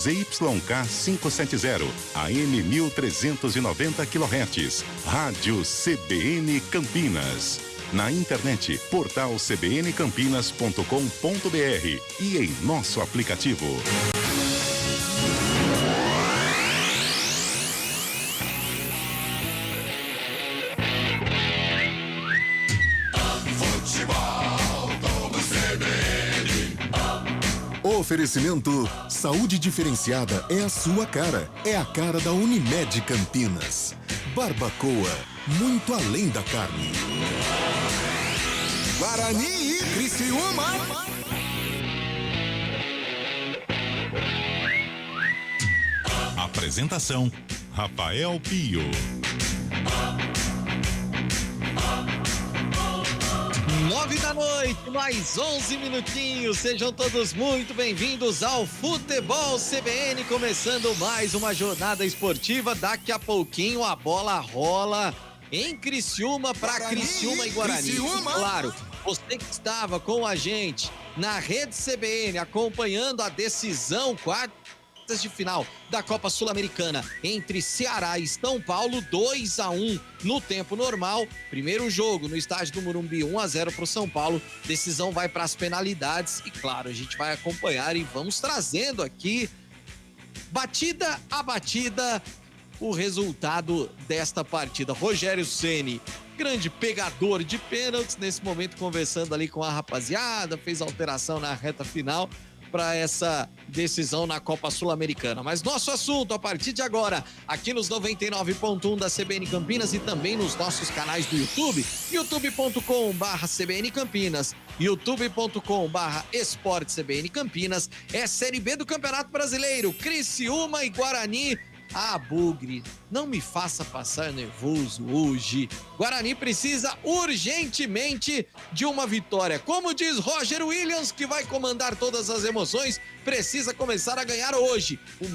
ZYK 570, AM 1390 kHz, Rádio CBN Campinas. Na internet, portal cbncampinas.com.br e em nosso aplicativo. Oferecimento Saúde Diferenciada é a sua cara. É a cara da Unimed Campinas. Barbacoa, muito além da carne. Guarani e Criciúma. Apresentação: Rafael Pio. 9 da noite, mais 11 minutinhos. Sejam todos muito bem-vindos ao Futebol CBN, começando mais uma jornada esportiva. Daqui a pouquinho a bola rola em Criciúma para Criciúma e Guarani. Criciúma. Claro, você que estava com a gente na Rede CBN acompanhando a decisão quartas de final da Copa Sul-Americana entre Ceará e São Paulo, 2-1 no tempo normal. Primeiro jogo no estádio do Morumbi, 1-0 para o São Paulo. Decisão vai para as penalidades e, claro, a gente vai acompanhar e vamos trazendo aqui, batida a batida, o resultado desta partida. Rogério Ceni, grande pegador de pênaltis, nesse momento conversando ali com a rapaziada, fez alteração na reta final para essa decisão na Copa Sul-Americana. Mas nosso assunto a partir de agora, aqui nos 99.1 da CBN Campinas e também nos nossos canais do YouTube, youtube.com/CBN Campinas, youtube.com/Esporte CBN Campinas, é Série B do Campeonato Brasileiro, Criciúma e Guarani. Ah, Bugre, não me faça passar nervoso hoje. Guarani precisa urgentemente de uma vitória. Como diz Roger Williams, que vai comandar todas as emoções, precisa começar a ganhar hoje. O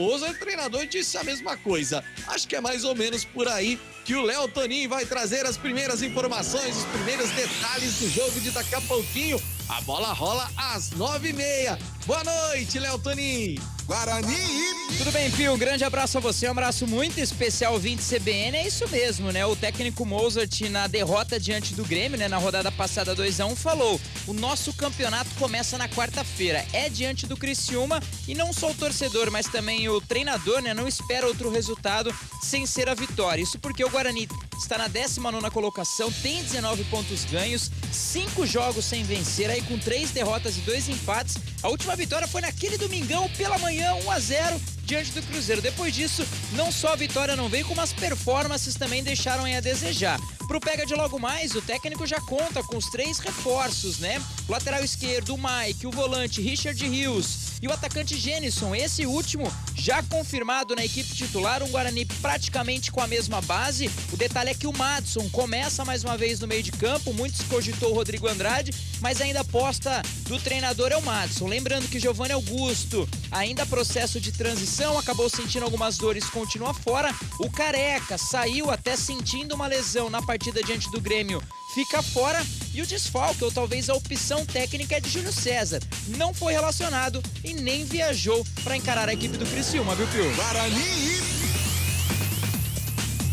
Moser, treinador, disse a mesma coisa. Acho que é mais ou menos por aí que o Léo Tonin vai trazer as primeiras informações, os primeiros detalhes do jogo de daqui a pouquinho. A bola rola às 9h30. Boa noite, Léo Tonin. Guarani. Tudo bem, Pio? Um grande abraço a você, um abraço muito especial, ouvinte CBN. É isso mesmo, né? O técnico Mozart, na derrota diante do Grêmio, né? Na rodada passada 2-1, falou: o nosso campeonato começa na quarta-feira. É diante do Criciúma e não só o torcedor, mas também o treinador, né? Não espera outro resultado sem ser a vitória. Isso porque o Guarani está na 19ª colocação, tem 19 pontos ganhos, 5 jogos sem vencer, aí com 3 derrotas e 2 empates. A última vitória foi naquele domingão pela manhã, 1-0 diante do Cruzeiro. Depois disso, não só a vitória não veio, como as performances também deixaram a desejar. Pro Pega de logo mais, o técnico já conta com os 3 reforços, né? O lateral esquerdo, o Mike, o volante Richard Rios e o atacante Jenison, esse último já confirmado na equipe titular, um Guarani praticamente com a mesma base. O detalhe é que o Madson começa mais uma vez no meio de campo, muitos cogitou o Rodrigo Andrade, mas ainda a aposta do treinador é o Madson. Lembrando que Giovanni Augusto, ainda processo de transição, acabou sentindo algumas dores, continua fora. O Careca saiu até sentindo uma lesão na partida diante do Grêmio, fica fora. E o desfalque, ou talvez a opção técnica, é de Júlio César. Não foi relacionado e nem viajou para encarar a equipe do Criciúma, viu, Pio? Guarani.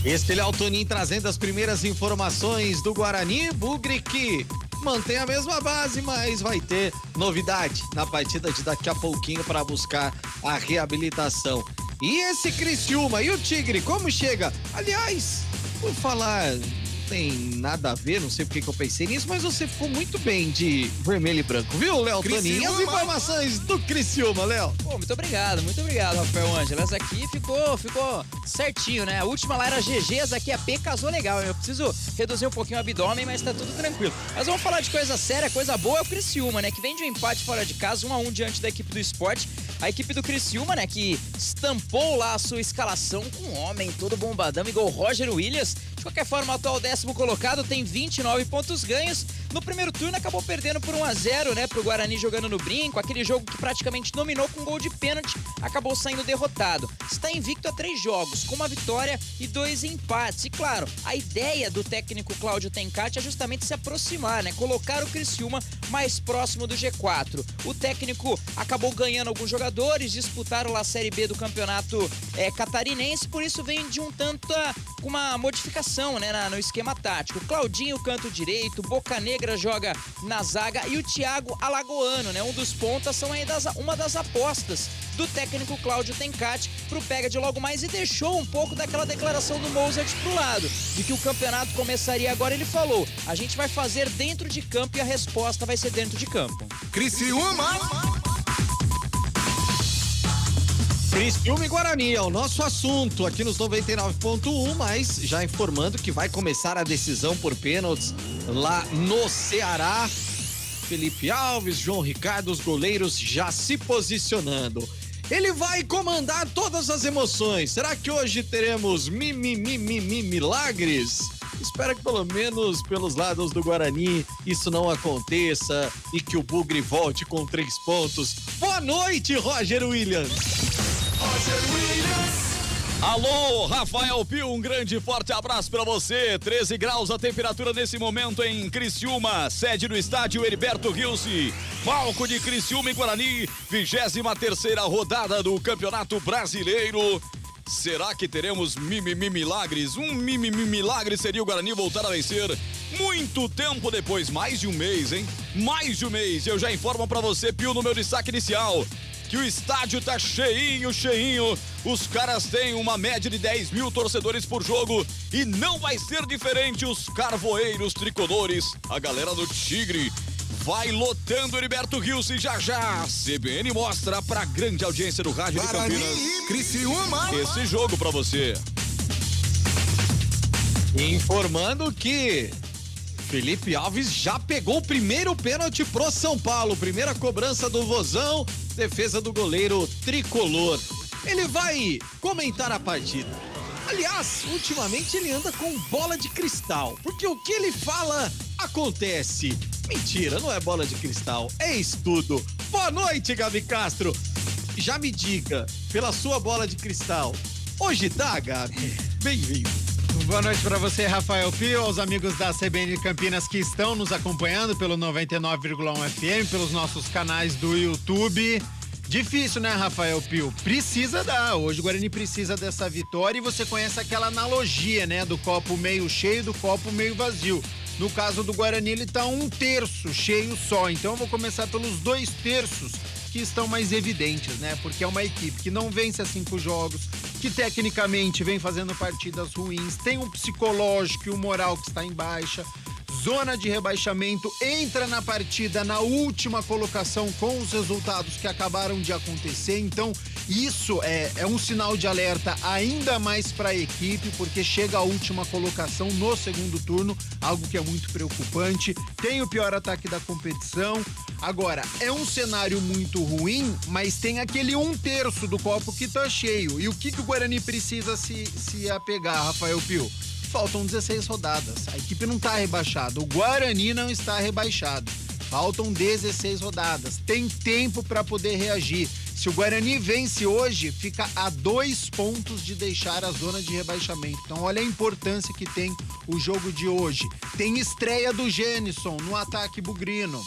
Este é o Tonin trazendo as primeiras informações do Guarani. Bugre que mantém a mesma base, mas vai ter novidade na partida de daqui a pouquinho para buscar a reabilitação. E esse Criciúma e o Tigre, como chega? Aliás, por falar, tem nada a ver, não sei porque que eu pensei nisso, mas você ficou muito bem de vermelho e branco, viu, Léo Tonin? E as informações do Criciúma, Léo? Pô, muito obrigado, Rafael Ângelo. Essa aqui ficou certinho, né? A última lá era GG, essa aqui a P casou legal. Eu preciso reduzir um pouquinho o abdômen, mas tá tudo tranquilo. Mas vamos falar de coisa séria, coisa boa, é o Criciúma, né? Que vem de um empate fora de casa, 1-1 diante da equipe do Sport. A equipe do Criciúma, né? Que estampou lá a sua escalação com um homem todo bombadão, igual Roger Williams. De qualquer forma, o atual 10º colocado tem 29 pontos ganhos. No primeiro turno acabou perdendo por 1-0, né, pro Guarani jogando no brinco, aquele jogo que praticamente dominou com gol de pênalti, acabou saindo derrotado. Está invicto a 3 jogos, com uma vitória e 2 empates. E claro, a ideia do técnico Cláudio Tencati é justamente se aproximar, né, colocar o Criciúma mais próximo do G4. O técnico acabou ganhando alguns jogadores, disputaram lá a Série B do campeonato catarinense, por isso vem de um tanto com uma modificação, né, no esquema tático. Claudinho, canto direito, Bocanegra joga na zaga e o Thiago Alagoano, né, um dos pontas, são aí uma das apostas do técnico Cláudio Tencati pro Pega de logo mais, e deixou um pouco daquela declaração do Mozart pro lado, de que o campeonato começaria agora. Ele falou, a gente vai fazer dentro de campo e a resposta vai ser dentro de campo. Criciúma! Criciúma e Guarani é o nosso assunto aqui nos 99.1, mas já informando que vai começar a decisão por pênaltis lá no Ceará. Felipe Alves, João Ricardo, os goleiros já se posicionando. Ele vai comandar todas as emoções. Será que hoje teremos milagres? Espero que pelo menos pelos lados do Guarani isso não aconteça e que o Bugre volte com 3 pontos. Boa noite, Roger Williams. Alô, Rafael Pio, um grande e forte abraço para você. 13 graus a temperatura nesse momento em Criciúma, sede do estádio Heriberto Rilse. Palco de Criciúma e Guarani, 23ª rodada do Campeonato Brasileiro. Será que teremos milagres? Um milagre seria o Guarani voltar a vencer muito tempo depois, mais de um mês, hein? Mais de um mês. Eu já informo para você, Pio, no meu destaque inicial, que o estádio tá cheinho. Os caras têm uma média de 10 mil torcedores por jogo e não vai ser diferente. Os carvoeiros tricolores, a galera do Tigre, vai lotando o Heriberto Rilse já. CBN mostra pra grande audiência do rádio de Campinas Criciúma! esse jogo pra você. Informando que Felipe Alves já pegou o primeiro pênalti pro São Paulo. Primeira cobrança do Vozão, defesa do goleiro tricolor. Ele vai comentar a partida. Aliás, ultimamente ele anda com bola de cristal, porque o que ele fala acontece. Mentira, não é bola de cristal, é estudo. Boa noite, Gabi Castro. Já me diga, pela sua bola de cristal, hoje tá, Gabi? Bem-vindo. Boa noite para você, Rafael Pio, aos amigos da CBN Campinas que estão nos acompanhando pelo 99,1 FM, pelos nossos canais do YouTube. Difícil, né, Rafael Pio? Precisa dar. Hoje o Guarani precisa dessa vitória e você conhece aquela analogia, né, do copo meio cheio e do copo meio vazio. No caso do Guarani, ele tá 1/3 cheio só. Então eu vou começar pelos 2/3 que estão mais evidentes, né? Porque é uma equipe que não vence a 5 jogos, que tecnicamente vem fazendo partidas ruins, tem um psicológico e um moral que está em baixa, zona de rebaixamento, entra na partida na última colocação com os resultados que acabaram de acontecer. Então isso é um sinal de alerta ainda mais para a equipe, porque chega à última colocação no segundo turno, algo que é muito preocupante. Tem o pior ataque da competição. Agora, é um cenário muito ruim, mas tem aquele 1/3 do copo que tá cheio. E o que o Guarani precisa se apegar, Rafael Pio? Faltam 16 rodadas. A equipe não tá rebaixada. O Guarani não está rebaixado. Faltam 16 rodadas. Tem tempo para poder reagir. Se o Guarani vence hoje, fica a 2 pontos de deixar a zona de rebaixamento. Então, olha a importância que tem o jogo de hoje. Tem estreia do Jênison no ataque bugrino.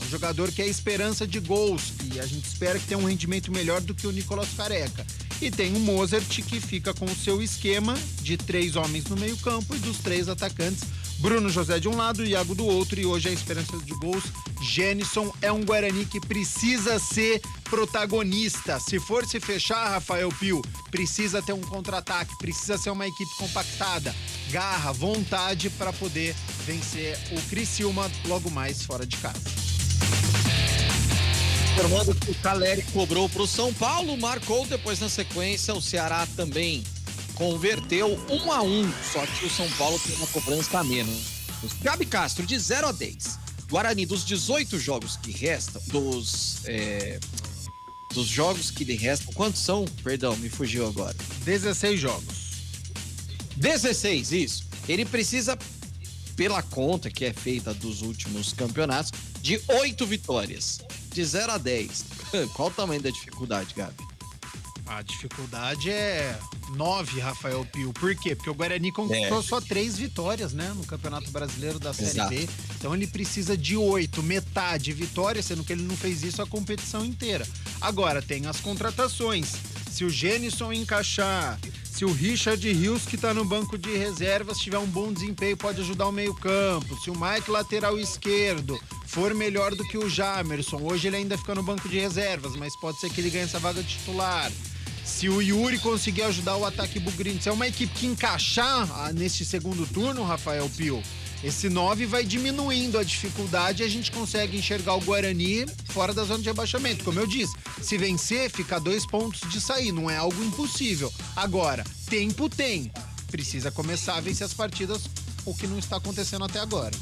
Um jogador que é esperança de gols, que a gente espera que tenha um rendimento melhor do que o Nicolas Careca. E tem o Mozart, que fica com o seu esquema de 3 homens no meio campo e dos 3 atacantes, Bruno José de um lado, Iago do outro, e hoje a esperança de gols, Jênison. É um Guarani que precisa ser protagonista. Se for se fechar, Rafael Pio, precisa ter um contra-ataque, precisa ser uma equipe compactada, garra, vontade para poder vencer o Criciúma logo mais fora de casa. Informando que o Caleri cobrou para o São Paulo, marcou, depois na sequência o Ceará também converteu 1-1, só que o São Paulo tem uma cobrança a menos. Gabi Castro, de 0 a 10, Guarani, dos 18 jogos que restam, dos jogos que lhe restam, quantos são? Perdão, me fugiu agora. 16 jogos. 16, isso. Ele precisa, pela conta que é feita dos últimos campeonatos, de 8 vitórias. De 0 a 10. Qual o tamanho da dificuldade, Gabi? A dificuldade é 9, Rafael Pio. Por quê? Porque o Guarani conquistou só 3 vitórias, né? No Campeonato Brasileiro da Série B. Então ele precisa de 8, metade vitória, sendo que ele não fez isso a competição inteira. Agora, tem as contratações. Se o Genison encaixar, se o Richard Rios, que tá no banco de reservas, tiver um bom desempenho, pode ajudar o meio-campo. Se o Mike, lateral esquerdo, for melhor do que o Jamerson, hoje ele ainda fica no banco de reservas, mas pode ser que ele ganhe essa vaga titular. Se o Yuri conseguir ajudar o ataque bugrino, se é uma equipe que encaixar neste segundo turno, Rafael Pio, esse 9 vai diminuindo a dificuldade e a gente consegue enxergar o Guarani fora da zona de rebaixamento. Como eu disse, se vencer, fica 2 pontos de sair, não é algo impossível. Agora, tempo tem. Precisa começar a vencer as partidas, o que não está acontecendo até agora.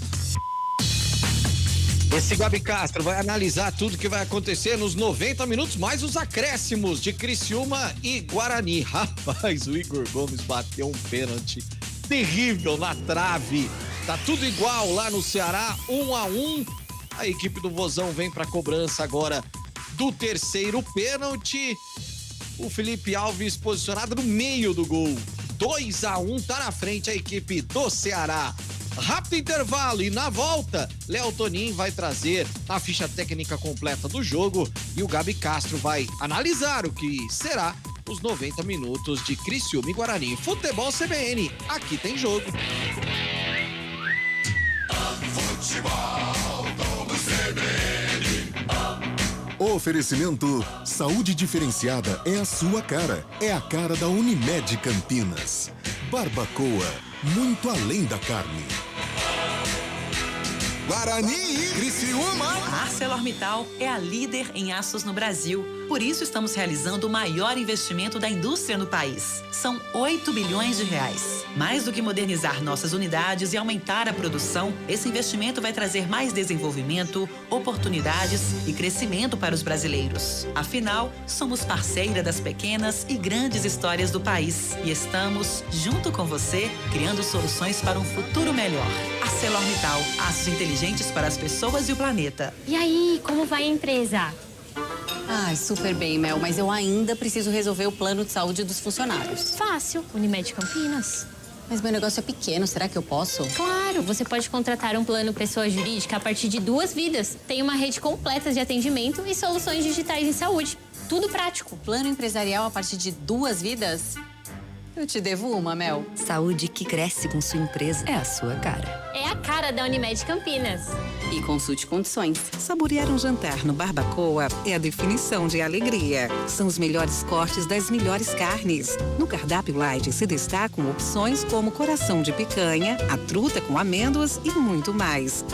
Esse Gabi Castro vai analisar tudo que vai acontecer nos 90 minutos, mais os acréscimos de Criciúma e Guarani. Rapaz, o Igor Gomes bateu um pênalti terrível na trave. Tá tudo igual lá no Ceará, 1-1. A equipe do Vozão vem pra cobrança agora do terceiro pênalti. O Felipe Alves posicionado no meio do gol. 2-1, tá na frente a equipe do Ceará. Rápido intervalo e na volta, Léo Tonin vai trazer a ficha técnica completa do jogo e o Gabi Castro vai analisar o que será os 90 minutos de Criciúma e Guarani. Futebol CBN, aqui tem jogo. Oferecimento Saúde Diferenciada é a sua cara. É a cara da Unimed Campinas. Barbacoa, muito além da carne. Guarani e Criciúma. A ArcelorMittal é a líder em aços no Brasil. Por isso estamos realizando o maior investimento da indústria no país. São 8 bilhões de reais. Mais do que modernizar nossas unidades e aumentar a produção, esse investimento vai trazer mais desenvolvimento, oportunidades e crescimento para os brasileiros. Afinal, somos parceira das pequenas e grandes histórias do país. E estamos, junto com você, criando soluções para um futuro melhor. ArcelorMittal, aços inteligentes para as pessoas e o planeta. E aí, como vai a empresa? Ai, super bem, Mel, mas eu ainda preciso resolver o plano de saúde dos funcionários. Fácil, Unimed Campinas. Mas meu negócio é pequeno, será que eu posso? Claro, você pode contratar um plano pessoa jurídica a partir de 2 vidas. Tem uma rede completa de atendimento e soluções digitais em saúde. Tudo prático. Plano empresarial a partir de 2 vidas? Eu te devo uma, Mel. Saúde que cresce com sua empresa é a sua cara. É a cara da Unimed Campinas. E consulte condições. Saborear um jantar no Barbacoa é a definição de alegria. São os melhores cortes das melhores carnes. No cardápio light se destacam opções como coração de picanha, a truta com amêndoas e muito mais.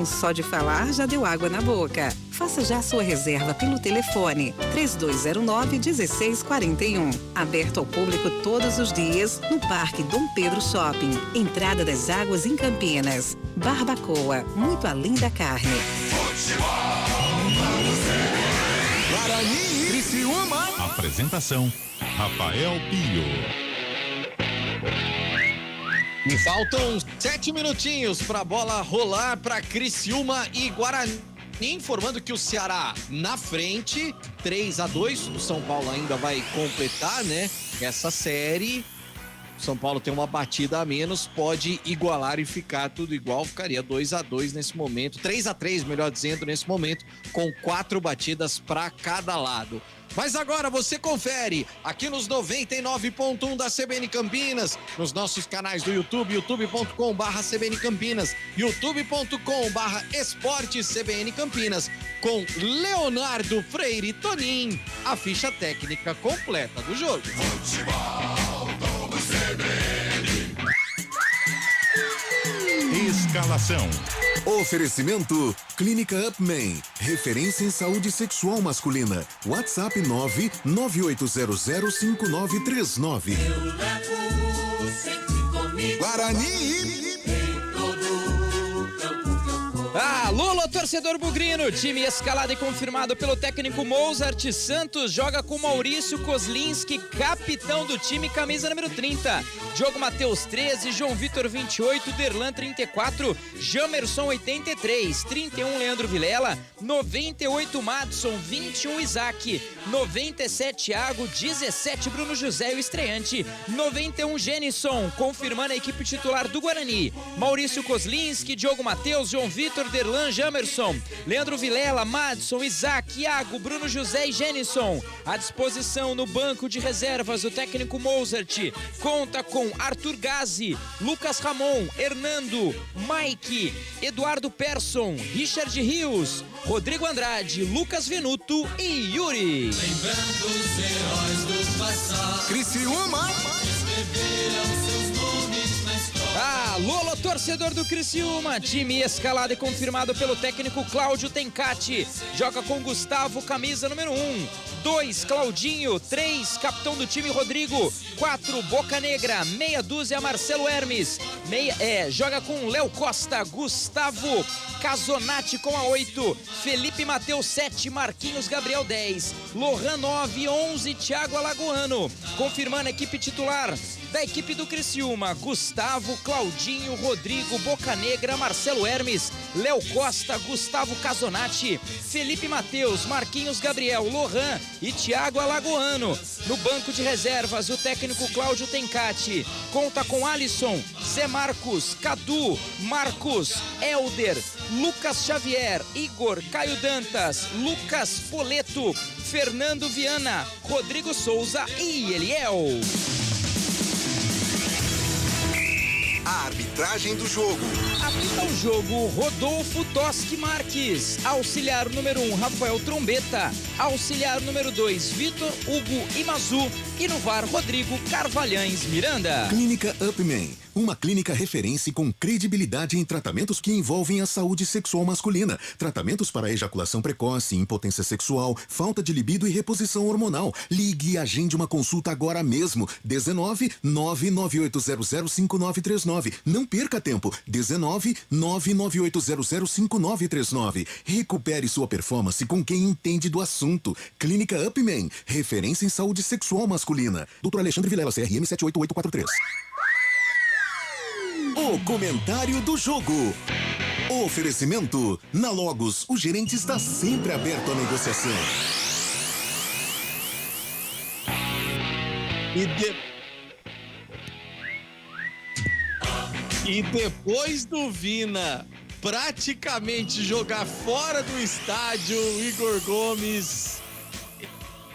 Só de falar já deu água na boca. Faça já sua reserva pelo telefone 3209-1641. Aberto ao público todos os dias no Parque Dom Pedro Shopping. Entrada das Águas em Campinas. Barbacoa, muito além da carne. Guarani e Criciúma. Apresentação: Rafael Pio. E faltam 7 minutinhos para a bola rolar para Criciúma e Guarani. Informando que o Ceará na frente, 3-2. O São Paulo ainda vai completar, né? Essa série. O São Paulo tem uma batida a menos, pode igualar e ficar tudo igual. Ficaria 2-2 nesse momento. 3-3, melhor dizendo, nesse momento, com 4 batidas para cada lado. Mas agora você confere aqui nos 99.1 da CBN Campinas, nos nossos canais do YouTube, youtube.com/CBN Campinas, youtube.com/Esportes CBN Campinas, com Leonardo Freire Tonin, a ficha técnica completa do jogo. Escalação. Oferecimento Clínica Upman, referência em saúde sexual masculina. WhatsApp 998005939. Guarani e Alô, torcedor bugrino, time escalado e confirmado pelo técnico Mozart. Santos joga com Maurício Kozlinski, capitão do time, camisa número 30. Diogo Matheus 13, João Vitor 28, Derlan 34, Jamerson 83, 31 Leandro Vilela, 98 Madson, 21 Isaac, 97 Thiago, 17 Bruno José, o estreante, 91 Genison, confirmando a equipe titular do Guarani. Maurício Kozlinski, Diogo Matheus, João Vitor, Derlan, Jamerson, Leandro Vilela, Madson, Isaac, Iago, Bruno José e Genison. À disposição no banco de reservas, o técnico Mozart conta com Arthur Gazi, Lucas Ramon, Hernando, Mike, Eduardo Persson, Richard Rios, Rodrigo Andrade, Lucas Venuto e Yuri. Lembrando os heróis do passado. Criciúma! Alô, torcedor do Criciúma, time escalado e confirmado pelo técnico Cláudio Tencati. Joga com Gustavo, camisa número 1. 2, Claudinho. 3, capitão do time, Rodrigo. 4, Boca Negra. Meia dúzia, Marcelo Hermes. Joga com Léo Costa, Gustavo Casonati com a 8. Felipe Mateus 7, Marquinhos Gabriel 10. Lohan 9, 11, Thiago Alagoano. Confirmando a equipe titular da equipe do Criciúma: Gustavo, Claudinho, Rodrigo, Boca Negra, Marcelo Hermes, Léo Costa, Gustavo Casonati, Felipe Mateus, Marquinhos Gabriel, Lohan e Thiago Alagoano. No banco de reservas, o técnico Cláudio Tencati conta com Alisson, Zé Marcos, Cadu, Marcos, Elder, Lucas Xavier, Igor, Caio Dantas, Lucas Poleto, Fernando Viana, Rodrigo Souza e Eliel. A arbitragem do jogo. Apita o jogo Rodolfo Toschi Marques. Auxiliar número 1, Rafael Trombeta. Auxiliar número 2, Vitor Hugo Imazu. E no VAR, Rodrigo Carvalhães Miranda. Clínica Upman, uma clínica referência com credibilidade em tratamentos que envolvem a saúde sexual masculina. Tratamentos para ejaculação precoce, impotência sexual, falta de libido e reposição hormonal. Ligue e agende uma consulta agora mesmo. 19 99800 5939. Não perca tempo. 19 99800 5939. Recupere sua performance com quem entende do assunto. Clínica Upman, referência em saúde sexual masculina. Dr. Alexandre Vilela, CRM 78843. O comentário do jogo. Oferecimento. Na Logos, o gerente está sempre aberto à negociação. E depois do Vina praticamente jogar fora do estádio, o Igor Gomes,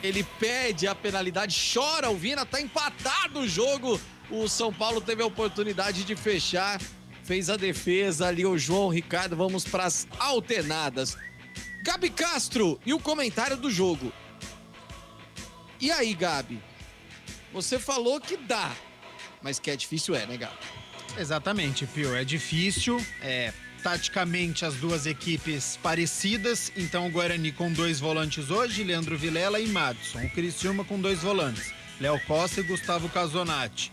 ele pede a penalidade, chora o Vina, tá empatado o jogo. O São Paulo teve a oportunidade de fechar, fez a defesa ali o João Ricardo. Vamos para as alternadas. Gabi Castro e o comentário do jogo. E aí, Gabi? Você falou que dá, mas que é difícil, né, Gabi? Exatamente, Pio. É difícil, taticamente as duas equipes parecidas. Então o Guarani com 2 volantes hoje, Leandro Vilela e Madson. O Criciúma com 2 volantes, Léo Costa e Gustavo Casonati.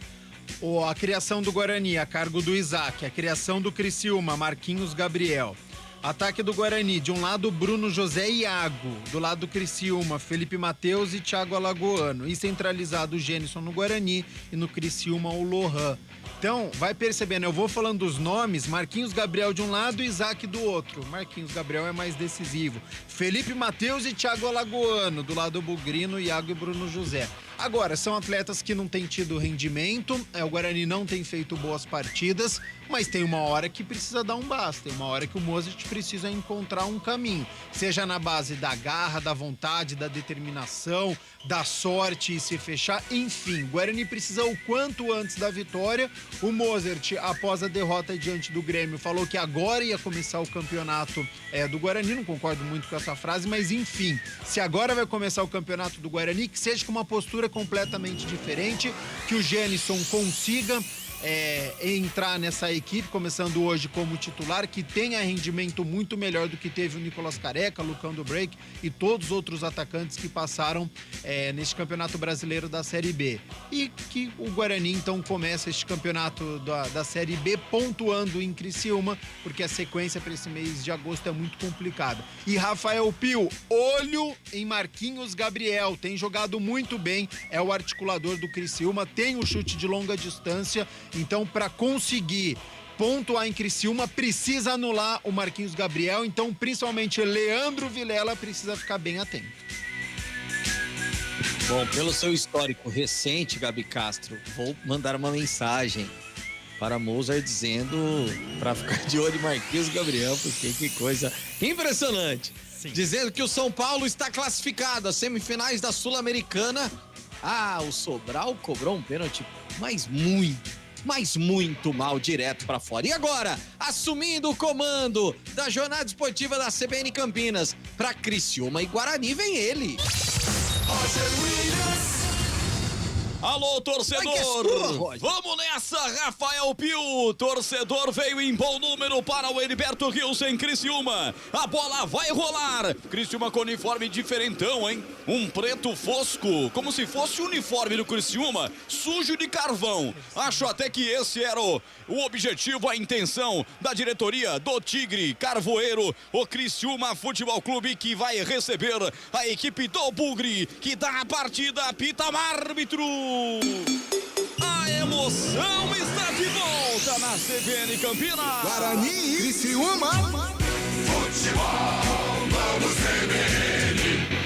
A criação do Guarani a cargo do Isaac, a criação do Criciúma, Marquinhos Gabriel. Ataque do Guarani, de um lado Bruno José e Iago, do lado do Criciúma, Felipe Mateus e Thiago Alagoano. E centralizado o Genison no Guarani e no Criciúma o Lohan. Então, vai percebendo, eu vou falando dos nomes, Marquinhos Gabriel de um lado e Isaac do outro. Marquinhos Gabriel é mais decisivo. Felipe Mateus e Thiago Alagoano, do lado do Bugrino, Iago e Bruno José. Agora, são atletas que não têm tido rendimento, o Guarani não tem feito boas partidas, mas tem uma hora que precisa dar um basta, tem uma hora que o Mozart precisa encontrar um caminho, seja na base da garra, da vontade, da determinação, da sorte e se fechar, enfim, o Guarani precisa o quanto antes da vitória. O Mozart, após a derrota diante do Grêmio, falou que agora ia começar o campeonato do Guarani, não concordo muito com essa frase, mas enfim, se agora vai começar o campeonato do Guarani, que seja com uma postura completamente diferente, que o Genison consiga entrar nessa equipe, começando hoje como titular, que tenha rendimento muito melhor do que teve o Nicolas Careca, Lucão do Break e todos os outros atacantes que passaram neste Campeonato Brasileiro da Série B. E que o Guarani, então, começa este campeonato da Série B pontuando em Criciúma, porque a sequência para esse mês de agosto é muito complicada. E Rafael Pio, olho em Marquinhos Gabriel, tem jogado muito bem, é o articulador do Criciúma, tem o chute de longa distância, então para conseguir pontuar em Criciúma precisa anular o Marquinhos Gabriel, então principalmente Leandro Vilela precisa ficar bem atento. Bom, pelo seu histórico recente, Gabi Castro, vou mandar uma mensagem para Mozart dizendo para ficar de olho em Marquinhos Gabriel, porque que coisa impressionante. Sim. Dizendo que o São Paulo está classificado às semifinais da Sul-Americana. O Sobral cobrou um pênalti, mas muito mal, direto para fora. E agora, assumindo o comando da jornada esportiva da CBN Campinas, para Criciúma e Guarani, vem ele. Alô, torcedor! Vamos nessa, Rafael Pio! Torcedor veio em bom número para o Heriberto Rios em Criciúma. A bola vai rolar. Criciúma com uniforme diferentão, hein? Um preto fosco, como se fosse o uniforme do Criciúma, sujo de carvão. Acho até que esse era o objetivo, a intenção da diretoria do Tigre Carvoeiro, o Criciúma Futebol Clube, que vai receber a equipe do Bugre, que dá a partida, apita árbitro. A emoção está de volta na CBN Campinas. Guarani e Criciúma. Futebol, vamos CBN.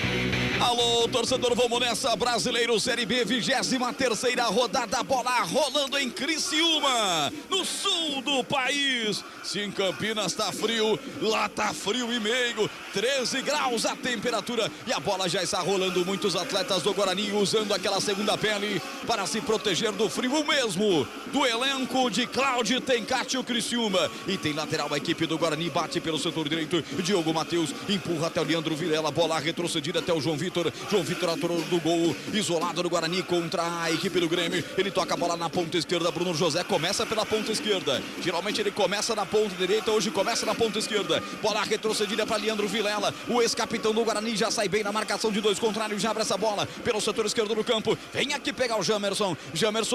Alô, torcedor, vamos nessa, Brasileiro Série B, 23ª rodada, bola rolando em Criciúma, no sul do país. Se em Campinas tá frio, lá tá frio e meio, 13 graus a temperatura e a bola já está rolando. Muitos atletas do Guarani usando aquela segunda pele para se proteger do frio mesmo. Do elenco de Cláudio Tencati, o Criciúma, e tem lateral, a equipe do Guarani bate pelo setor direito, Diogo Matheus empurra até o Leandro Vilela, bola retrocedida até o João Vitor atorou do gol, isolado do Guarani contra a equipe do Grêmio. Ele toca a bola na ponta esquerda, Bruno José começa pela ponta esquerda, geralmente ele começa na ponta direita, hoje começa na ponta esquerda. Bola retrocedida para Leandro Vilela, o ex-capitão do Guarani já sai bem na marcação de dois contrários, já abre essa bola pelo setor esquerdo do campo, vem aqui pegar o Jamerson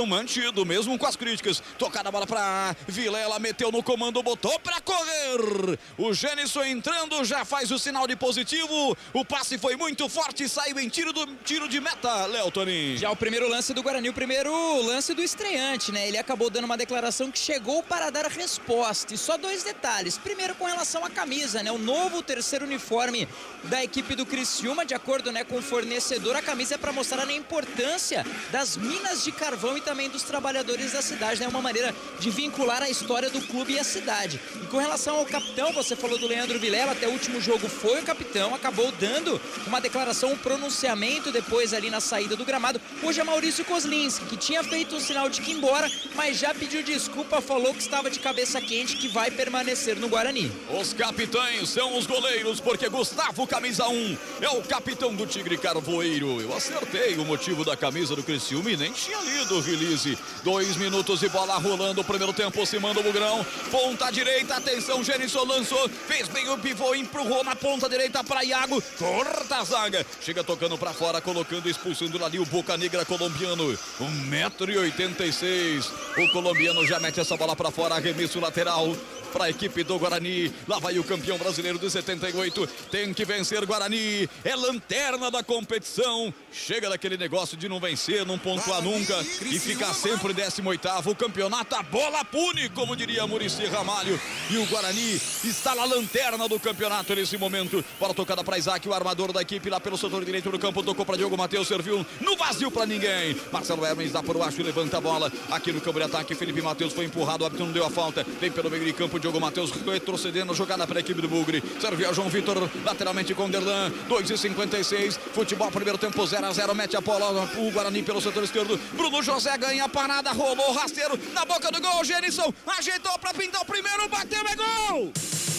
mantido, mesmo com as críticas, tocada a bola para Vilela, meteu no comando, botou para correr, o Gênison entrando, já faz o sinal de positivo, o passe foi muito forte, saiu em tiro de meta, Léo Tonin. Já o primeiro lance do Guarani, o primeiro lance do estreante, né? Ele acabou dando uma declaração que chegou para dar resposta. E só dois detalhes. Primeiro, com relação à camisa, né? O novo terceiro uniforme da equipe do Criciúma, de acordo, né, com o fornecedor, a camisa é para mostrar a importância das minas de carvão e também dos trabalhadores da cidade, né? Uma maneira de vincular a história do clube e a cidade. E com relação ao capitão, você falou do Leandro Vilela, até o último jogo foi o capitão, acabou dando uma declaração, um pronunciamento depois ali na saída do gramado. Hoje é Maurício Kozlinski, que tinha feito um sinal de que ir embora, mas já pediu desculpa, falou que estava de cabeça quente, que vai permanecer no Guarani. Os capitães são os goleiros, porque Gustavo, camisa 1, é o capitão do Tigre Carvoeiro. Eu acertei o motivo da camisa do Criciúma e nem tinha lido o release. 2 minutos de bola rolando, o primeiro tempo se manda o Bugrão, ponta direita, atenção, Gênison lançou, fez bem o pivô, empurrou na ponta direita para Iago, corta a zaga, chega tocando para fora, colocando, expulsando ali o Boca Negra colombiano, 1,86 m, o colombiano já mete essa bola para fora, arremesso lateral para a equipe do Guarani. Lá vai o campeão brasileiro de 78, tem que vencer Guarani, é lanterna da competição, chega daquele negócio de não vencer, não pontuar nunca e ficar sempre 18º, o campeonato a bola pune, como diria Muricy Ramalho, e o Guarani está na lanterna do campeonato nesse momento. Bola tocada para Isaac, o armador da equipe lá pelo setor direito do campo, tocou para Diogo Matheus, serviu no vazio para ninguém, Marcelo Hermes dá por baixo e levanta a bola aqui no campo de ataque, Felipe Matheus foi empurrado, o árbitro não deu a falta, vem pelo meio de campo, Diogo Matheus retrocedendo, jogada para a equipe do Bugre, serviu a João Vitor, lateralmente com Derlan, 2,56, futebol, primeiro tempo 0-0, mete a bola o Guarani pelo setor esquerdo, Bruno José ganha a parada, rolou rasteiro, na boca do gol, Gênison, ajeitou para pintar o primeiro, bateu, é gol!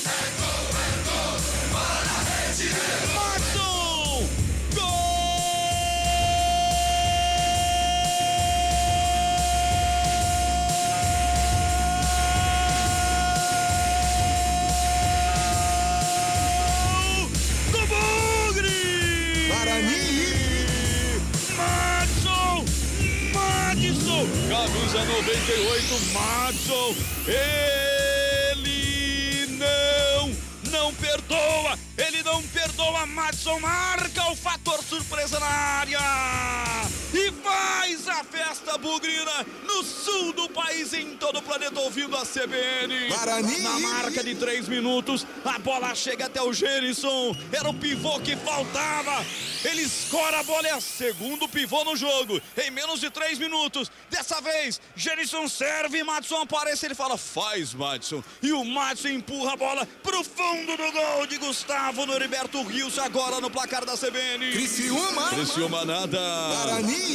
É gol, para a rede, Marton! Gol! camisa 98, Madson, ele não perdoa, Madson marca o fator surpresa na área e faz a festa bugrina no sul do país, em todo o planeta, ouvindo a CBN. Guarani. Na marca de 3 minutos, a bola chega até o Gerisson, era o pivô que faltava, ele escora a bola, é o segundo pivô no jogo, em menos de 3 minutos, dessa vez, Gerisson serve, Madson aparece, ele fala, faz, Madson, e o Madson empurra a bola pro fundo do gol de Gustavo no Heriberto Rios, agora no placar da CBN. Criciúma nada.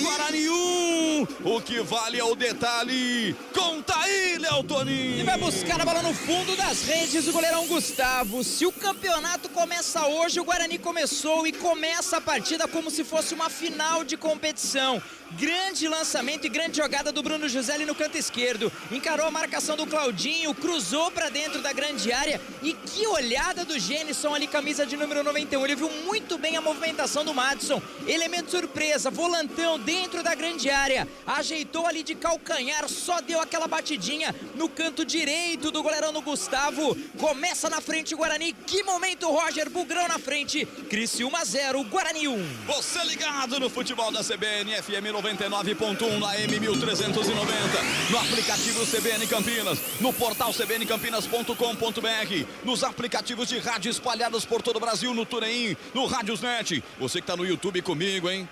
Guarani 1. O que vale é o detalhe. Conta aí, Léo Toninho. E vai buscar a bola no fundo das redes o goleirão Gustavo. Se o campeonato começa hoje, o Guarani começou e começa a partida como se fosse uma final de competição. Grande lançamento e grande jogada do Bruno José ali no canto esquerdo. Encarou a marcação do Claudinho, cruzou para dentro da grande área. E que olhada do Genisson ali, camisa de número 91. Ele viu muito bem a movimentação do Madson. Elemento surpresa, volantão dentro da grande área. Ajeitou ali de calcanhar, só deu aquela batidinha no canto direito do goleirão do Gustavo. Começa na frente o Guarani. Que momento, Roger, Bugrão na frente. Criciúma 0, Guarani 1. Você ligado no futebol da CBN, FM 99.1 na M1390, no aplicativo CBN Campinas, no portal cbncampinas.com.br, nos aplicativos de rádio espalhados por todo o Brasil, no TuneIn, no Radiosnet. Você que está no YouTube comigo, hein?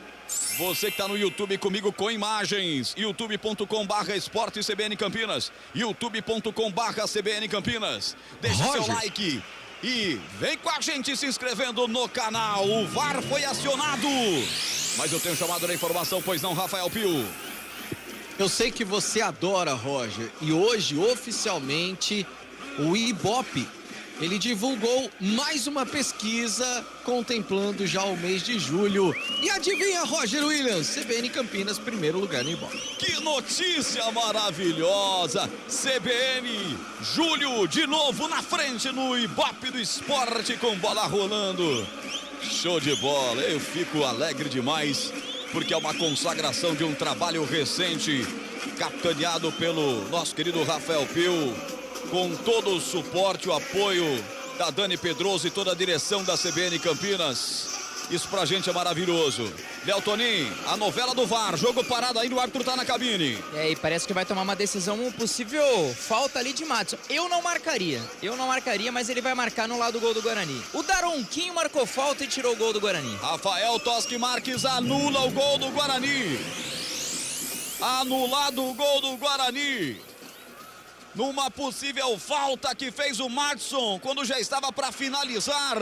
Você que está no YouTube comigo com imagens, youtube.com/esporte CBN Campinas, youtube.com/CBN Campinas. Deixa seu like e vem com a gente se inscrevendo no canal. O VAR foi acionado, mas eu tenho chamado da informação, pois não, Rafael Pio? Eu sei que você adora, Roger, e hoje, oficialmente, o Ibope, ele divulgou mais uma pesquisa contemplando já o mês de julho. E adivinha, Roger Williams, CBN Campinas, primeiro lugar no Ibope. Que notícia maravilhosa! CBN, julho, de novo na frente no Ibope do esporte, com bola rolando. Show de bola, eu fico alegre demais, porque é uma consagração de um trabalho recente, capitaneado pelo nosso querido Rafael Pio, com todo o suporte, o apoio da Dani Pedroso e toda a direção da CBN Campinas. Isso pra gente é maravilhoso. Léo Toninho, a novela do VAR, jogo parado ainda, o árbitro tá na cabine. E parece que vai tomar uma decisão, um possível falta ali de Madson. Eu não marcaria, mas ele vai marcar no lado do gol do Guarani. O Daronquinho marcou falta e tirou o gol do Guarani. Rafael Toschi Marques anula o gol do Guarani. Anulado o gol do Guarani. Numa possível falta que fez o Madson quando já estava para finalizar.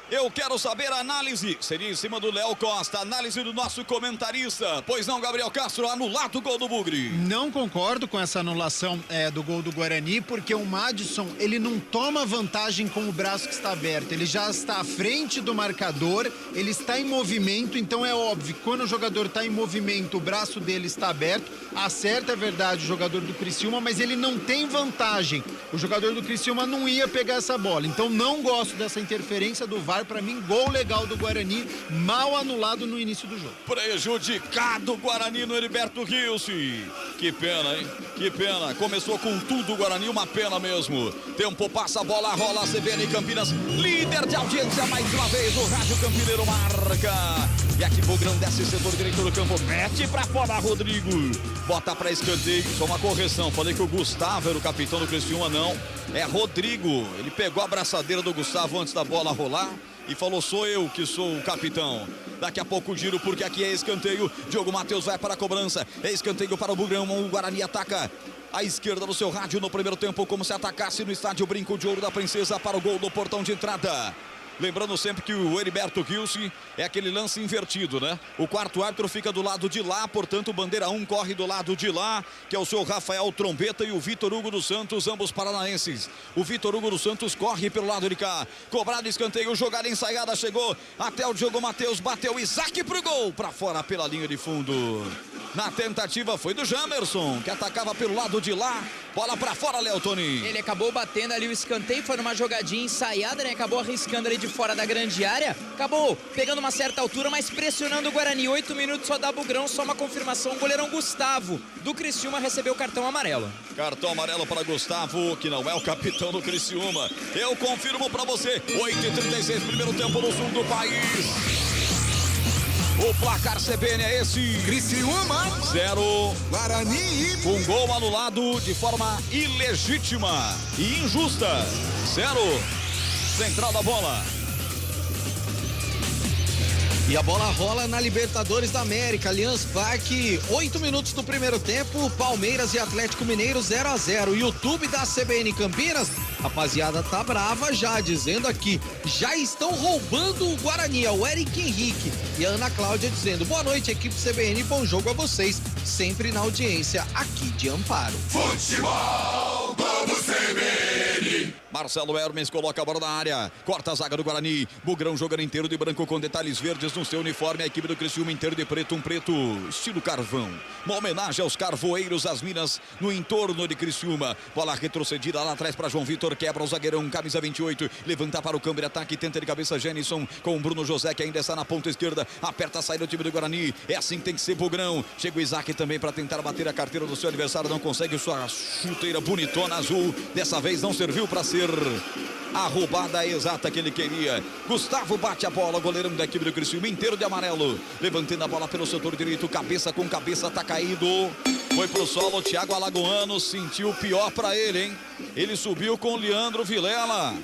Eu quero saber a análise. Seria em cima do Léo Costa. Análise do nosso comentarista. Pois não, Gabriel Castro, anulado o gol do Bugre. Não concordo com essa anulação do gol do Guarani, porque o Madson, ele não toma vantagem com o braço que está aberto. Ele já está à frente do marcador, ele está em movimento, então é óbvio que quando o jogador está em movimento, o braço dele está aberto. Acerta, é verdade, o jogador do Criciúma, mas ele não tem vantagem. O jogador do Criciúma não ia pegar essa bola. Então não gosto dessa interferência do VAR. Para mim, gol legal do Guarani, mal anulado no início do jogo. Prejudicado o Guarani no Heriberto Rios. Que pena, hein? Que pena. Começou com tudo o Guarani, uma pena mesmo. Tempo passa, a bola rola, a CBN Campinas, líder de audiência mais uma vez, o Rádio Campineiro marca. E aqui Bugrão desce setor direito do campo, mete pra fora, Rodrigo. Bota pra escanteio, só uma correção. Falei que o Gustavo era o capitão do Criciúma, não. É Rodrigo. Ele pegou a abraçadeira do Gustavo antes da bola rolar e falou, sou eu que sou o capitão. Daqui a pouco o giro, porque aqui é escanteio. Diogo Matheus vai para a cobrança. É escanteio para o Bugrão. O Guarani ataca à esquerda do seu rádio no primeiro tempo, como se atacasse no estádio Brinco de Ouro da Princesa, para o gol do portão de entrada. Lembrando sempre que o Heriberto Gilson é aquele lance invertido, né? O quarto árbitro fica do lado de lá, portanto, bandeira 1 corre do lado de lá, que é o seu Rafael Trombeta e o Vitor Hugo dos Santos, ambos paranaenses. O Vitor Hugo dos Santos corre pelo lado de cá. Cobrado escanteio, jogada ensaiada, chegou até o Diogo Matheus, bateu Isaac pro gol, pra fora pela linha de fundo. Na tentativa foi do Jamerson, que atacava pelo lado de lá. Bola pra fora, Léo Toninho. Ele acabou batendo ali o escanteio, foi numa jogadinha ensaiada, né? Acabou arriscando ali de fora da grande área. Acabou pegando uma certa altura, mas pressionando o Guarani. 8 minutos só dá Bugrão, só uma confirmação. O goleirão Gustavo do Criciúma recebeu o cartão amarelo. Cartão amarelo para Gustavo, que não é o capitão do Criciúma. Eu confirmo pra você. 8h36, primeiro tempo no sul do país. O placar CBN é esse. Criciúma 0. Guarani. Um gol anulado de forma ilegítima e injusta. 0. Central da bola. E a bola rola na Libertadores da América, Allianz Parque, 8 minutos do primeiro tempo, Palmeiras e Atlético Mineiro 0-0. YouTube da CBN Campinas, rapaziada tá brava já, dizendo aqui, já estão roubando o Guarani, é o Eric Henrique. E a Ana Cláudia dizendo, boa noite, equipe CBN, bom jogo a vocês, sempre na audiência aqui de Amparo. Futebol Globo CBN. Marcelo Hermes coloca a bola na área, corta a zaga do Guarani, Bugrão jogando inteiro de branco com detalhes verdes no seu uniforme, a equipe do Criciúma inteiro de preto, um preto estilo carvão, uma homenagem aos carvoeiros das minas no entorno de Criciúma. Bola retrocedida lá atrás para João Vitor, quebra o zagueirão, camisa 28, levanta para o câmbio de ataque, tenta de cabeça Jenison com o Bruno José, que ainda está na ponta esquerda, aperta a saída do time do Guarani, é assim que tem que ser Bugrão. Chega o Isaac também para tentar bater a carteira do seu adversário, não consegue, sua chuteira bonitona azul, dessa vez não serviu para ser a roubada exata que ele queria. Gustavo bate a bola, goleirão da equipe do Criciúma inteiro de amarelo, levantando a bola pelo setor direito, cabeça com cabeça, tá caído, foi pro solo, Thiago Alagoano sentiu o pior pra ele, hein? Ele subiu com o Leandro Vilela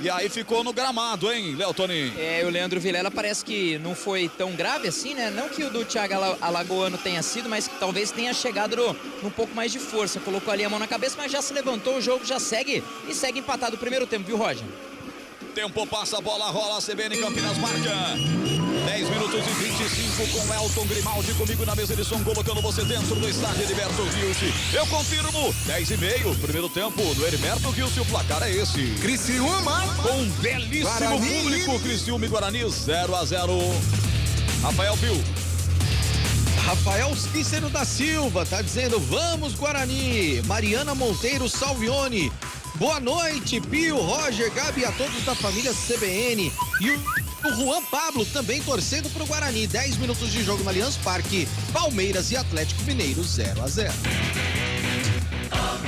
e aí ficou no gramado, hein, Léo Toninho? O Leandro Vilela parece que não foi tão grave assim, né? Não que o do Thiago Alagoano tenha sido, mas que talvez tenha chegado num pouco mais de força. Colocou ali a mão na cabeça, mas já se levantou, o jogo já segue e segue empatado o primeiro tempo, viu, Roger? Tempo passa, a bola rola, a CBN Campinas marca. 10 minutos e 25 com Elton Grimaldi comigo na mesa de som, colocando você dentro do estádio Heriberto Rios. Eu confirmo, 10h30, primeiro tempo do Heriberto Rios, o placar é esse. Criciúma com um belíssimo Guarani. Público, Criciúma e Guarani 0-0. Rafael Pio. Rafael Cícero da Silva tá dizendo, vamos Guarani. Mariana Monteiro Salvione, boa noite, Pio, Roger, Gabi e a todos da família CBN. E o Juan Pablo também torcendo pro Guarani. 10 minutos de jogo no Allianz Parque, Palmeiras e Atlético Mineiro 0-0.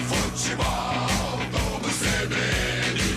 Futebol Globo CBN.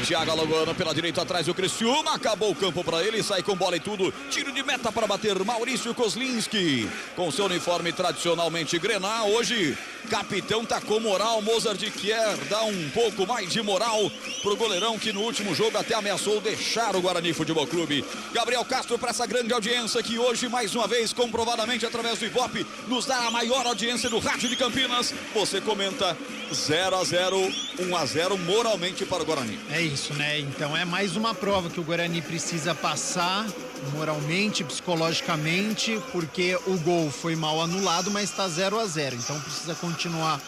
Thiago Alagoano pela direita atrás do Criciúma, acabou o campo para ele, sai com bola e tudo, tiro de meta para bater Maurício Kozlinski, com seu uniforme tradicionalmente grená, hoje capitão tá com moral, Mozart quer dar um pouco mais de moral pro goleirão que no último jogo até ameaçou deixar o Guarani Futebol Clube. Gabriel Castro para essa grande audiência que hoje mais uma vez, comprovadamente através do Ibope, nos dá a maior audiência do Rádio de Campinas. Você comenta 0-0, 1-0 moralmente para o Guarani. É isso, né? Então é mais uma prova que o Guarani precisa passar moralmente, psicologicamente, porque o gol foi mal anulado, mas está 0-0. Então precisa continuar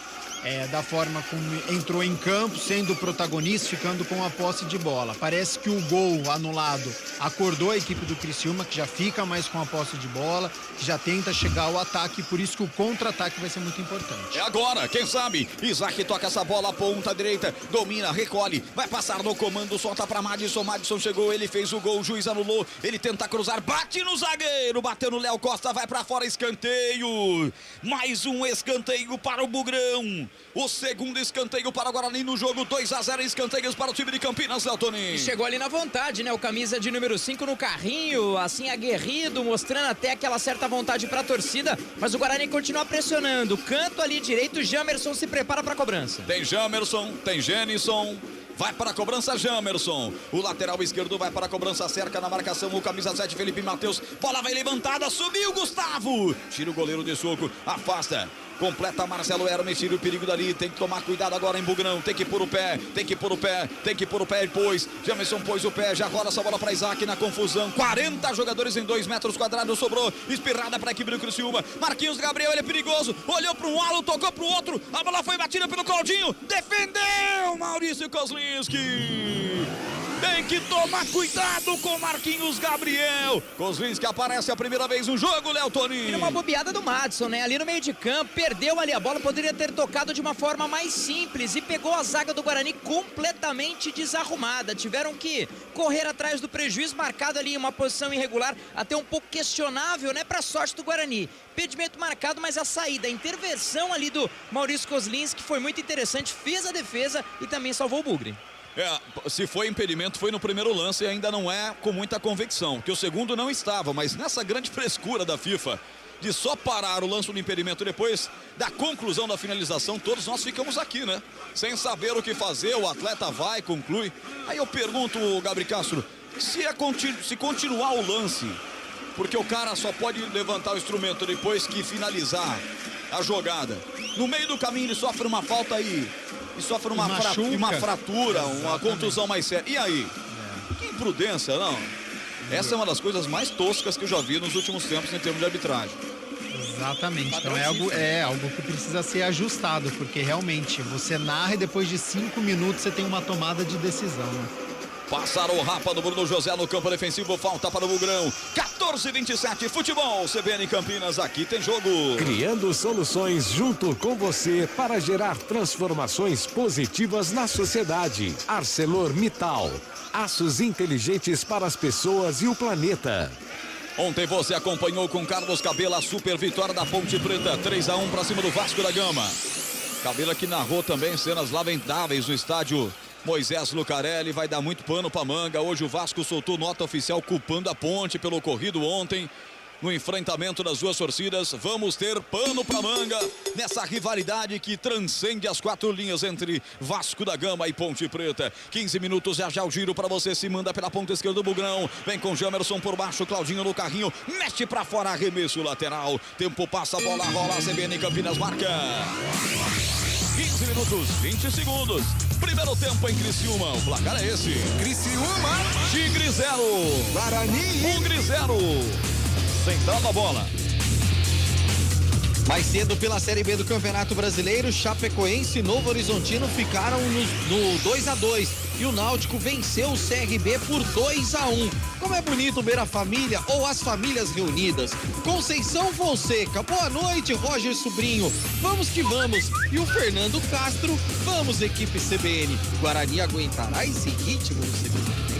da forma como entrou em campo, sendo protagonista, ficando com a posse de bola. Parece que o gol anulado acordou a equipe do Criciúma, que já fica mais com a posse de bola, que já tenta chegar ao ataque, por isso que o contra-ataque vai ser muito importante. É agora, quem sabe? Isaac toca essa bola, ponta direita, domina, recolhe, vai passar no comando, solta pra Madison, Madison chegou, ele fez o gol, o juiz anulou, ele tenta cruzar, bate no zagueiro, bateu no Léo Costa, vai pra fora, escanteio, mais um escanteio para o Bugrão. O segundo escanteio para o Guarani no jogo, 2-0, escanteios para o time de Campinas, Léo Toninho. E chegou ali na vontade, né? O camisa de número 5 no carrinho, assim aguerrido, mostrando até aquela certa vontade para a torcida, mas o Guarani continua pressionando. Canto ali direito, Jamerson se prepara para a cobrança. Tem Jamerson, tem Jenison. Vai para a cobrança Jamerson. O lateral esquerdo vai para a cobrança, cerca na marcação o camisa 7 Felipe Matheus. Bola vai levantada, subiu Gustavo. Tira o goleiro de soco, afasta. Completa Marcelo Hermes, tira o perigo dali. Tem que tomar cuidado agora em Bugrão. Tem que pôr o pé, tem que pôr o pé, tem que pôr o pé e pôs. Jamerson pôs o pé, já rola essa bola para Isaac na confusão. 40 jogadores em 2 metros quadrados, sobrou. Espirrada para a equipe do Criciúma. Marquinhos Gabriel, ele é perigoso. Olhou para um lado, tocou para o outro. A bola foi batida pelo Claudinho. Defendeu Maurício Kozlinski. tem que tomar cuidado com Marquinhos Gabriel. Kozlins que aparece a primeira vez no jogo, Léo Toninho. E uma bobeada do Madison, né? Ali no meio de campo, perdeu ali a bola, poderia ter tocado de uma forma mais simples e pegou a zaga do Guarani completamente desarrumada. Tiveram que correr atrás do prejuízo, marcado ali em uma posição irregular, até um pouco questionável, né? Pra sorte do Guarani. Impedimento marcado, mas a saída, a intervenção ali do Maurício Kozlins, que foi muito interessante, fez a defesa e também salvou o Bugre. Se foi impedimento, foi no primeiro lance e ainda não é com muita convicção, que o segundo não estava, mas nessa grande frescura da FIFA, de só parar o lance do impedimento depois da conclusão da finalização, todos nós ficamos aqui, né? Sem saber o que fazer, o atleta vai, conclui. Aí eu pergunto, Gabriel Castro, se continuar o lance, porque o cara só pode levantar o instrumento depois que finalizar a jogada. No meio do caminho ele sofre uma falta aí. E sofre uma fratura, uma contusão mais séria. E aí? Que imprudência, não? Essa é uma das coisas mais toscas que eu já vi nos últimos tempos em termos de arbitragem. Exatamente. Então é algo que precisa ser ajustado, porque realmente você narra e depois de 5 minutos você tem uma tomada de decisão, né? Passaram o Rapa do Bruno José no campo defensivo, falta para o Bugrão. 14-27, futebol, CBN Campinas, aqui tem jogo. Criando soluções junto com você para gerar transformações positivas na sociedade. ArcelorMittal, aços inteligentes para as pessoas e o planeta. Ontem você acompanhou com Carlos Cabela a super vitória da Ponte Preta, 3-1 para cima do Vasco da Gama. Cabela que narrou também cenas lamentáveis no estádio Moisés Lucarelli, vai dar muito pano pra manga. Hoje o Vasco soltou nota oficial culpando a Ponte pelo ocorrido ontem no enfrentamento das duas torcidas. Vamos ter pano pra manga nessa rivalidade que transcende as 4 linhas entre Vasco da Gama e Ponte Preta. 15 minutos, já o giro pra você, se manda pela ponta esquerda do Bugrão. Vem com Jamerson por baixo, Claudinho no carrinho, mete pra fora, arremesso lateral. Tempo passa, bola rola, CBN Campinas marca. 15 minutos, 20 segundos. Primeiro tempo em Criciúma. O placar é esse. Criciúma. Tigre 0. Guarani. Bugre 0. Central da bola. Mais cedo pela Série B do Campeonato Brasileiro, Chapecoense e Novo Horizontino ficaram no 2-2 e o Náutico venceu o CRB por 2-1. Como é bonito ver a família ou as famílias reunidas. Conceição Fonseca, boa noite, Roger Sobrinho. Vamos que vamos. E o Fernando Castro, vamos equipe CBN. Guarani aguentará esse ritmo no segundo tempo?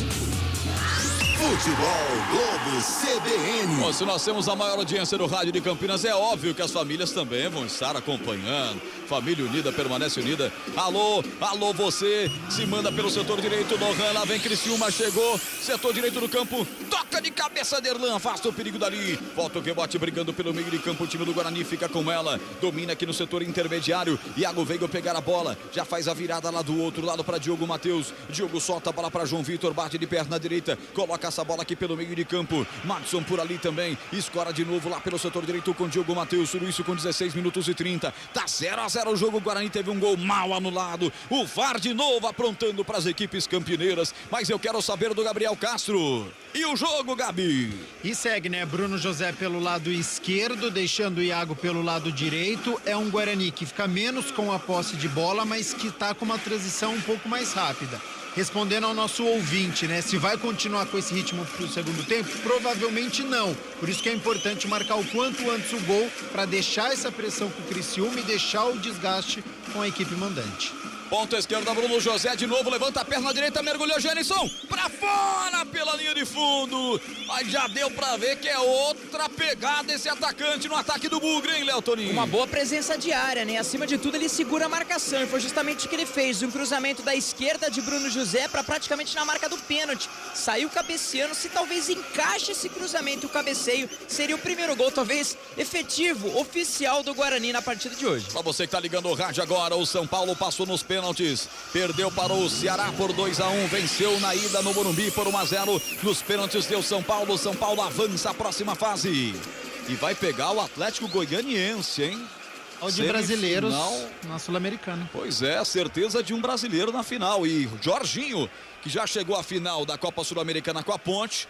Futebol Globo CBN. Bom, se nós temos a maior audiência do rádio de Campinas, é óbvio que as famílias também vão estar acompanhando. Família unida permanece unida. Alô, alô, você se manda pelo setor direito. Lohan, lá vem Criciúma, chegou. Setor direito do campo, toca de cabeça Derlan, afasta o perigo dali. Volta o rebote brigando pelo meio de campo. O time do Guarani fica com ela. Domina aqui no setor intermediário. Iago Veiga pegar a bola. Já faz a virada lá do outro lado para Diogo Matheus. Diogo solta a bola para João Vitor. Bate de perna direita. Coloca essa bola aqui pelo meio de campo. Madison por ali também. Escora de novo lá pelo setor direito com Diogo Matheus. Tudo isso com 16 minutos e 30. Tá 0-0 o jogo. O Guarani teve um gol mal anulado. O VAR de novo aprontando para as equipes campineiras. Mas eu quero saber do Gabriel Castro. E o jogo, Gabi? E segue, né? Bruno José pelo lado esquerdo, deixando o Iago pelo lado direito. É um Guarani que fica menos com a posse de bola, mas que tá com uma transição um pouco mais rápida. Respondendo ao nosso ouvinte, né? Se vai continuar com esse ritmo pro segundo tempo? Provavelmente não. Por isso que é importante marcar o quanto antes o gol para deixar essa pressão com o Criciúma e deixar o desgaste com a equipe mandante. Ponta esquerda, Bruno José de novo, levanta a perna direita, mergulhou Genison, pra fora pela linha de fundo. Mas já deu pra ver que é outra pegada esse atacante no ataque do Bugre, hein, Léo Toninho? Uma boa presença de área, né? Acima de tudo ele segura a marcação e foi justamente o que ele fez. Um cruzamento da esquerda de Bruno José pra praticamente na marca do pênalti. Saiu cabeceando, se talvez encaixe esse cruzamento e o cabeceio, seria o primeiro gol, talvez efetivo, oficial do Guarani na partida de hoje. Pra você que tá ligando o rádio agora, o São Paulo passou nos pênaltis. Perdeu para o Ceará por 2-1, venceu na ida no Morumbi por 1-0. Nos pênaltis deu São Paulo avança a próxima fase. E vai pegar o Atlético Goianiense, hein? O de brasileiros na Sul-Americana. Pois é, certeza de um brasileiro na final. E Jorginho, que já chegou à final da Copa Sul-Americana com a Ponte,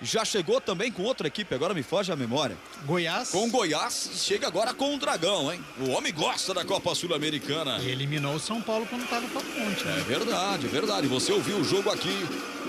já chegou também com outra equipe, agora me foge a memória. Goiás? Com Goiás, chega agora com o Dragão, hein? O homem gosta da Copa Sul-Americana. E eliminou o São Paulo quando estava com a Ponte, né? É verdade, é verdade. Você ouviu o jogo aqui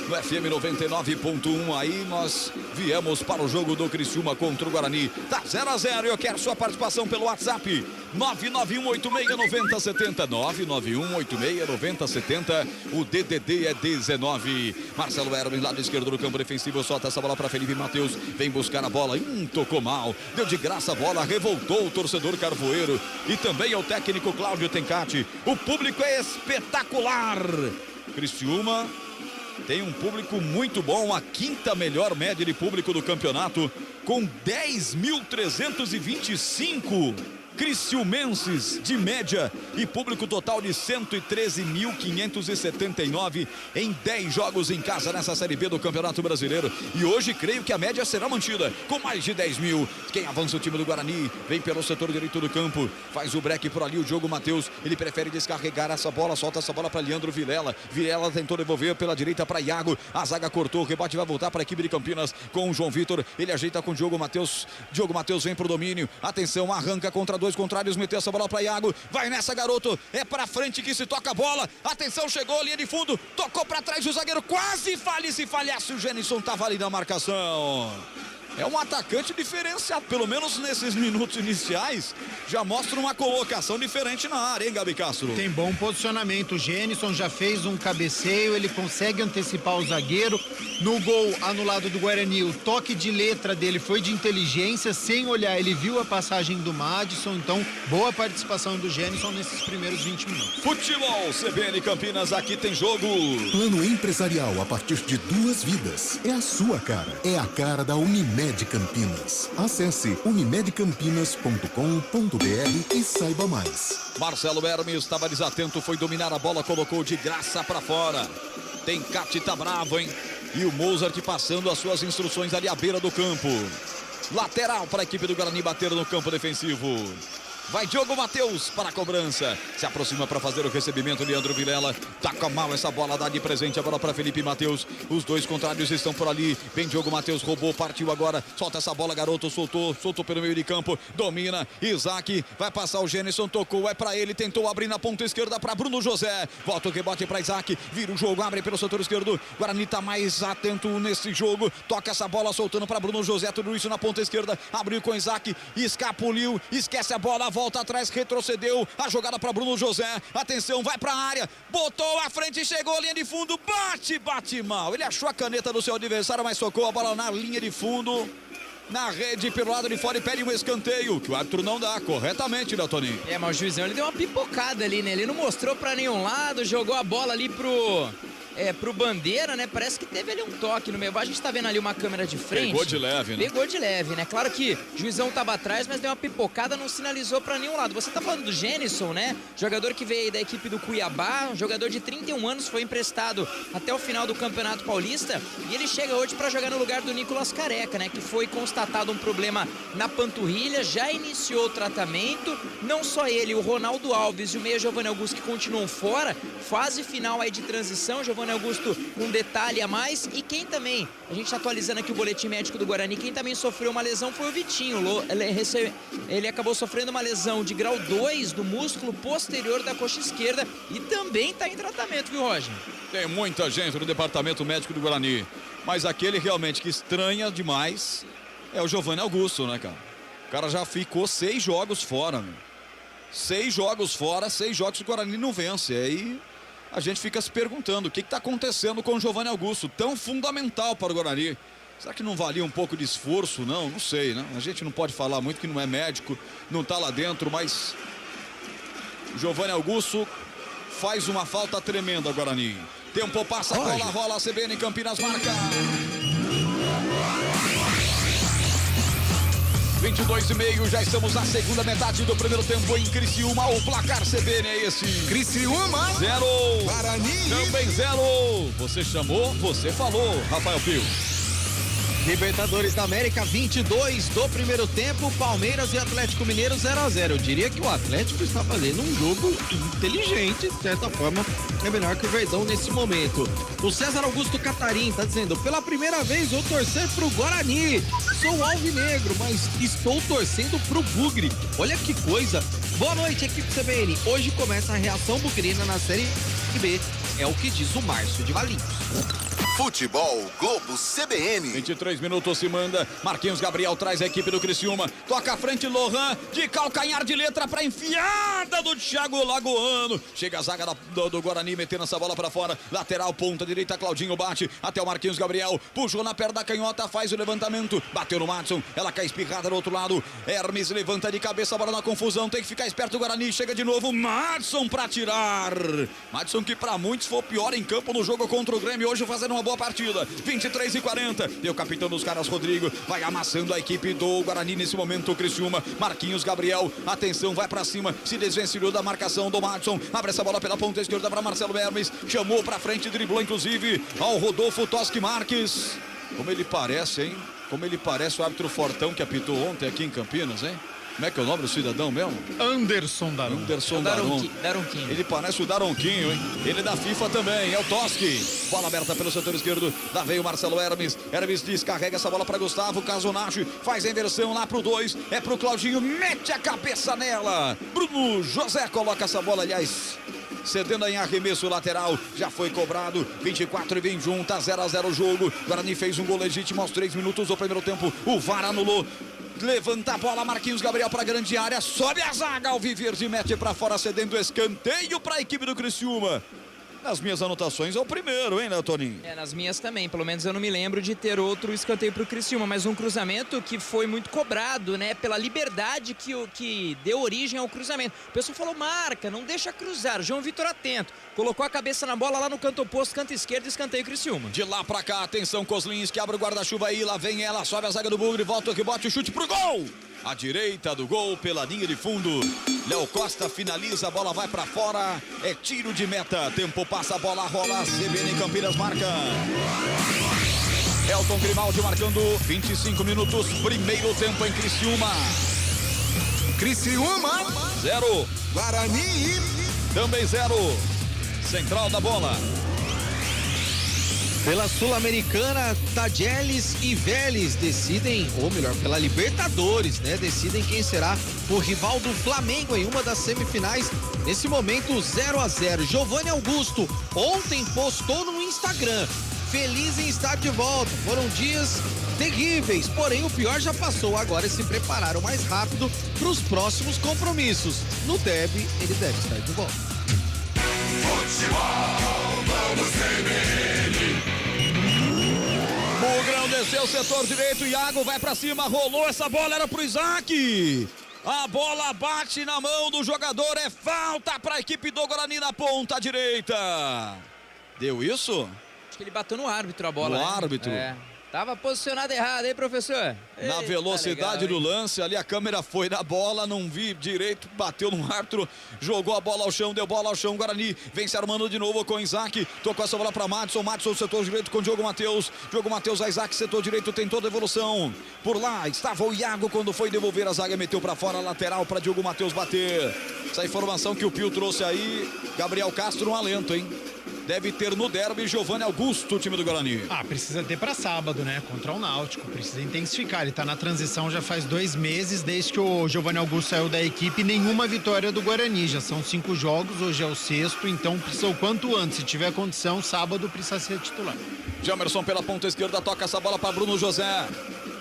no FM 99.1. Aí nós viemos para o jogo do Criciúma contra o Guarani. Tá 0-0 e eu quero sua participação pelo WhatsApp. 991869070. 991869070. O DDD é 19. Marcelo Hermes, lado esquerdo do campo defensivo, solta essa bola para Felipe Matheus. Vem buscar a bola. Tocou mal. Deu de graça a bola. Revoltou o torcedor Carvoeiro. E também é o técnico Cláudio Tencati. O público é espetacular. Criciúma tem um público muito bom. A quinta melhor média de público do campeonato, com 10.325 criciumenses de média e público total de 113.579 em 10 jogos em casa nessa Série B do Campeonato Brasileiro. E hoje creio que a média será mantida com mais de 10 mil. Quem avança o time do Guarani, vem pelo setor direito do campo, faz o break por ali o Diogo Matheus. Ele prefere descarregar essa bola, solta essa bola para Leandro Vilela. Vilela tentou devolver pela direita para Iago. A zaga cortou, o rebote vai voltar para a equipe de Campinas com o João Vitor. Ele ajeita com o Diogo Matheus. Diogo Matheus vem pro domínio. Atenção, arranca contra dois contrários, meteu essa bola para Iago. Vai nessa, garoto. É para frente que se toca a bola. Atenção, chegou, linha de fundo. Tocou para trás o zagueiro. Quase falha. Se falhasse, o Genison tava ali na marcação. É um atacante diferenciado, pelo menos nesses minutos iniciais, já mostra uma colocação diferente na área, hein, Gabi Castro? Tem bom posicionamento, o Genison já fez um cabeceio, ele consegue antecipar o zagueiro. No gol anulado do Guarani, o toque de letra dele foi de inteligência, sem olhar, ele viu a passagem do Madison, então boa participação do Genison nesses primeiros 20 minutos. Futebol CBN Campinas, aqui tem jogo. Plano empresarial a partir de 2 vidas. É a sua cara, é a cara da Unimed Campinas. Acesse unimedcampinas.com.br e saiba mais. Marcelo Hermes estava desatento, foi dominar a bola, colocou de graça para fora. Tem Cati, tá bravo, hein? E o Mozart passando as suas instruções ali à beira do campo. Lateral para a equipe do Guarani bater no campo defensivo. Vai Diogo Matheus para a cobrança. Se aproxima para fazer o recebimento. Leandro Vilela taca mal essa bola, dá de presente a bola para Felipe Matheus. Os dois contrários estão por ali. Vem Diogo Matheus, roubou, partiu agora. Solta essa bola, garoto, soltou pelo meio de campo. Domina, Isaac, vai passar o Genison, tocou, é para ele. Tentou abrir na ponta esquerda para Bruno José. Volta o rebote para Isaac, vira o jogo, abre pelo setor esquerdo. Guarani tá mais atento nesse jogo. Toca essa bola, soltando para Bruno José. Tudo isso na ponta esquerda. Abriu com Isaac, escapuliu, esquece a bola, volta atrás, retrocedeu, a jogada para Bruno José, atenção, vai para a área, botou à frente, chegou, linha de fundo, bate mal, ele achou a caneta do seu adversário, mas tocou a bola na linha de fundo, na rede pelo lado de fora e pede um escanteio, que o árbitro não dá, corretamente, né, Toninho? É, mas o juizão, ele deu uma pipocada ali, né, ele não mostrou para nenhum lado, jogou a bola ali pro Bandeira, né? Parece que teve ali um toque no meio. A gente tá vendo ali uma câmera de frente. Pegou de leve, né? Pegou de leve, né? Claro que o juizão tava atrás, mas deu uma pipocada, não sinalizou pra nenhum lado. Você tá falando do Genison, né? Jogador que veio da equipe do Cuiabá, um jogador de 31 anos, foi emprestado até o final do Campeonato Paulista e ele chega hoje pra jogar no lugar do Nicolas Careca, né? Que foi constatado um problema na panturrilha, já iniciou o tratamento. Não só ele, o Ronaldo Alves e o meia Giovanni Augusto que continuam fora. Fase final aí de transição, Giovanni Augusto um detalhe a mais, e quem também, a gente tá atualizando aqui o boletim médico do Guarani, quem também sofreu uma lesão foi o Vitinho. Ele acabou sofrendo uma lesão de grau 2 do músculo posterior da coxa esquerda e também tá em tratamento, viu, Roger? Tem muita gente no departamento médico do Guarani, mas aquele realmente que estranha demais é o Giovanni Augusto, né, cara? O cara já ficou 6 jogos fora, meu. 6 jogos fora, 6 jogos que o Guarani não vence, aí a gente fica se perguntando o que está acontecendo com o Giovanni Augusto, tão fundamental para o Guarani. Será que não valia um pouco de esforço? Não sei, né? A gente não pode falar muito que não é médico, não está lá dentro, mas o Giovanni Augusto faz uma falta tremenda ao Guarani. Tempo passa, bola rola, a CBN Campinas marca. 22:30, já estamos na segunda metade do primeiro tempo em Criciúma. O placar CBN é esse. Criciúma 0. Guarani também 0. Você chamou, você falou, Rafael Pio. Libertadores da América 22 do primeiro tempo, Palmeiras e Atlético Mineiro 0-0. Eu diria que o Atlético está fazendo um jogo inteligente, de certa forma, é melhor que o Verdão nesse momento. O César Augusto Catarim está dizendo: pela primeira vez vou torcer pro Guarani. Sou alvinegro, mas estou torcendo pro Bugre. Olha que coisa. Boa noite, equipe CBN. Hoje começa a reação bugrina na Série B. É o que diz o Márcio de Valinhos. Futebol Globo CBN. 23 minutos se manda. Marquinhos Gabriel traz a equipe do Criciúma. Toca à frente Lohan de calcanhar de letra para enfiada do Thiago Lagoano. Chega a zaga do Guarani metendo essa bola para fora. Lateral, ponta direita, Claudinho bate até o Marquinhos Gabriel. Puxou na perna da canhota, faz o levantamento. Bateu no Madison. Ela cai espirrada do outro lado. Hermes levanta de cabeça, a bola na confusão. Tem que ficar esperto o Guarani. Chega de novo. Madison para tirar. Madison que para muitos foi o pior em campo no jogo contra o Grêmio. Hoje fazendo uma boa partida, 23:40. Deu o capitão dos caras, Rodrigo, vai amassando a equipe do Guarani nesse momento. O Criciúma, Marquinhos Gabriel, atenção, vai pra cima, se desvencilhou da marcação do Madison, abre essa bola pela ponta esquerda para Marcelo Hermes, chamou pra frente, driblou inclusive ao Rodolfo Toschi Marques. Como ele parece, hein? Como ele parece o árbitro fortão que apitou ontem aqui em Campinas, hein? Como é que é o nome do cidadão mesmo? Anderson Daron. Anderson Daron. Ele parece o Daronquinho, hein? Ele é da FIFA também, é o Toschi. Bola aberta pelo setor esquerdo. Lá veio o Marcelo Hermes. Hermes descarrega essa bola para Gustavo Casonacho. Faz a inversão lá pro 2. É pro Claudinho. Mete a cabeça nela. Bruno José coloca essa bola, aliás, cedendo em arremesso lateral, já foi cobrado. 24:21, tá 0-0 o jogo. Guarani fez um gol legítimo aos 3 minutos do primeiro tempo. O VAR anulou. Levanta a bola, Marquinhos Gabriel para a grande área, sobe a zaga, Alviverde mete para fora, cedendo escanteio para a equipe do Criciúma. Nas minhas anotações é o primeiro, hein, né, Toninho? É, nas minhas também. Pelo menos eu não me lembro de ter outro escanteio pro Criciúma, mas um cruzamento que foi muito cobrado, né? Pela liberdade que deu origem ao cruzamento. O pessoal falou: marca, não deixa cruzar. O João Vitor atento. Colocou a cabeça na bola lá no canto oposto, canto esquerdo, escanteio Criciúma. De lá pra cá, atenção, Coslins, que abre o guarda-chuva aí, lá vem ela, sobe a zaga do Bugre, volta o rebote, o chute pro gol! À direita do gol, pela linha de fundo. Léo Costa finaliza, a bola vai pra fora. É tiro de meta. Tempo passa, a bola rola. CBN Campinas marca. Elton Grimaldi marcando 25 minutos. Primeiro tempo em Criciúma. Criciúma 0. Guarani Também 0. Central da bola. Pela Sul-Americana, Tajeles e Vélez decidem, ou melhor, pela Libertadores, né? Decidem quem será o rival do Flamengo em uma das semifinais. Nesse momento, 0-0. Giovanni Augusto ontem postou no Instagram: feliz em estar de volta. Foram dias terríveis, porém o pior já passou. Agora se prepararam mais rápido para os próximos compromissos. No derby, ele deve estar de volta. Futebol, vamos CBN. Bugrão desceu o setor direito, Iago vai pra cima, rolou essa bola, era pro Isaac. A bola bate na mão do jogador, é falta pra equipe do Guarani na ponta direita. Deu isso? Acho que ele bateu no árbitro a bola. No né? árbitro? É. Tava posicionado errado, hein, professor? Na velocidade do lance, ali a câmera foi na bola, não vi direito, bateu no árbitro, jogou a bola ao chão, deu bola ao chão, Guarani vem se armando de novo com Isaac, tocou essa bola para Madison, setor direito com Diogo Matheus, a Isaac, setor direito, tem toda a evolução, por lá estava o Iago quando foi devolver a zaga, meteu para fora, lateral para Diogo Matheus bater. Essa informação que o Pio trouxe aí, Gabriel Castro, um alento, hein? Deve ter no derby Giovanni Augusto, o time do Guarani. Precisa ter para sábado, né? Contra o Náutico. Precisa intensificar. Ele tá na transição já faz 2 meses, desde que o Giovanni Augusto saiu da equipe. Nenhuma vitória do Guarani. Já são 5 jogos, hoje é o 6º, então precisa o quanto antes. Se tiver condição, sábado precisa ser titular. Jamerson pela ponta esquerda, toca essa bola para Bruno José.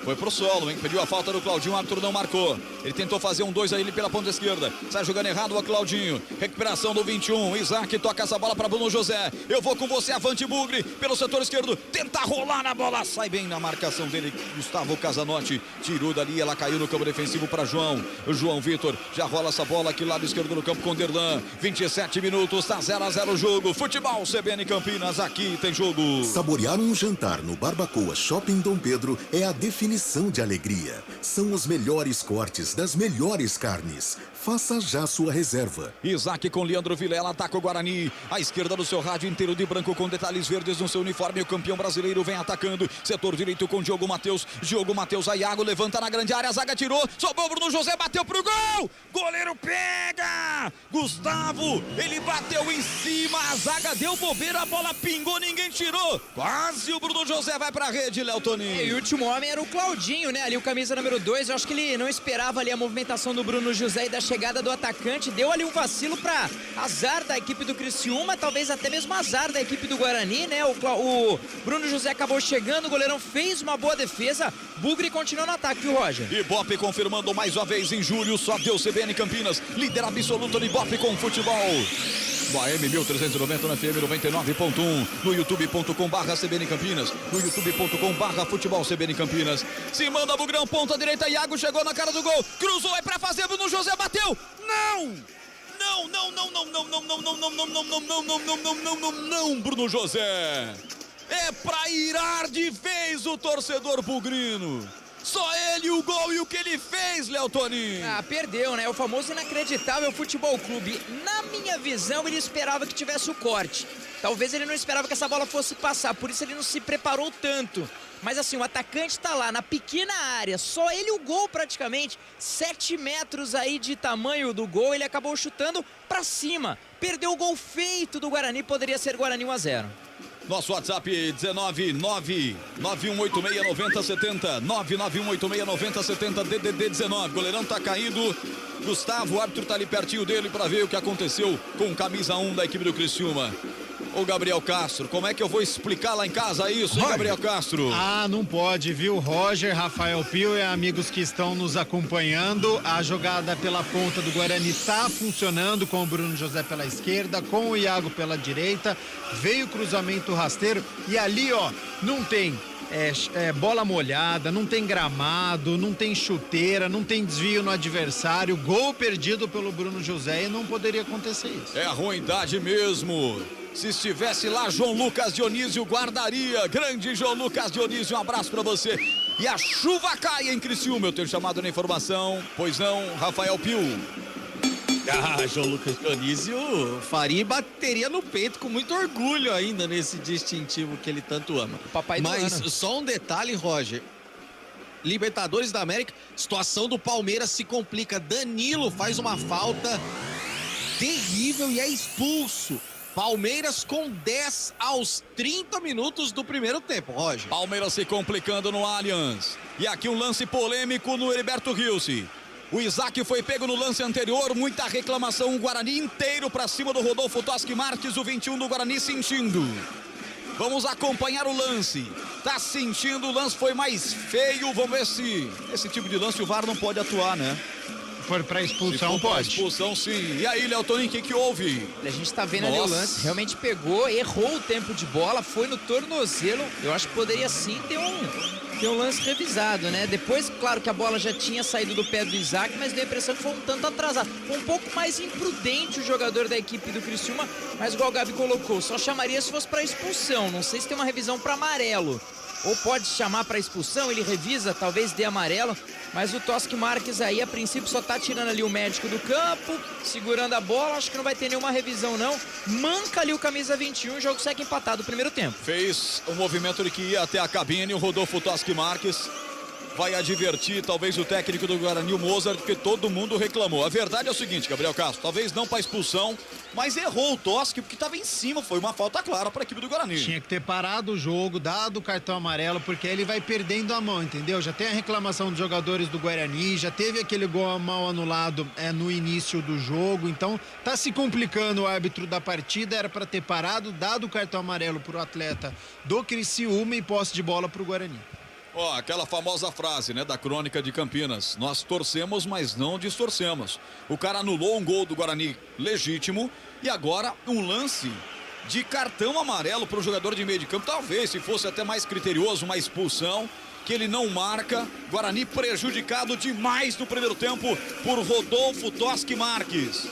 Foi pro solo, hein? Pediu a falta do Claudinho, o árbitro não marcou. Ele tentou fazer um 2 aí pela ponta esquerda. Sai jogando errado o Claudinho. Recuperação do 21. Isaac toca essa bola para Bruno José. Eu vou com você, avante Bugre, pelo setor esquerdo. Tenta rolar na bola. Sai bem na marcação dele. Gustavo Casanotti tirou dali. Ela caiu no campo defensivo para João. O João Vitor já rola essa bola aqui lado esquerdo no campo com Derlan. 27 minutos, tá 0-0 o jogo. Futebol CBN Campinas, aqui tem jogo. Saborear um jantar no Barbacoa Shopping Dom Pedro é a definição definição de alegria. São os melhores cortes das melhores carnes. Faça já sua reserva. Isaac com Leandro Vilela, ataca o Guarani. À esquerda do seu rádio inteiro de branco com detalhes verdes no seu uniforme. O campeão brasileiro vem atacando. Setor direito com Diogo Matheus. Diogo Matheus, a Iago levanta na grande área. A zaga tirou. Sobrou Bruno José, bateu pro gol. Goleiro pega. Gustavo, ele bateu em cima. A zaga deu bobeira, a bola pingou, ninguém tirou. Quase o Bruno José vai pra rede, Léo Toninho. E o último homem era o Claudinho, né? Ali o camisa número 2. Eu acho que ele não esperava ali a movimentação do Bruno José e da chegada do atacante. Deu ali um vacilo pra azar da equipe do Criciúma, talvez até mesmo azar da equipe do Guarani, né? O Bruno José acabou chegando, o goleirão fez uma boa defesa. Bugre continua no ataque, viu, Roger? Ibope confirmando mais uma vez em julho, só deu CBN Campinas, líder absoluto no Ibope com futebol. No AM 1390 na FM 99.1, no youtube.com/CBN Campinas, no youtube.com/futebol CBN Campinas. Se manda Bugrão, ponta direita, Iago chegou na cara do gol, cruzou, é pra fazer, Bruno José bateu, não, Bruno José, é pra irar de vez o torcedor bugrino. Só ele, o gol e o que ele fez, Léo Toninho. Ah, perdeu, né? O famoso inacreditável Futebol Clube. Na minha visão, ele esperava que tivesse o corte. Talvez ele não esperava que essa bola fosse passar, por isso ele não se preparou tanto. Mas assim, o atacante tá lá na pequena área, só ele o gol praticamente. 7 metros aí de tamanho do gol, ele acabou chutando pra cima. Perdeu o gol feito do Guarani, poderia ser Guarani 1-0. Nosso WhatsApp 19991869070, 991869070, DDD 19. Goleirão tá caído. Gustavo, o árbitro tá ali pertinho dele para ver o que aconteceu com camisa 1 da equipe do Criciúma. Ô Gabriel Castro, como é que eu vou explicar lá em casa isso, hein, Gabriel Castro? Ah, não pode, viu? Roger, Rafael Pio e amigos que estão nos acompanhando. A jogada pela ponta do Guarani tá funcionando com o Bruno José pela esquerda, com o Iago pela direita. Veio o cruzamento rasteiro e ali, ó, não tem bola molhada, não tem gramado, não tem chuteira, não tem desvio no adversário. Gol perdido pelo Bruno José e não poderia acontecer isso. É a ruindade mesmo. Se estivesse lá, João Lucas Dionísio guardaria. Grande João Lucas Dionísio, um abraço pra você. E a chuva cai em Criciúma. Eu tenho chamado na informação. Pois não, Rafael Pio. Ah, João Lucas Dionísio faria e bateria no peito com muito orgulho ainda nesse distintivo que ele tanto ama. Papai do Mas ano. só um detalhe, Roger. Libertadores da América, situação do Palmeiras se complica. Danilo faz uma falta terrível e é expulso. Palmeiras com 10 aos 30 minutos do primeiro tempo, Roger. Palmeiras se complicando no Allianz. E aqui um lance polêmico no Heriberto Rilse. O Isaac foi pego no lance anterior, muita reclamação, o Guarani inteiro pra cima do Rodolfo Toschi Marques, o 21 do Guarani sentindo. Vamos acompanhar o lance. Tá sentindo, o lance foi mais feio, vamos ver se esse tipo de lance o VAR não pode atuar, né? For pra expulsão, Se for pra pode. expulsão, sim. E aí, Léo Toninho, o que houve? A gente tá vendo ali o lance, realmente pegou, errou o tempo de bola, foi no tornozelo. Eu acho que poderia sim ter um lance revisado, né? Depois, claro que a bola já tinha saído do pé do Isaac, mas deu a impressão que foi um tanto atrasado. Foi um pouco mais imprudente o jogador da equipe do Criciúma, mas igual o Gabi colocou, só chamaria se fosse pra expulsão. Não sei se tem uma revisão pra amarelo. Ou pode chamar para expulsão, ele revisa, talvez dê amarelo, mas o Toschi Marques aí, a princípio, só tá tirando ali o médico do campo, segurando a bola, acho que não vai ter nenhuma revisão não, manca ali o camisa 21, o jogo segue empatado no primeiro tempo. Fez um movimento de que ia até a cabine, o Rodolfo Toschi Marques vai advertir talvez o técnico do Guarani, o Mozart, porque todo mundo reclamou. A verdade é o seguinte, Gabriel Castro, talvez não para expulsão, mas errou o Toschi porque estava em cima, foi uma falta clara para a equipe do Guarani. Tinha que ter parado o jogo, dado o cartão amarelo, porque ele vai perdendo a mão, entendeu? Já tem a reclamação dos jogadores do Guarani, já teve aquele gol mal anulado no início do jogo, então tá se complicando o árbitro da partida, era para ter parado, dado o cartão amarelo pro atleta do Criciúma e posse de bola pro Guarani. Ó, aquela famosa frase, né, da crônica de Campinas. Nós torcemos, mas não distorcemos. O cara anulou um gol do Guarani legítimo e agora um lance de cartão amarelo para o jogador de meio de campo. Talvez, se fosse até mais criterioso, uma expulsão, que ele não marca. Guarani prejudicado demais no primeiro tempo por Rodolfo Toschi Marques,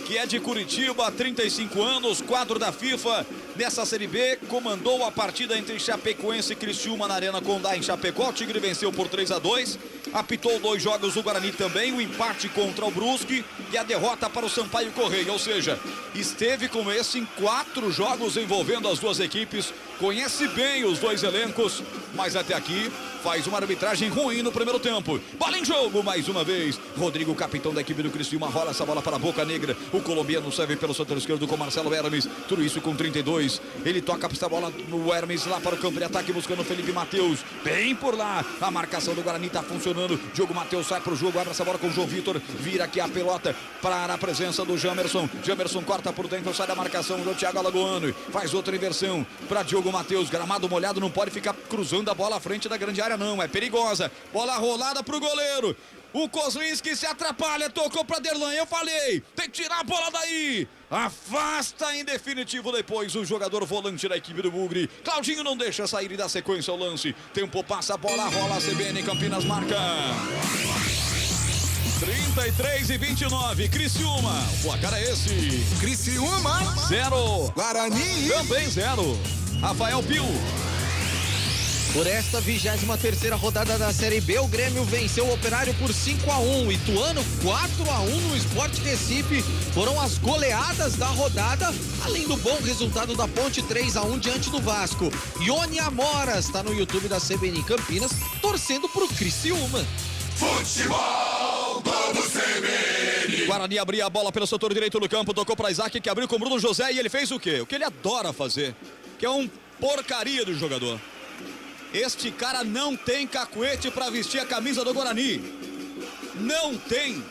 que é de Curitiba, 35 anos, quadro da FIFA, nessa Série B, comandou a partida entre Chapecoense e Criciúma na Arena Condá em Chapecó. O Tigre venceu por 3-2, apitou 2 jogos o Guarani também, o empate contra o Brusque e a derrota para o Sampaio Correia, ou seja, esteve com esse em 4 jogos envolvendo as duas equipes, conhece bem os dois elencos, mas até aqui faz uma arbitragem ruim no primeiro tempo. Bola em jogo mais uma vez. Rodrigo, capitão da equipe do Criciúma, rola essa bola para a Boca Negra. O colombiano serve pelo setor esquerdo com Marcelo Hermes. Tudo isso com 32. Ele toca essa bola no Hermes lá para o campo de ataque buscando o Felipe Matheus. Bem por lá. A marcação do Guarani está funcionando. Diogo Matheus sai para o jogo, abre essa bola com o João Vitor. Vira aqui a pelota para a presença do Jamerson. Jamerson corta por dentro, sai da marcação do Thiago Alagoano. Faz outra inversão para Diogo Matheus. Gramado molhado, não pode ficar cruzando a bola à frente da grande área, não. É perigosa. Bola rolada pro goleiro. O Kozlinski se atrapalha, tocou pra Derlan. Eu falei, tem que tirar a bola daí. Afasta em definitivo depois o jogador volante da equipe do Bugre. Claudinho não deixa sair e dá sequência ao lance. Tempo passa, a bola rola, a CBN Campinas marca. 33-29, Criciúma. O placar é esse. Criciúma 0. Guarani também 0. Rafael Pio. Por esta 23ª rodada da Série B, o Grêmio venceu o Operário por 5-1. Ituano 4-1 no Sport Recife. Foram as goleadas da rodada, além do bom resultado da Ponte 3-1 diante do Vasco. Ione Amora está no YouTube da CBN Campinas, torcendo pro Criciúma. Futebol Globo CBN. Guarani abria a bola pelo setor direito do campo, tocou para Isaac, que abriu com Bruno José, e ele fez o quê? O que ele adora fazer, que é um porcaria do jogador. Este cara não tem cacuete para vestir a camisa do Guarani. Não tem.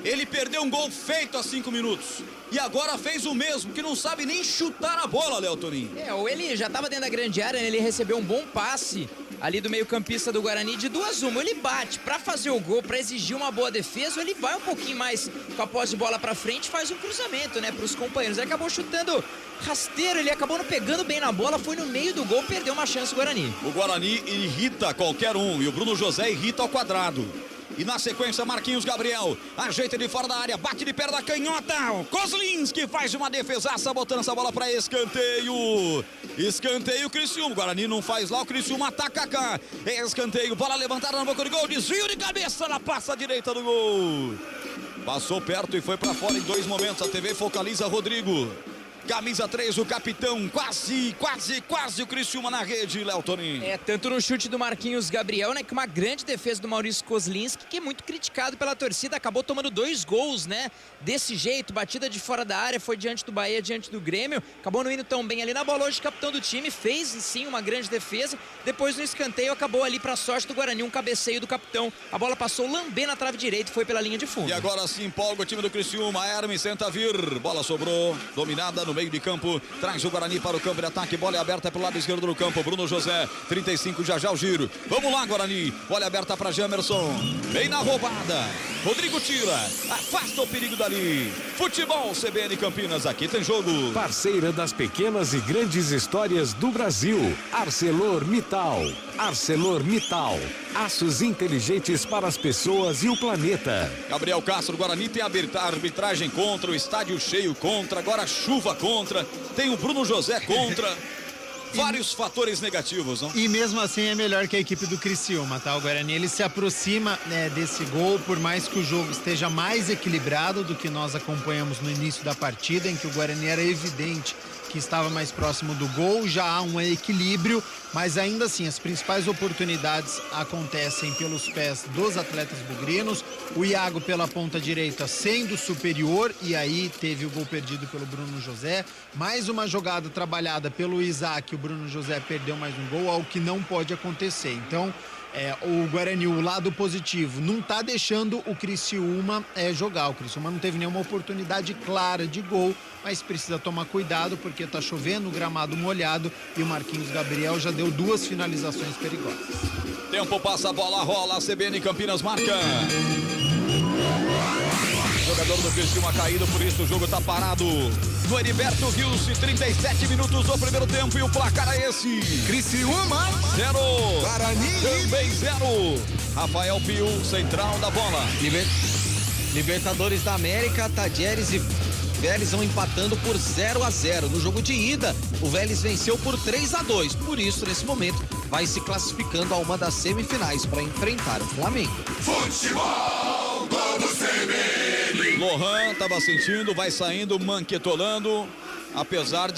Ele perdeu um gol feito há 5 minutos. E agora fez o mesmo, que não sabe nem chutar a bola, Léo Toninho. Ou ele já estava dentro da grande área, né? Ele recebeu um bom passe ali do meio-campista do Guarani de 2-1. Ele bate para fazer o gol, para exigir uma boa defesa, ou ele vai um pouquinho mais com a posse de bola para frente, faz um cruzamento, né, para os companheiros. Ele acabou chutando rasteiro, ele acabou não pegando bem na bola, foi no meio do gol, perdeu uma chance o Guarani. O Guarani irrita qualquer um e o Bruno José irrita ao quadrado. E na sequência, Marquinhos Gabriel ajeita de fora da área, bate de perna canhota. Kozlinski faz uma defesaça, botando essa bola para escanteio. Escanteio, Criciúma. O Guarani não faz lá, o Criciúma ataca cá. Escanteio, bola levantada na boca do gol, desvio de cabeça na passa direita do gol. Passou perto e foi para fora em 2 momentos. A TV focaliza Rodrigo. Camisa 3, o capitão, quase o Criciúma na rede, Léo Toninho. Tanto no chute do Marquinhos Gabriel, né, que uma grande defesa do Maurício Kozlinski, que é muito criticado pela torcida, acabou tomando 2 gols, né, desse jeito, batida de fora da área, foi diante do Bahia, diante do Grêmio, acabou não indo tão bem ali na bola. Hoje, capitão do time, fez sim uma grande defesa, depois no escanteio acabou ali pra sorte do Guarani, um cabeceio do capitão, a bola passou lambendo na trave direita e foi pela linha de fundo. E agora sim empolga o time do Criciúma, Hermes tenta vir, bola sobrou, dominada no meio de campo, traz o Guarani para o campo de ataque, bola é aberta pelo lado esquerdo do campo, Bruno José, 35, já o giro, vamos lá Guarani, bola aberta para Jamerson, vem na roubada, Rodrigo tira, afasta o perigo dali. Futebol CBN Campinas, aqui tem jogo. Parceira das pequenas e grandes histórias do Brasil, ArcelorMittal. ArcelorMittal, aços inteligentes para as pessoas e o planeta. Gabriel Castro, Guarani tem a arbitragem contra, o estádio cheio contra, agora chuva contra, tem o Bruno José contra. Vários fatores negativos, não? E mesmo assim é melhor que a equipe do Criciúma, tá? O Guarani, ele se aproxima, né, desse gol, por mais que o jogo esteja mais equilibrado do que nós acompanhamos no início da partida, em que o Guarani era evidente que estava mais próximo do gol, já há um equilíbrio, mas ainda assim as principais oportunidades acontecem pelos pés dos atletas bugrinos, o Iago pela ponta direita sendo superior, e aí teve o gol perdido pelo Bruno José, mais uma jogada trabalhada pelo Isaac, o Bruno José perdeu mais um gol, algo que não pode acontecer. Então o Guarani, o lado positivo, não tá deixando o Criciúma jogar. O Criciúma não teve nenhuma oportunidade clara de gol, mas precisa tomar cuidado porque tá chovendo, gramado molhado, e o Marquinhos Gabriel já deu 2 finalizações perigosas. Tempo passa, a bola rola, a CBN Campinas marca. Jogador do Criciúma caído, por isso o jogo tá parado. No Heriberto Rios, 37 minutos do primeiro tempo e o placar é esse. Criciúma 0, Guarani também 0. Rafael Pio, central da bola. Libertadores da América, Tadieres e Vélez vão empatando por 0-0. No jogo de ida, o Vélez venceu por 3-2. Por isso, nesse momento, vai se classificando a uma das semifinais para enfrentar o Flamengo. Futebol Globo CBN. Lohan estava sentindo, vai saindo, manquetolando. Apesar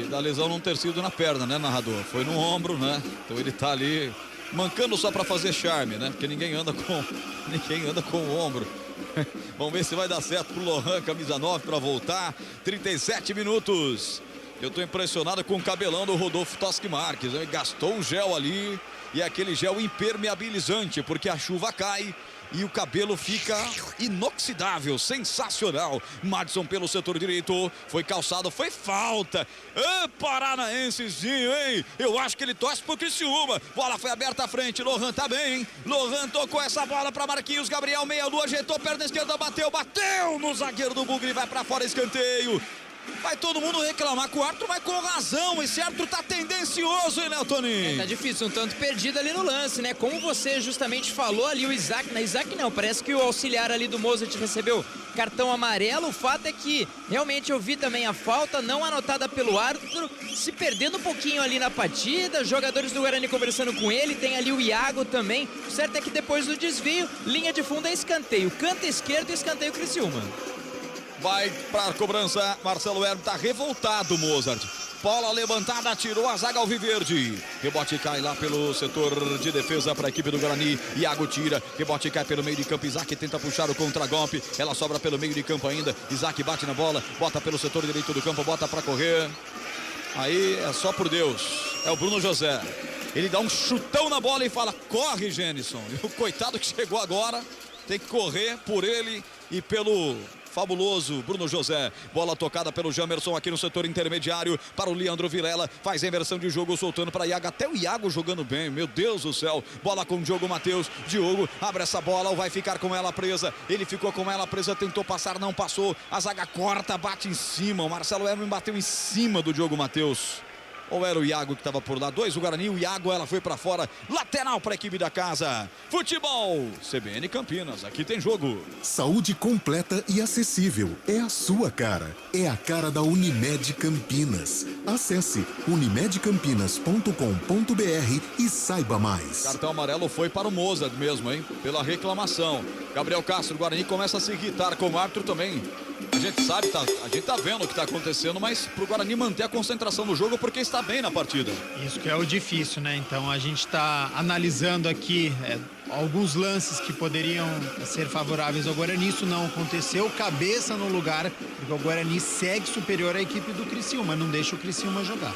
da lesão não ter sido na perna, né, narrador? Foi no ombro, né? Então ele tá ali mancando só para fazer charme, né? Porque ninguém anda com o ombro. Vamos ver se vai dar certo pro Lohan, camisa 9, para voltar. 37 minutos. Eu tô impressionado com o cabelão do Rodolfo Toschi Marques. Ele gastou um gel ali e é aquele gel impermeabilizante, porque a chuva cai e o cabelo fica inoxidável, sensacional. Madison pelo setor direito, foi calçado, foi falta. Paranaensezinho, hein? Eu acho que ele torce pro Criciúma. Bola foi aberta à frente, Lohan tá bem, hein? Lohan tocou essa bola pra Marquinhos, Gabriel, meia-lua, ajeitou, perna esquerda, bateu no zagueiro do Bugre, vai pra fora, escanteio. Vai todo mundo reclamar com o árbitro, mas com razão. Esse árbitro tá tendencioso, hein, né, Toninho? Tá difícil, um tanto perdido ali no lance, né? Como você justamente falou ali, o Isaac não, parece que o auxiliar ali do Mozart recebeu cartão amarelo. O fato é que realmente eu vi também a falta não anotada pelo árbitro, se perdendo um pouquinho ali na partida, jogadores do Guarani conversando com ele, tem ali o Iago também. O certo é que depois do desvio, linha de fundo é escanteio, canto esquerdo e escanteio Criciúma. Vai para a cobrança, Marcelo Hermes tá revoltado, Mozart. Bola levantada, tirou a zaga alviverde. Rebote cai lá pelo setor de defesa para a equipe do Guarani. Iago tira, rebote cai pelo meio de campo. Isaac tenta puxar o contragolpe. Ela sobra pelo meio de campo ainda. Isaac bate na bola, bota pelo setor direito do campo, bota para correr. Aí é só por Deus. É o Bruno José. Ele dá um chutão na bola e fala: corre, Genison. E o coitado que chegou agora tem que correr por ele e pelo fabuloso Bruno José. Bola tocada pelo Jamerson aqui no setor intermediário para o Leandro Vilela. Faz a inversão de jogo, soltando para Iago. Até o Iago jogando bem, meu Deus do céu. Bola com o Diogo Matheus. Diogo abre essa bola, vai ficar com ela presa. Ele ficou com ela presa, tentou passar, não passou. A zaga corta, bate em cima. O Marcelo Hermes bateu em cima do Diogo Matheus. Ou era o Iago que estava por lá? 2 o Guarani, o Iago, ela foi para fora. Lateral para a equipe da casa. Futebol CBN Campinas, aqui tem jogo. Saúde completa e acessível. É a sua cara. É a cara da Unimed Campinas. Acesse unimedcampinas.com.br e saiba mais. Cartão amarelo foi para o Mozart mesmo, hein? Pela reclamação. Gabriel Castro, o Guarani começa a se irritar com o árbitro também. A gente sabe, a gente tá vendo o que tá acontecendo, mas pro Guarani manter a concentração no jogo porque está bem na partida. Isso que é o difícil, né? Então a gente tá analisando aqui alguns lances que poderiam ser favoráveis ao Guarani. Isso não aconteceu, cabeça no lugar, porque o Guarani segue superior à equipe do Criciúma, não deixa o Criciúma jogar.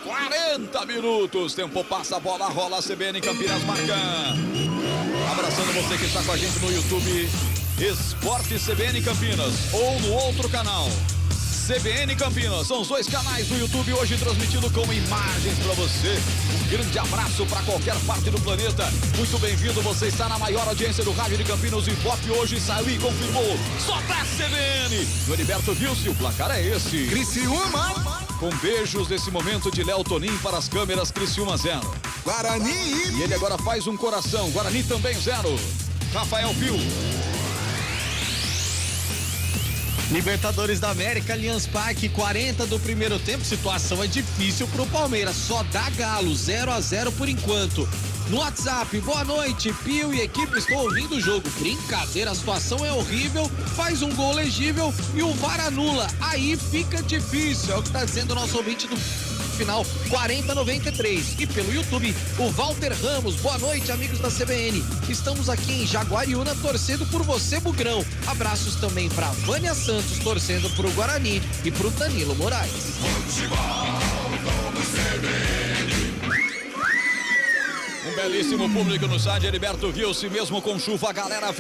40 minutos, tempo passa, a bola rola, CBN Campinas marca. Abraçando você que está com a gente no YouTube, Esporte CBN Campinas, ou no outro canal, CBN Campinas. São os 2 canais do YouTube, hoje transmitindo com imagens para você. Um grande abraço para qualquer parte do planeta. Muito bem-vindo, você está na maior audiência do rádio de Campinas. O Ibope hoje saiu e confirmou, só pra CBN. No Heriberto Wilson, o placar é esse: Criciúma. Com beijos nesse momento de Léo Tonin para as câmeras, Criciúma 0. Guarani. E ele agora faz um coração, Guarani também 0. Rafael Pio. Libertadores da América, Allianz Parque, 40 do primeiro tempo. Situação é difícil pro Palmeiras, só dá Galo, 0-0 por enquanto. No WhatsApp, boa noite, Pio e equipe, estou ouvindo o jogo. Brincadeira, a situação é horrível, faz um gol legível e o VAR anula. Aí fica difícil, é o que tá dizendo o nosso ouvinte do final, 40-93. E pelo YouTube, o Walter Ramos, boa noite, amigos da CBN. Estamos aqui em Jaguariúna torcendo por você, Bugrão. Abraços também para Vânia Santos, torcendo pro Guarani e pro Danilo Moraes. Um belíssimo público no estádio Heriberto Wilson, mesmo com chuva, a galera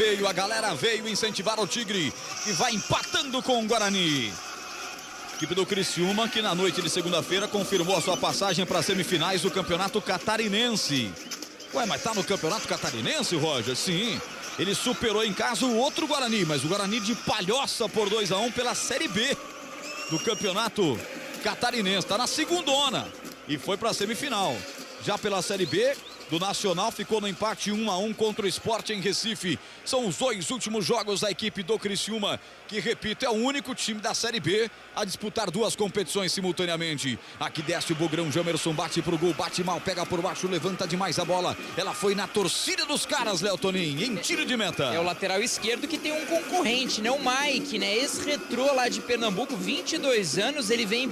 veio incentivar o Tigre, que vai empatando com o Guarani. Equipe do Criciúma, que na noite de segunda-feira confirmou a sua passagem para as semifinais do Campeonato Catarinense. Ué, mas tá no Campeonato Catarinense, Roger? Sim. Ele superou em casa o outro Guarani, mas o Guarani de Palhoça por 2-1 pela Série B do Campeonato Catarinense. Tá na segundona e foi para a semifinal. Já pela Série B, do Nacional, ficou no empate 1-1 contra o Sport em Recife. São os 2 últimos jogos da equipe do Criciúma, que, repito, é o único time da Série B a disputar 2 competições simultaneamente. Aqui desce o Bugrão, Jamerson bate pro gol, bate mal, pega por baixo, levanta demais a bola. Ela foi na torcida dos caras, Léo Tonin, em tiro de meta. É o lateral esquerdo que tem um concorrente, né? O Mike, né? Ex-retrô lá de Pernambuco, 22 anos, ele vem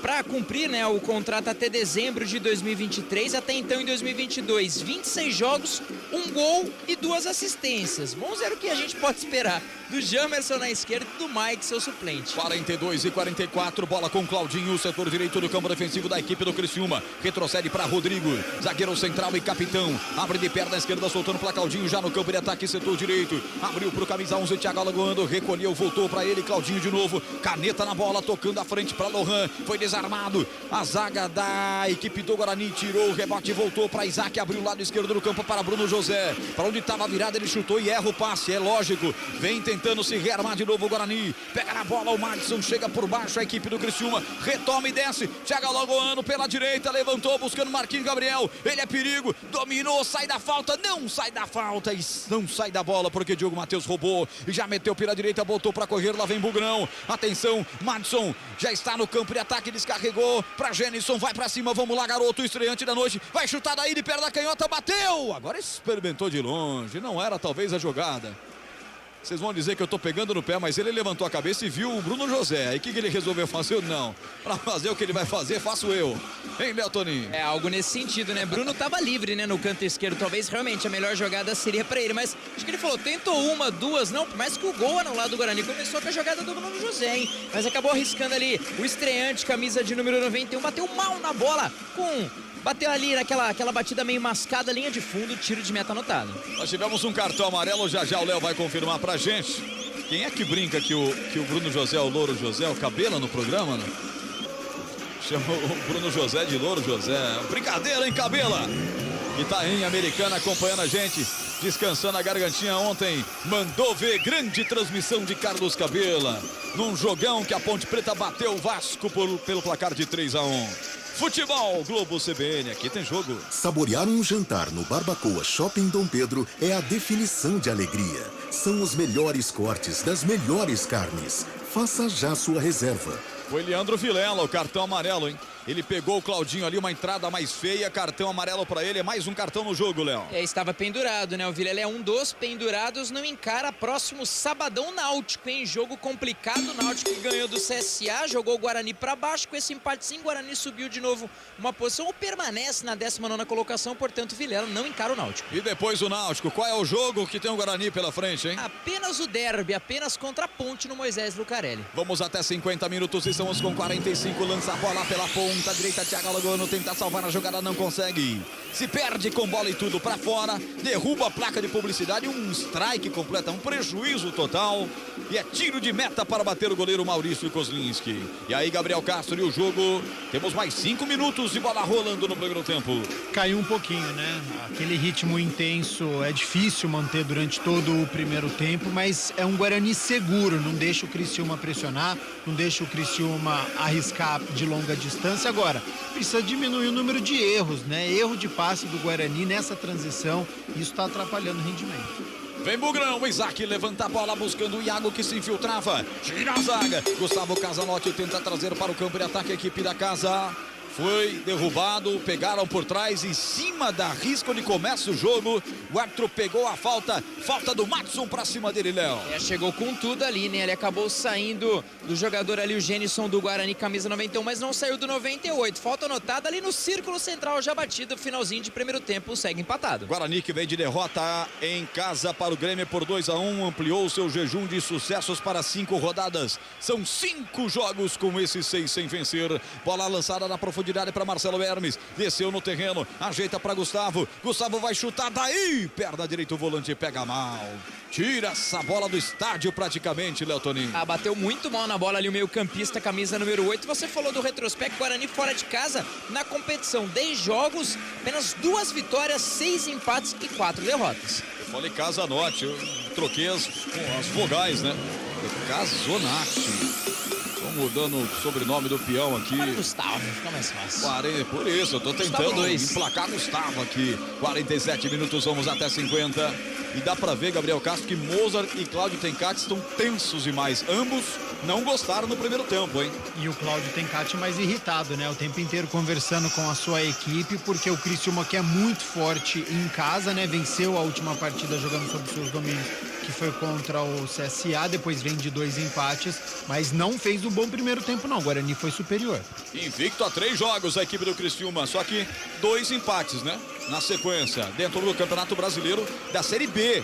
para cumprir, né, o contrato até dezembro de 2023, até então em 2022, 26 jogos, 1 gol e 2 assistências. Vamos ver o que a gente pode esperar do Jamerson na esquerda e do Mike, seu suplente. 42-44, bola com Claudinho, o setor direito do campo defensivo da equipe do Criciúma. Retrocede para Rodrigo, zagueiro central e capitão. Abre de perna esquerda, soltando para Claudinho, já no campo de ataque, setor direito. Abriu pro camisa 11, Thiago Alagoano, recolheu, voltou para ele, Claudinho de novo. Caneta na bola, tocando à frente para Lohan. Foi desarmado. A zaga da equipe do Guarani tirou o rebote, voltou para Isaac, abriu o lado esquerdo do campo para Bruno José. Para onde estava virado, ele chutou e erra o passe, é lógico. Vem tentando se rearmar de novo o Guarani. Pega na bola o Madison, chega por baixo a equipe do Criciúma. Retoma e desce. Thiago Alagoano pela direita, levantou buscando Marquinhos Gabriel. Ele é perigo, dominou, sai da falta, não sai da falta e não sai da bola porque Diogo Matheus roubou e já meteu pela direita, botou para correr, lá vem Bugrão. Atenção, Madison já está no campo de ataque, descarregou para Genison, vai para cima, vamos lá garoto, estreante da noite, vai chutar daí de perna da canhota, bateu, agora experimentou de longe, não era talvez a jogada. Vocês vão dizer que eu tô pegando no pé, mas ele levantou a cabeça e viu o Bruno José. Aí o que ele resolveu fazer? Não. Para fazer o que ele vai fazer, faço eu. Hein, Léo Toninho? É algo nesse sentido, né? Bruno tava livre, né, no canto esquerdo. Talvez realmente a melhor jogada seria para ele. Mas acho que ele falou, tentou 1, 2, não. Por mais que o gol anulado do Guarani começou com a jogada do Bruno José, hein? Mas acabou arriscando ali o estreante, camisa de número 91. Bateu mal na bola bateu ali naquela batida meio mascada, linha de fundo, tiro de meta anotado. Nós tivemos um cartão amarelo, já o Léo vai confirmar pra gente. Quem é que brinca que o Bruno José é o Louro José, o Cabela no programa, né? Chama o Bruno José de Louro José. Brincadeira, hein, Cabela? Que tá em Americana acompanhando a gente, descansando a gargantinha ontem. Mandou ver, grande transmissão de Carlos Cabela. Num jogão que a Ponte Preta bateu o Vasco pelo placar de 3-1. Futebol Globo CBN, aqui tem jogo. Saborear um jantar no Barbacoa Shopping Dom Pedro é a definição de alegria. São os melhores cortes das melhores carnes. Faça já sua reserva. Foi Leandro Vilela, o cartão amarelo, hein? Ele pegou o Claudinho ali, uma entrada mais feia, cartão amarelo pra ele, é mais um cartão no jogo, Léo. Estava pendurado, né? O Vilela é um dos pendurados, não encara próximo sabadão Náutico, hein? Jogo complicado, Náutico que ganhou do CSA, jogou o Guarani pra baixo, com esse empatezinho, Guarani subiu de novo uma posição, ou permanece na 19ª colocação, portanto, Vilela não encara o Náutico. E depois o Náutico, qual é o jogo que tem o Guarani pela frente, hein? Apenas o derby, apenas contra a Ponte no Moisés Lucarelli. Vamos até 50 minutos e estamos com 45, lança a bola pela ponta direita, Thiago Alagoano tenta salvar a jogada, não consegue. Se perde com bola e tudo pra fora, derruba a placa de publicidade, um strike completa, um prejuízo total. E é tiro de meta para bater o goleiro Maurício Kozlinski. E aí, Gabriel Castro, e o jogo, temos mais 5 minutos de bola rolando no primeiro tempo. Caiu um pouquinho, né? Aquele ritmo intenso é difícil manter durante todo o primeiro tempo, mas é um Guarani seguro, não deixa o Criciúma pressionar, não deixa o Criciúma arriscar de longa distância. Agora, precisa diminuir o número de erros, né? Erro de passe do Guarani nessa transição, isso está atrapalhando o rendimento. Vem Bugrão, Isaac levanta a bola buscando o Iago que se infiltrava. Tira a zaga. Gustavo Casalotti tenta trazer para o campo de ataque a equipe da casa. Foi derrubado, pegaram por trás, em cima da risca onde começa o jogo. O árbitro pegou a falta do Madison pra cima dele, Léo. Chegou com tudo ali, né? Ele acabou saindo do jogador ali, o Genison do Guarani, camisa 91, mas não saiu do 98. Falta anotada ali no círculo central, já batido, finalzinho de primeiro tempo, segue empatado. Guarani que vem de derrota em casa para o Grêmio por 2-1, ampliou seu jejum de sucessos para 5 rodadas. São 5 jogos com esses 6 sem vencer. Bola lançada na profundidade para Marcelo Hermes, desceu no terreno, ajeita para Gustavo vai chutar daí, perna direita, o volante pega mal, tira essa bola do estádio praticamente, Léo Toninho. Bateu muito mal na bola ali o meio campista, camisa número 8, você falou do retrospecto, Guarani fora de casa na competição, 10 jogos, apenas 2 vitórias, 6 empates e 4 derrotas. Eu falei Casanotti, eu troquei as vogais, né? Casonati. mudando o sobrenome do peão aqui. Para Gustavo, fica mais fácil. Por isso, eu tô tentando emplacar Gustavo aqui. 47 minutos, vamos até 50. E dá pra ver, Gabriel Castro, que Mozart e Cláudio Tencati estão tensos demais. Ambos não gostaram no primeiro tempo, hein? E o Cláudio Tencati mais irritado, né? O tempo inteiro conversando com a sua equipe, porque o Criciúma, que é muito forte em casa, né? Venceu a última partida jogando sob seus domínios, que foi contra o CSA, depois vem de 2 empates, mas não fez um bom primeiro tempo não, o Guarani foi superior. Invicto a 3 jogos a equipe do Criciúma, só que 2 empates, né? Na sequência, dentro do Campeonato Brasileiro da Série B.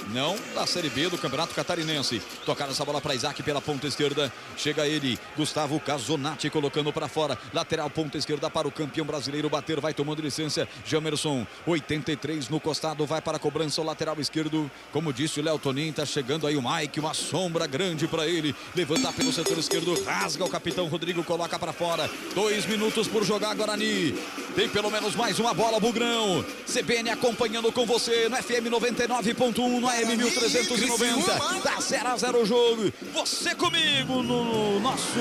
Não da Série B do Campeonato Catarinense. Tocar essa bola para Isaac pela ponta esquerda. Chega ele, Gustavo Casonati colocando para fora. Lateral ponta esquerda para o campeão brasileiro bater. Vai tomando licença. Jamerson, 83 no costado. Vai para a cobrança o lateral esquerdo. Como disse o Léo Tonin, tá chegando aí o Mike. Uma sombra grande para ele. Levantar pelo setor esquerdo. Rasga o capitão Rodrigo. Coloca para fora. 2 minutos por jogar Guarani. Tem pelo menos mais uma bola, Bugrão. CBN acompanhando com você no FM 99.1. No AM 1390, tá 0-0 o jogo. Você comigo no nosso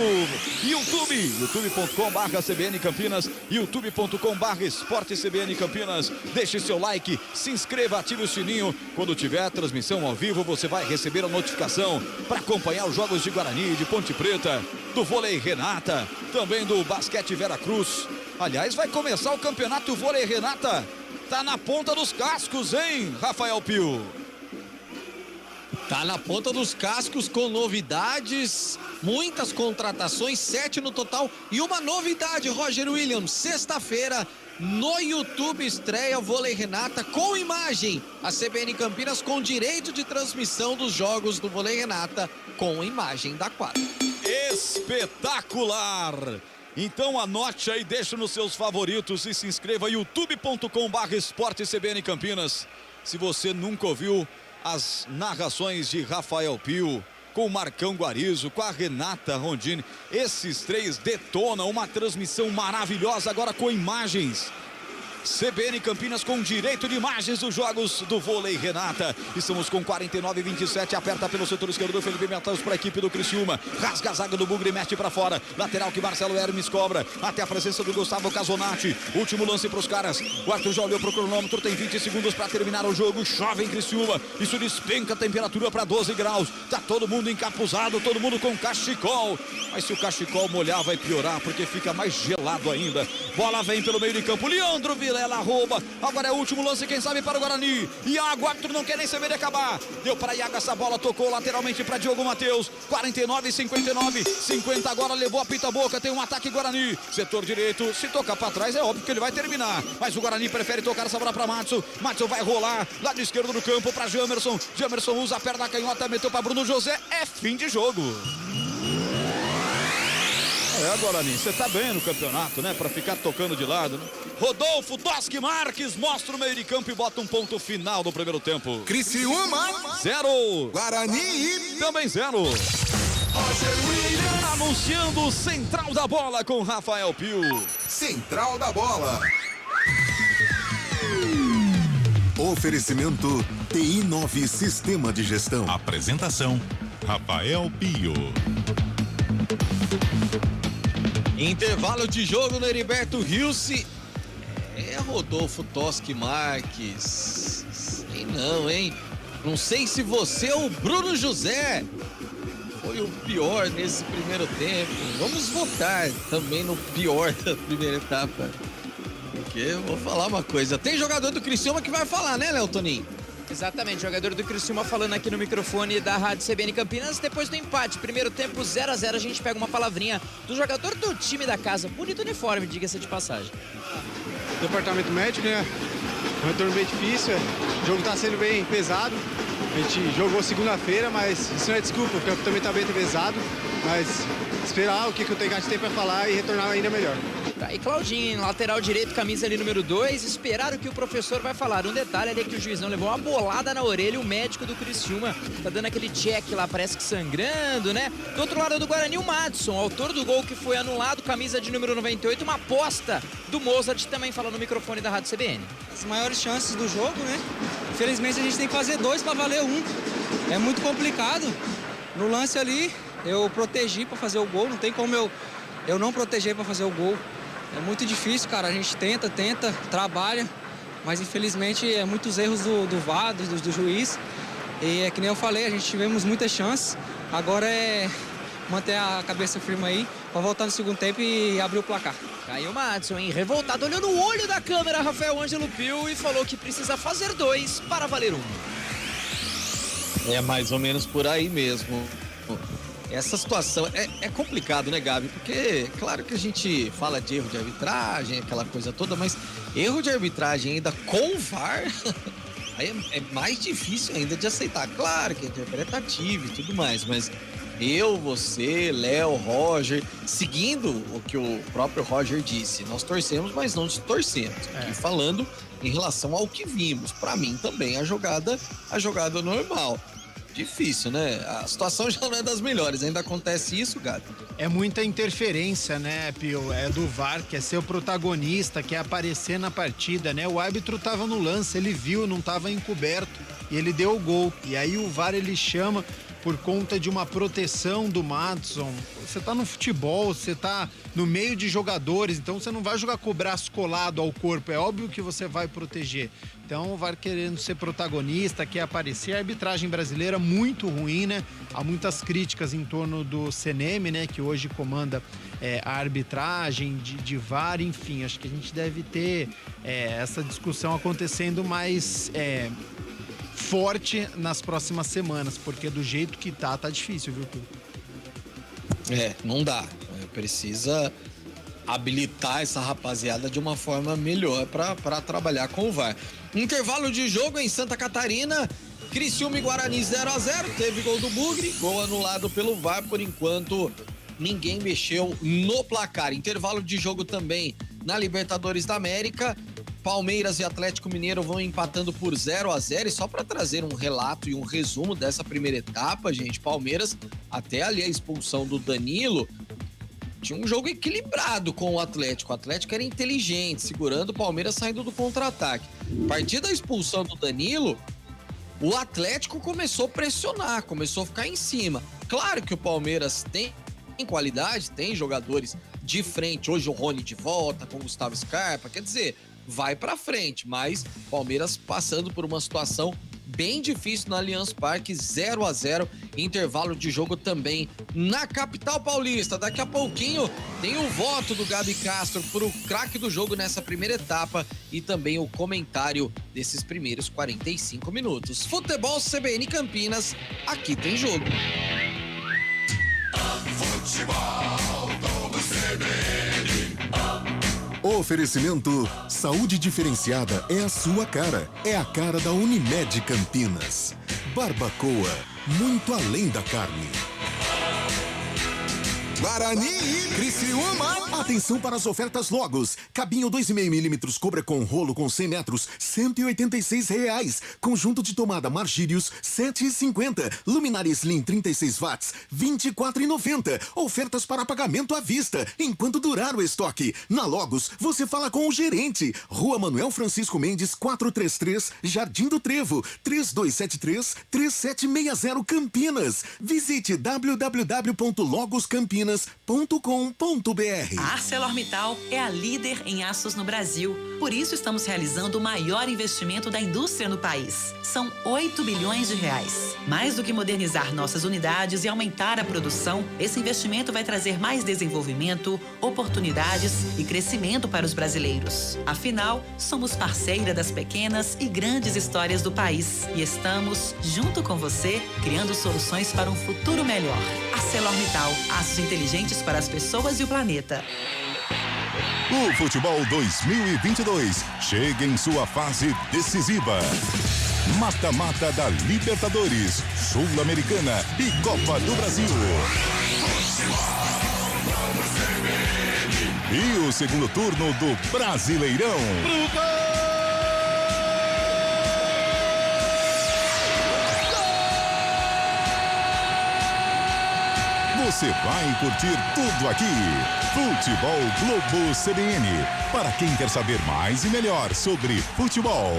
YouTube, youtube.com/CBN Campinas, youtube.com/esportecbn Campinas. Deixe seu like, se inscreva, ative o sininho. Quando tiver transmissão ao vivo, você vai receber a notificação para acompanhar os jogos de Guarani, de Ponte Preta, do vôlei Renata, também do basquete Veracruz. Aliás, vai começar o campeonato vôlei Renata. Tá na ponta dos cascos, hein, Rafael Pio? Tá na ponta dos cascos com novidades, muitas contratações, 7 no total. E uma novidade, Roger Williams, sexta-feira no YouTube estreia o Vôlei Renata com imagem. A CBN Campinas com direito de transmissão dos jogos do Vôlei Renata com imagem da quadra. Espetacular! Então anote aí, deixa nos seus favoritos e se inscreva youtube.com/esportecbn Campinas. Se você nunca ouviu as narrações de Rafael Pio, com o Marcão Guarizo, com a Renata Rondini, esses 3 detonam uma transmissão maravilhosa agora com imagens. CBN Campinas com direito de imagens dos jogos do vôlei Renata. Estamos com 49-27, aperta pelo setor esquerdo Felipe Matheus para a equipe do Criciúma. Rasga a zaga do Bugre, mete para fora. Lateral que Marcelo Hermes cobra. Até a presença do Gustavo Casonati. Último lance para os caras. O Arthur já olhou para o cronômetro, tem 20 segundos para terminar o jogo. Chove em Criciúma. Isso despenca a temperatura para 12 graus. Tá todo mundo encapuzado, todo mundo com cachecol. Mas se o cachecol molhar vai piorar, porque fica mais gelado ainda. Bola vem pelo meio de campo. Leandro Vilela rouba. Agora é o último lance, quem sabe para o Guarani. Iago, Arthur não quer nem saber de acabar. Deu para Iago essa bola, tocou lateralmente para Diogo Matheus. 49-59, 50 agora, levou a pita-boca. Tem um ataque Guarani. Setor direito, se tocar para trás é óbvio que ele vai terminar. Mas o Guarani prefere tocar essa bola para Matson. Matson vai rolar, lado esquerdo do campo para Jamerson. Jamerson usa a perna canhota, meteu para Bruno José. É fim de jogo. Guarani, você tá bem no campeonato, né? Pra ficar tocando de lado, né? Rodolfo Toschi Marques mostra o meio de campo e bota um ponto final do primeiro tempo. Criciúma 0. Guarani também 0. Anunciando o Central da Bola com Rafael Pio. Central da Bola. Oferecimento TI9 Sistema de Gestão. Apresentação Rafael Pio. Intervalo de jogo no Heriberto Rilse. Rodolfo Toschi Marques. Sei não, hein? Não sei se você ou o Bruno José foi o pior nesse primeiro tempo. Vamos votar também no pior da primeira etapa. Porque eu vou falar uma coisa. Tem jogador do Criciúma que vai falar, né, Léo Tonin? Exatamente, jogador do Criciúma falando aqui no microfone da Rádio CBN Campinas. Depois do empate, primeiro tempo 0-0, a gente pega uma palavrinha do jogador do time da casa. Bonito uniforme, diga-se de passagem. Departamento médico, né? Um retorno bem difícil, o jogo tá sendo bem pesado. A gente jogou segunda-feira, mas isso não é desculpa, o campo também tá bem pesado. Mas esperar o que o Tencati tem pra falar e retornar ainda melhor. Tá, e Claudinho, lateral direito, camisa ali número 2, esperar o que o professor vai falar. Um detalhe ali é que o juizão levou uma bolada na orelha, o médico do Criciúma tá dando aquele check lá, parece que sangrando, né? Do outro lado do Guarani, o Madison, autor do gol que foi anulado, camisa de número 98, uma aposta do Mozart, também falou no microfone da Rádio CBN. As maiores chances do jogo, né? Infelizmente a gente tem que fazer 2 para valer 1. É muito complicado. No lance ali, Eu protegi para fazer o gol, não tem como eu não proteger para fazer o gol. É muito difícil, cara. A gente tenta, trabalha, mas infelizmente é muitos erros do VAR, do juiz. E é que nem eu falei, a gente tivemos muitas chances. Agora é manter a cabeça firme aí para voltar no segundo tempo e abrir o placar. Caiu o Madison, hein? Revoltado, olhando o olho da câmera, Rafael Ângelo Pio, e falou que precisa fazer 2 para valer 1. É mais ou menos por aí mesmo. Essa situação é complicado, né, Gabi? Porque, claro que a gente fala de erro de arbitragem, aquela coisa toda, mas erro de arbitragem ainda com VAR, aí é mais difícil ainda de aceitar. Claro que é interpretativo e tudo mais, mas eu, você, Léo, Roger, seguindo o que o próprio Roger disse, nós torcemos, mas não distorcemos. Aqui falando em relação ao que vimos. Para mim também a jogada normal. Difícil, né? A situação já não é das melhores. Ainda acontece isso, Gabi? É muita interferência, né, Pio? É do VAR, quer ser o protagonista, quer aparecer na partida, né? O árbitro tava no lance, ele viu, não tava encoberto e ele deu o gol. E aí o VAR ele chama por conta de uma proteção do Madison. Você tá no futebol, você tá no meio de jogadores, então você não vai jogar com o braço colado ao corpo, é óbvio que você vai proteger. Então o VAR querendo ser protagonista, quer aparecer. A arbitragem brasileira muito ruim, né? Há muitas críticas em torno do CNM, né? Que hoje comanda a arbitragem de VAR, enfim. Acho que a gente deve ter essa discussão acontecendo mais forte nas próximas semanas, porque do jeito que tá difícil, viu, Pio? Não dá. Precisa habilitar essa rapaziada de uma forma melhor para trabalhar com o VAR. Intervalo de jogo em Santa Catarina, Criciúma e Guarani 0-0, teve gol do Bugre, gol anulado pelo VAR. Por enquanto ninguém mexeu no placar. Intervalo de jogo também na Libertadores da América, Palmeiras e Atlético Mineiro vão empatando por 0-0. E só para trazer um relato e um resumo dessa primeira etapa, gente, Palmeiras, até ali a expulsão do Danilo, tinha um jogo equilibrado com o Atlético. O Atlético era inteligente, segurando o Palmeiras, saindo do contra-ataque. A partir da expulsão do Danilo, o Atlético começou a pressionar, começou a ficar em cima. Claro que o Palmeiras tem qualidade, tem jogadores de frente. Hoje o Rony de volta, com o Gustavo Scarpa, quer dizer, vai pra frente. Mas o Palmeiras passando por uma situação bem difícil na Allianz Parque, 0-0, intervalo de jogo também na capital paulista. Daqui a pouquinho tem o voto do Gabi Castro pro craque do jogo nessa primeira etapa e também o comentário desses primeiros 45 minutos. Futebol CBN Campinas, aqui tem jogo. Futebol do CBN. Oferecimento Saúde Diferenciada é a sua cara. É a cara da Unimed Campinas. Barbacoa, muito além da carne. Guarani e Criciúma. Atenção para as ofertas Logos. Cabinho 2,5mm Cobra com rolo com 100 metros, R$186. Conjunto de tomada Margírios, R$7,50. Luminária Slim 36 watts, R$24,90. Ofertas para pagamento à vista, enquanto durar o estoque. Na Logos, você fala com o gerente. Rua Manuel Francisco Mendes, 433, Jardim do Trevo, 3273-3760 Campinas. Visite www.logoscampinas.com.br. A ArcelorMittal é a líder em aços no Brasil. Por isso estamos realizando o maior investimento da indústria no país. São 8 bilhões de reais. Mais do que modernizar nossas unidades e aumentar a produção, esse investimento vai trazer mais desenvolvimento, oportunidades e crescimento para os brasileiros. Afinal, somos parceira das pequenas e grandes histórias do país. E estamos, junto com você, criando soluções para um futuro melhor. ArcelorMittal, aços inteligentes para as pessoas e o planeta. O Futebol 2022 chega em sua fase decisiva. Mata-mata da Libertadores, Sul-Americana e Copa do Brasil. E o segundo turno do Brasileirão. Você vai curtir tudo aqui. Futebol Globo CBN. Para quem quer saber mais e melhor sobre futebol.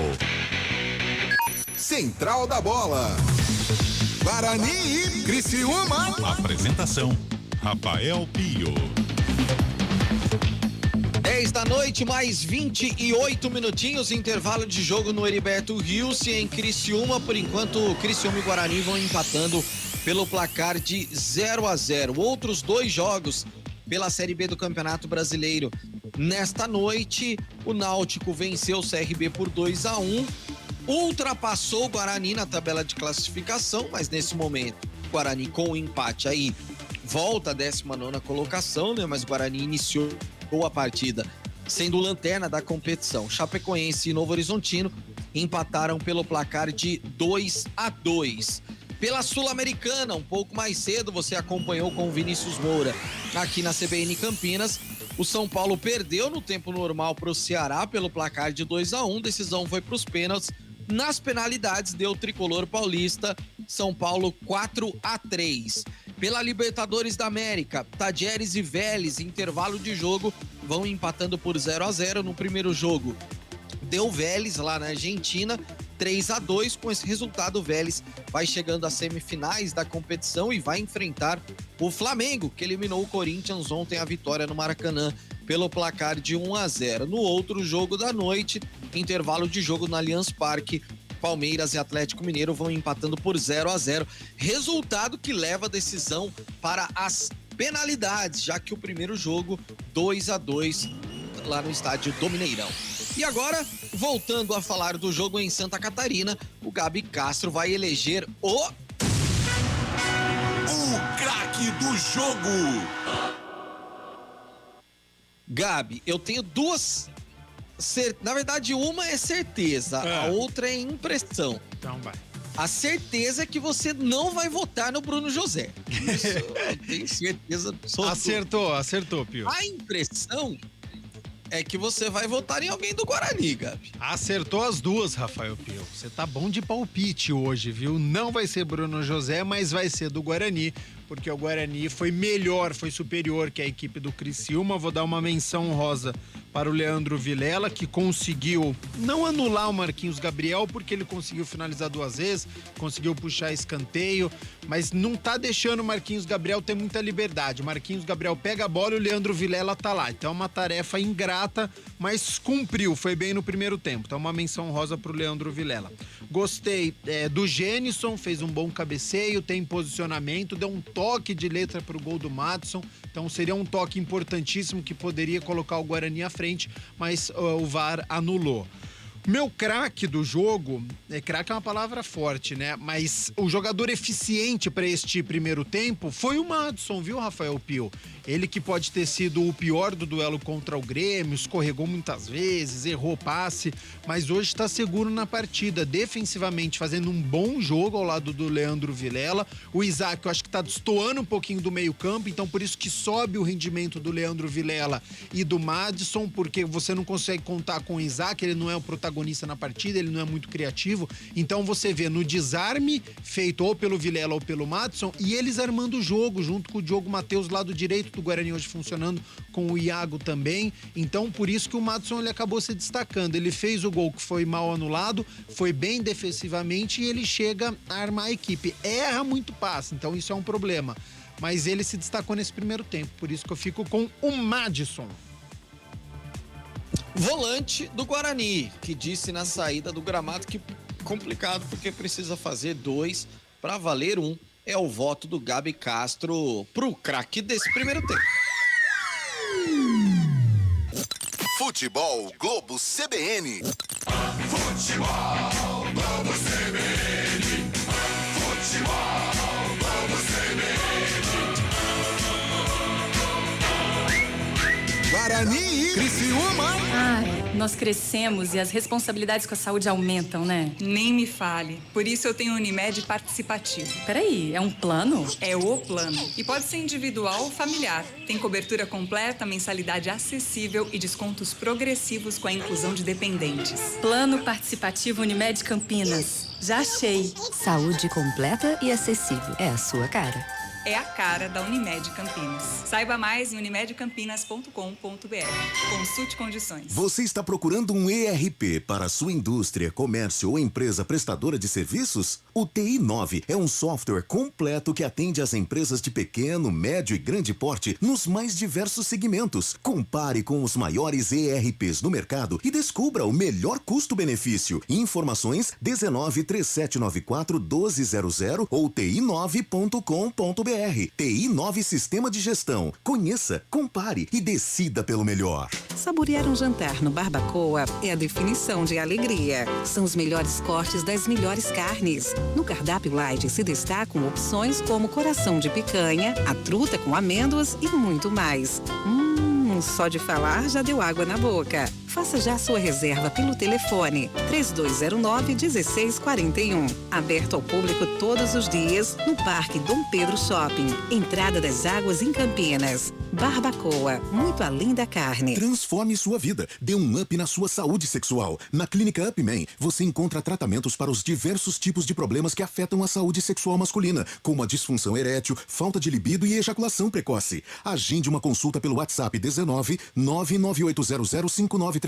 Central da Bola. Guarani e Criciúma. Apresentação, Rafael Pio. 10 da noite, mais 28 minutinhos, intervalo de jogo no Heriberto Rios em Criciúma. Por enquanto, Criciúma e Guarani vão empatando pelo placar de 0-0. Outros 2 jogos pela Série B do Campeonato Brasileiro. Nesta noite, o Náutico venceu o CRB por 2-1. Ultrapassou o Guarani na tabela de classificação, mas nesse momento, o Guarani com o empate aí volta à 19ª colocação, né? Mas o Guarani iniciou a partida sendo lanterna da competição. Chapecoense e Novo Horizontino empataram pelo placar de 2-2. Pela Sul-Americana, um pouco mais cedo, você acompanhou com o Vinícius Moura aqui na CBN Campinas. O São Paulo perdeu no tempo normal para o Ceará pelo placar de 2-1. Decisão foi para os pênaltis. Nas penalidades, deu o tricolor paulista, São Paulo 4-3. Pela Libertadores da América, Tadieres e Vélez, intervalo de jogo, vão empatando por 0-0 no primeiro jogo. Deu Vélez lá na Argentina, 3-2. Com esse resultado, o Vélez vai chegando às semifinais da competição e vai enfrentar o Flamengo, que eliminou o Corinthians ontem, a vitória no Maracanã pelo placar de 1-0. No outro jogo da noite, intervalo de jogo no Allianz Parque, Palmeiras e Atlético Mineiro vão empatando por 0-0. Resultado que leva a decisão para as penalidades, já que o primeiro jogo 2-2 lá no estádio do Mineirão. E agora, voltando a falar do jogo em Santa Catarina, o Gabi Castro vai eleger o craque do jogo. Gabi, eu tenho duas... Na verdade, uma é certeza, a outra é impressão. Então vai. A certeza é que você não vai votar no Bruno José. Isso eu tenho certeza absoluta. Acertou, Pio. A impressão é que você vai votar em alguém do Guarani, Gabi. Acertou as duas, Rafael Pio. Você tá bom de palpite hoje, viu? Não vai ser Bruno José, mas vai ser do Guarani, porque o Guarani foi melhor, foi superior que a equipe do Criciúma. Vou dar uma menção honrosa para o Leandro Vilela, que conseguiu não anular o Marquinhos Gabriel, porque ele conseguiu finalizar 2 vezes, conseguiu puxar escanteio, mas não tá deixando o Marquinhos Gabriel ter muita liberdade. O Marquinhos Gabriel pega a bola e o Leandro Vilela tá lá. Então é uma tarefa ingrata, mas cumpriu, foi bem no primeiro tempo. Então uma menção honrosa pro Leandro Vilela. Gostei do Gênison, fez um bom cabeceio, tem posicionamento, deu um toque de letra pro gol do Madison. Então seria um toque importantíssimo que poderia colocar o Guarani à frente, mas o VAR anulou. Meu craque do jogo, craque é uma palavra forte, né? Mas o jogador eficiente para este primeiro tempo foi o Madison, viu, Rafael Pio? Ele que pode ter sido o pior do duelo contra o Grêmio, escorregou muitas vezes, errou passe, mas hoje está seguro na partida, defensivamente fazendo um bom jogo ao lado do Leandro Vilela. O Isaac, eu acho que está destoando um pouquinho do meio campo, então por isso que sobe o rendimento do Leandro Vilela e do Madison, porque você não consegue contar com o Isaac, ele não é o protagonista na partida, ele não é muito criativo, então você vê no desarme feito ou pelo Vilela ou pelo Madison, e eles armando o jogo junto com o Diogo Matheus, lado direito do Guarani hoje funcionando, com o Iago também. Então por isso que o Madison ele acabou se destacando, ele fez o gol que foi mal anulado, foi bem defensivamente e ele chega a armar a equipe, erra muito passe, então isso é um problema, mas ele se destacou nesse primeiro tempo, por isso que eu fico com o Madison. Volante do Guarani, que disse na saída do gramado que complicado porque precisa fazer 2 para valer 1. É o voto do Gabi Castro pro craque desse primeiro tempo. Futebol Globo CBN. Futebol Globo CBN. Futebol Globo CBN. Guarani e Criciúma. Ai, nós crescemos e as responsabilidades com a saúde aumentam, né? Nem me fale. Por isso eu tenho Unimed Participativo. Peraí, é um plano? É o plano. E pode ser individual ou familiar. Tem cobertura completa, mensalidade acessível e descontos progressivos com a inclusão de dependentes. Plano Participativo Unimed Campinas. Já achei. Saúde completa e acessível. É a sua cara. É a cara da Unimed Campinas. Saiba mais em unimedcampinas.com.br. Consulte condições. Você está procurando um ERP para a sua indústria, comércio ou empresa prestadora de serviços? O TI9 é um software completo que atende às empresas de pequeno, médio e grande porte nos mais diversos segmentos. Compare com os maiores ERPs do mercado e descubra o melhor custo-benefício. Informações 19-3794-1200 ou ti9.com.br. TI9 Sistema de Gestão. Conheça, compare e decida pelo melhor. Saborear um jantar no Barbacoa é a definição de alegria. São os melhores cortes das melhores carnes. No cardápio light se destacam opções como coração de picanha, a truta com amêndoas e muito mais. Só de falar já deu água na boca. Faça já sua reserva pelo telefone 3209-1641. Aberto ao público todos os dias no Parque Dom Pedro Shopping. Entrada das Águas em Campinas. Barbacoa, muito além da carne. Transforme sua vida. Dê um up na sua saúde sexual. Na Clínica UpMan, você encontra tratamentos para os diversos tipos de problemas que afetam a saúde sexual masculina, como a disfunção erétil, falta de libido e ejaculação precoce. Agende uma consulta pelo WhatsApp 19-998005939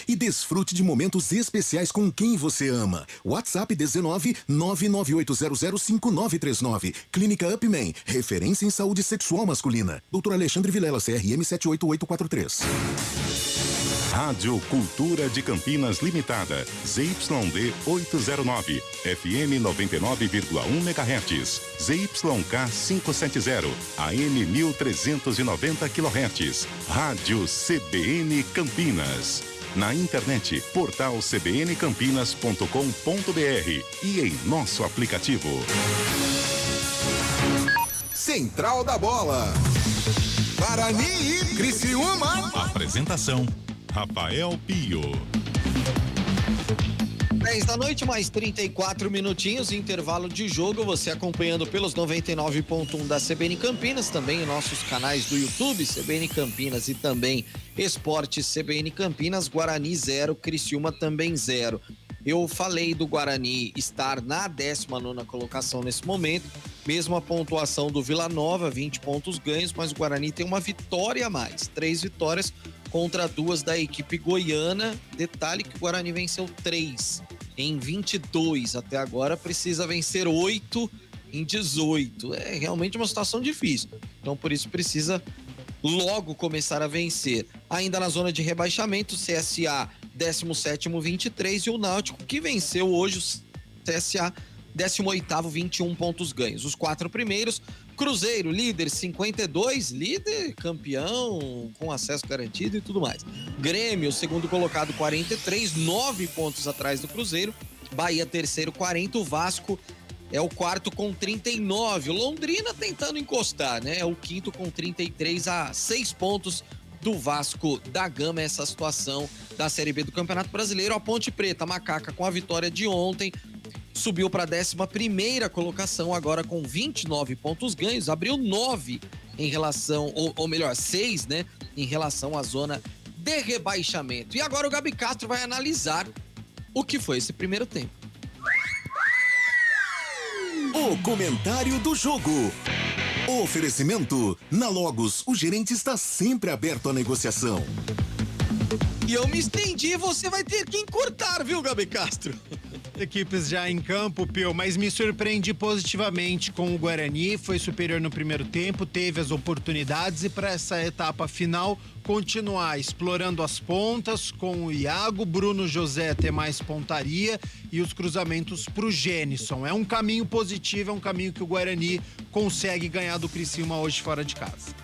e desfrute de momentos especiais com quem você ama. WhatsApp 19-998005939. Clínica UpMan, referência em saúde sexual masculina. Dr. Alexandre Vilela, CRM 78843. Rádio Cultura de Campinas Limitada, ZYD 809, FM 99,1 MHz, ZYK 570, AM 1390 kHz, Rádio CBN Campinas. Na internet, portal cbncampinas.com.br e em nosso aplicativo. Central da Bola. Guarani e Criciúma. Apresentação: Rafael Pio. 10 da noite, mais 34 minutinhos, intervalo de jogo, você acompanhando pelos 99.1 da CBN Campinas, também em nossos canais do YouTube, CBN Campinas e também Esporte CBN Campinas. Guarani 0, Criciúma também 0. Eu falei do Guarani estar na 19ª colocação nesse momento, mesmo a pontuação do Vila Nova, 20 pontos ganhos, mas o Guarani tem uma vitória a mais, 3 vitórias contra 2 da equipe goiana. Detalhe que o Guarani venceu 3 em 22 até agora, precisa vencer 8 em 18. É realmente uma situação difícil, então por isso precisa logo começar a vencer. Ainda na zona de rebaixamento, CSA 17º, 23, e o Náutico, que venceu hoje o CSA, 18º, 21 pontos ganhos. Os 4 primeiros, Cruzeiro, líder, 52, líder, campeão, com acesso garantido e tudo mais. Grêmio, segundo colocado, 43, 9 pontos atrás do Cruzeiro. Bahia, terceiro, 40, o Vasco é o quarto com 39. O Londrina tentando encostar, né? É o quinto com 33, a 6 pontos do Vasco da Gama. Essa situação da Série B do Campeonato Brasileiro. A Ponte Preta, Macaca, com a vitória de ontem, subiu para a 11ª colocação, agora com 29 pontos ganhos, abriu 9 em relação, ou melhor, 6, né, em relação à zona de rebaixamento. E agora o Gabi Castro vai analisar o que foi esse primeiro tempo. O comentário do jogo. Oferecimento: na Logos, o gerente está sempre aberto à negociação. E eu me estendi, você vai ter que encurtar, viu, Gabi Castro? Equipes já em campo, Pio, mas me surpreendi positivamente com o Guarani, foi superior no primeiro tempo, teve as oportunidades e para essa etapa final continuar explorando as pontas com o Iago, Bruno José ter mais pontaria e os cruzamentos pro Gênison. É um caminho positivo, é um caminho que o Guarani consegue ganhar do Criciúma hoje fora de casa.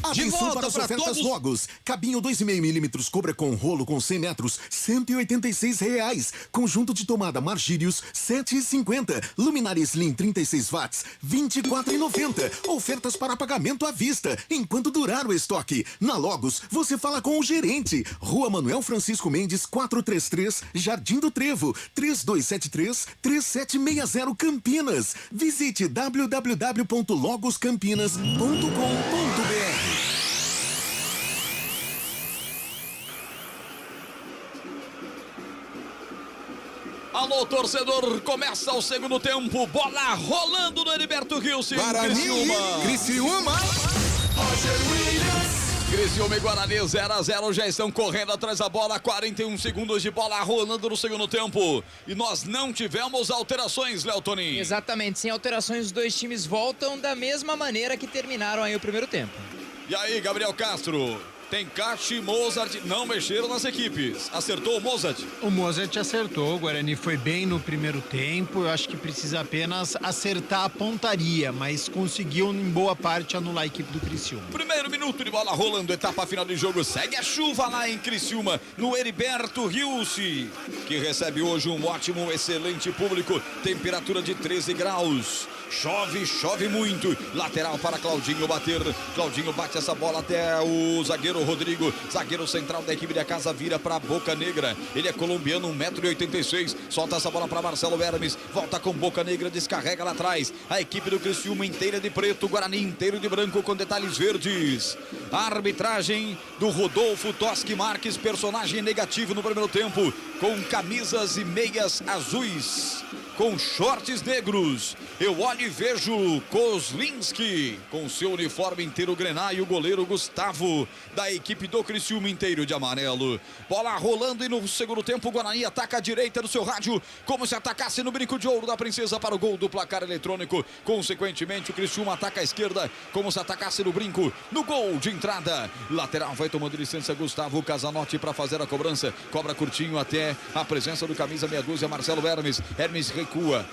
Atenção para as ofertas Logos. Cabinho 2,5mm Cobra com rolo com 100 metros, R$186. Conjunto de tomada Margírios, R$7,50. Luminária Slim 36 watts, R$24,90. Ofertas para pagamento à vista, enquanto durar o estoque. Na Logos, você fala com o gerente. Rua Manuel Francisco Mendes, 433, Jardim do Trevo, 3273-3760 Campinas. Visite www.logoscampinas.com.br. Alô, torcedor, começa o segundo tempo, bola rolando no Heriberto Gilson. Guarani, Criciúma. Roger Williams, Criciúma e Guarani 0-0, já estão correndo atrás da bola, 41 segundos de bola rolando no segundo tempo. E nós não tivemos alterações, Léo Tonin. Exatamente, sem alterações os dois times voltam da mesma maneira que terminaram aí o primeiro tempo. E aí, Gabriel Castro? Tenkachi e Mozart não mexeram nas equipes. Acertou o Mozart? O Mozart acertou, o Guarani foi bem no primeiro tempo. Eu acho que precisa apenas acertar a pontaria, mas conseguiu em boa parte anular a equipe do Criciúma. Primeiro minuto de bola rolando, etapa final de jogo. Segue a chuva lá em Criciúma, no Heriberto Riusi, que recebe hoje um ótimo, excelente público. Temperatura de 13 graus. Chove muito. Lateral para Claudinho bater. Claudinho bate essa bola até o zagueiro Rodrigo. Zagueiro central da equipe da casa vira para Boca Negra. Ele é colombiano, 1,86 m. Solta essa bola para Marcelo Hermes. Volta com Boca Negra, descarrega lá atrás. A equipe do Criciúma inteira de preto, Guarani inteiro de branco com detalhes verdes. A arbitragem do Rodolfo Toschi Marques, personagem negativo no primeiro tempo, com camisas e meias azuis, com shorts negros. Eu olho e vejo Kozlinski com seu uniforme inteiro grená e o goleiro Gustavo da equipe do Criciúma inteiro de amarelo. Bola rolando e no segundo tempo o Guarani ataca a direita do seu rádio como se atacasse no brinco de ouro da princesa para o gol do placar eletrônico. Consequentemente o Criciúma ataca a esquerda como se atacasse no brinco no gol de entrada. Lateral vai tomando licença Gustavo Casanotti para fazer a cobrança. Cobra curtinho até a presença do camisa meia dúzia Marcelo Hermes. Hermes recua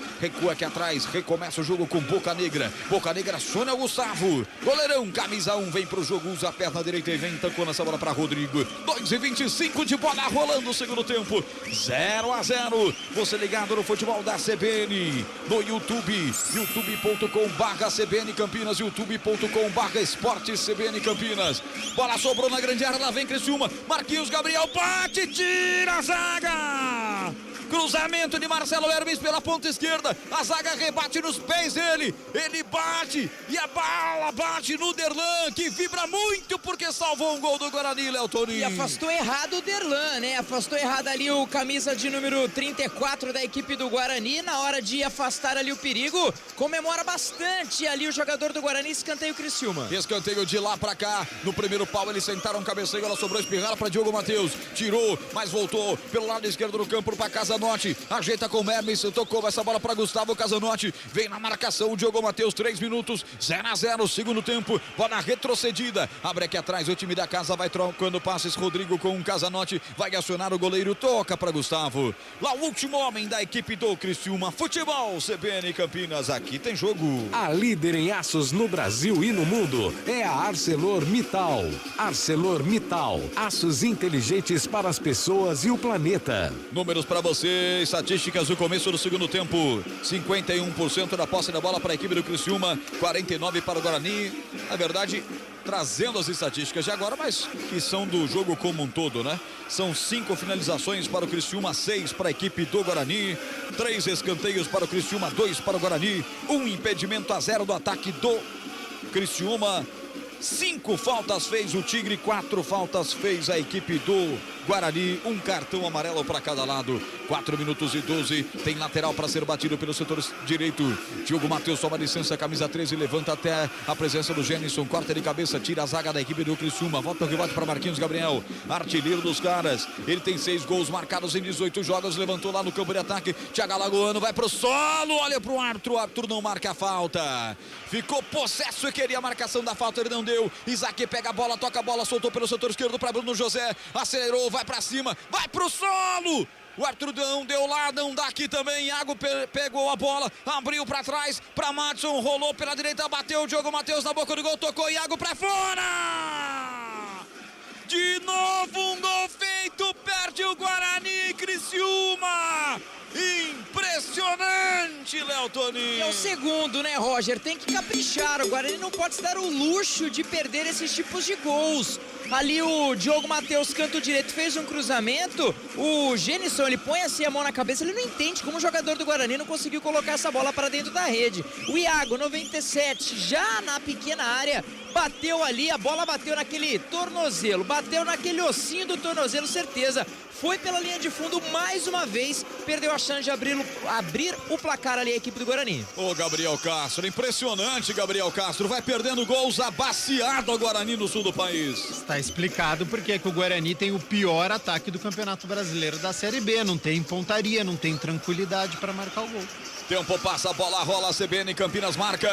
aqui atrás, recomeça o jogo com Boca Negra. Boca Negra aciona o Gustavo. Goleirão, camisa 1, vem pro jogo, usa a perna direita e vem, tancou nessa bola para Rodrigo. 2:25 de bola rolando o segundo tempo. 0-0. Você ligado no futebol da CBN, no YouTube, youtube.com/CBN Campinas, youtube.com/Esportes CBN Campinas. Bola sobrou na grande área, lá vem Criciúma. Marquinhos Gabriel bate, tira a zaga. Cruzamento de Marcelo Hermes pela ponta esquerda. A zaga rebate nos pés dele. Ele bate e a bala bate no Derlan, que vibra muito porque salvou um gol do Guarani, Léo Tonin. E afastou errado o Derlan, né? Afastou errado ali o camisa de número 34 da equipe do Guarani. Na hora de afastar ali o perigo, comemora bastante ali o jogador do Guarani. Escanteio Criciúma. Escanteio de lá pra cá. No primeiro pau eles sentaram um cabeceio. Ela sobrou espirrada para Diogo Matheus. Tirou, mas voltou pelo lado esquerdo do campo para Casanotti. Ajeita com o Hermes, tocou essa bola para Gustavo Casanotti. Vem na marcação o Diogo Matheus, 3 minutos, 0-0, segundo tempo. Bola retrocedida. Abre aqui atrás, o time da casa vai trocando passes. Rodrigo com o Casanotti. Vai acionar o goleiro, toca para Gustavo. Lá o último homem da equipe do Criciúma. Futebol CBN Campinas, aqui tem jogo. A líder em aços no Brasil e no mundo é a ArcelorMittal. ArcelorMittal, aços inteligentes para as pessoas e o planeta. Números para você, estatísticas do começo do segundo tempo. 51% da posse da bola para a equipe do Criciúma, 49% para o Guarani. Na verdade, trazendo as estatísticas de agora, mas que são do jogo como um todo, né? São 5 finalizações para o Criciúma, 6 para a equipe do Guarani, 3 escanteios para o Criciúma, 2 para o Guarani, 1 impedimento a 0 do ataque do Criciúma. 5 faltas fez o Tigre, 4 faltas fez a equipe do Guarani, um cartão amarelo para cada lado. 4 minutos e 12, tem lateral para ser batido pelo setor direito. Diogo Matheus toma licença, camisa 13, levanta até a presença do Genison, corta de cabeça, tira a zaga da equipe do Criciúma, volta o rebote para Marquinhos Gabriel, artilheiro dos caras. Ele tem 6 gols marcados em 18 jogos, levantou lá no campo de ataque. Thiago Alagoano vai pro solo, olha pro árbitro, o árbitro não marca a falta. Ficou possesso e queria a marcação da falta, ele não deu. Isaac pega a bola, toca a bola, soltou pelo setor esquerdo para Bruno José, acelerou, vai para cima, vai pro solo. O árbitro não deu lá, não dá aqui também. Iago pegou a bola, abriu para trás para Madison, rolou pela direita, bateu o Diogo Matheus na boca do gol, tocou Iago para fora. De novo um gol feito, perde o Guarani, Criciúma. Impressionante, Léo Tonin. É o segundo, né, Roger? Tem que caprichar. O Guarani não pode se dar o luxo de perder esses tipos de gols. Ali o Diogo Matheus, canto direito, fez um cruzamento. O Genison, ele põe assim a mão na cabeça. Ele não entende como o jogador do Guarani não conseguiu colocar essa bola para dentro da rede. O Iago, 97, já na pequena área, bateu ali. A bola bateu naquele tornozelo, bateu naquele ossinho do tornozelo, certeza. Foi pela linha de fundo mais uma vez, perdeu a chance de abrir o placar ali a equipe do Guarani. Ô, Gabriel Castro, impressionante, Gabriel Castro. Vai perdendo gols abaciado a Guarani no sul do país. Está explicado porque que o Guarani tem o pior ataque do Campeonato Brasileiro da Série B. Não tem pontaria, não tem tranquilidade para marcar o gol. Tempo passa, a bola rola, a CBN Campinas marca.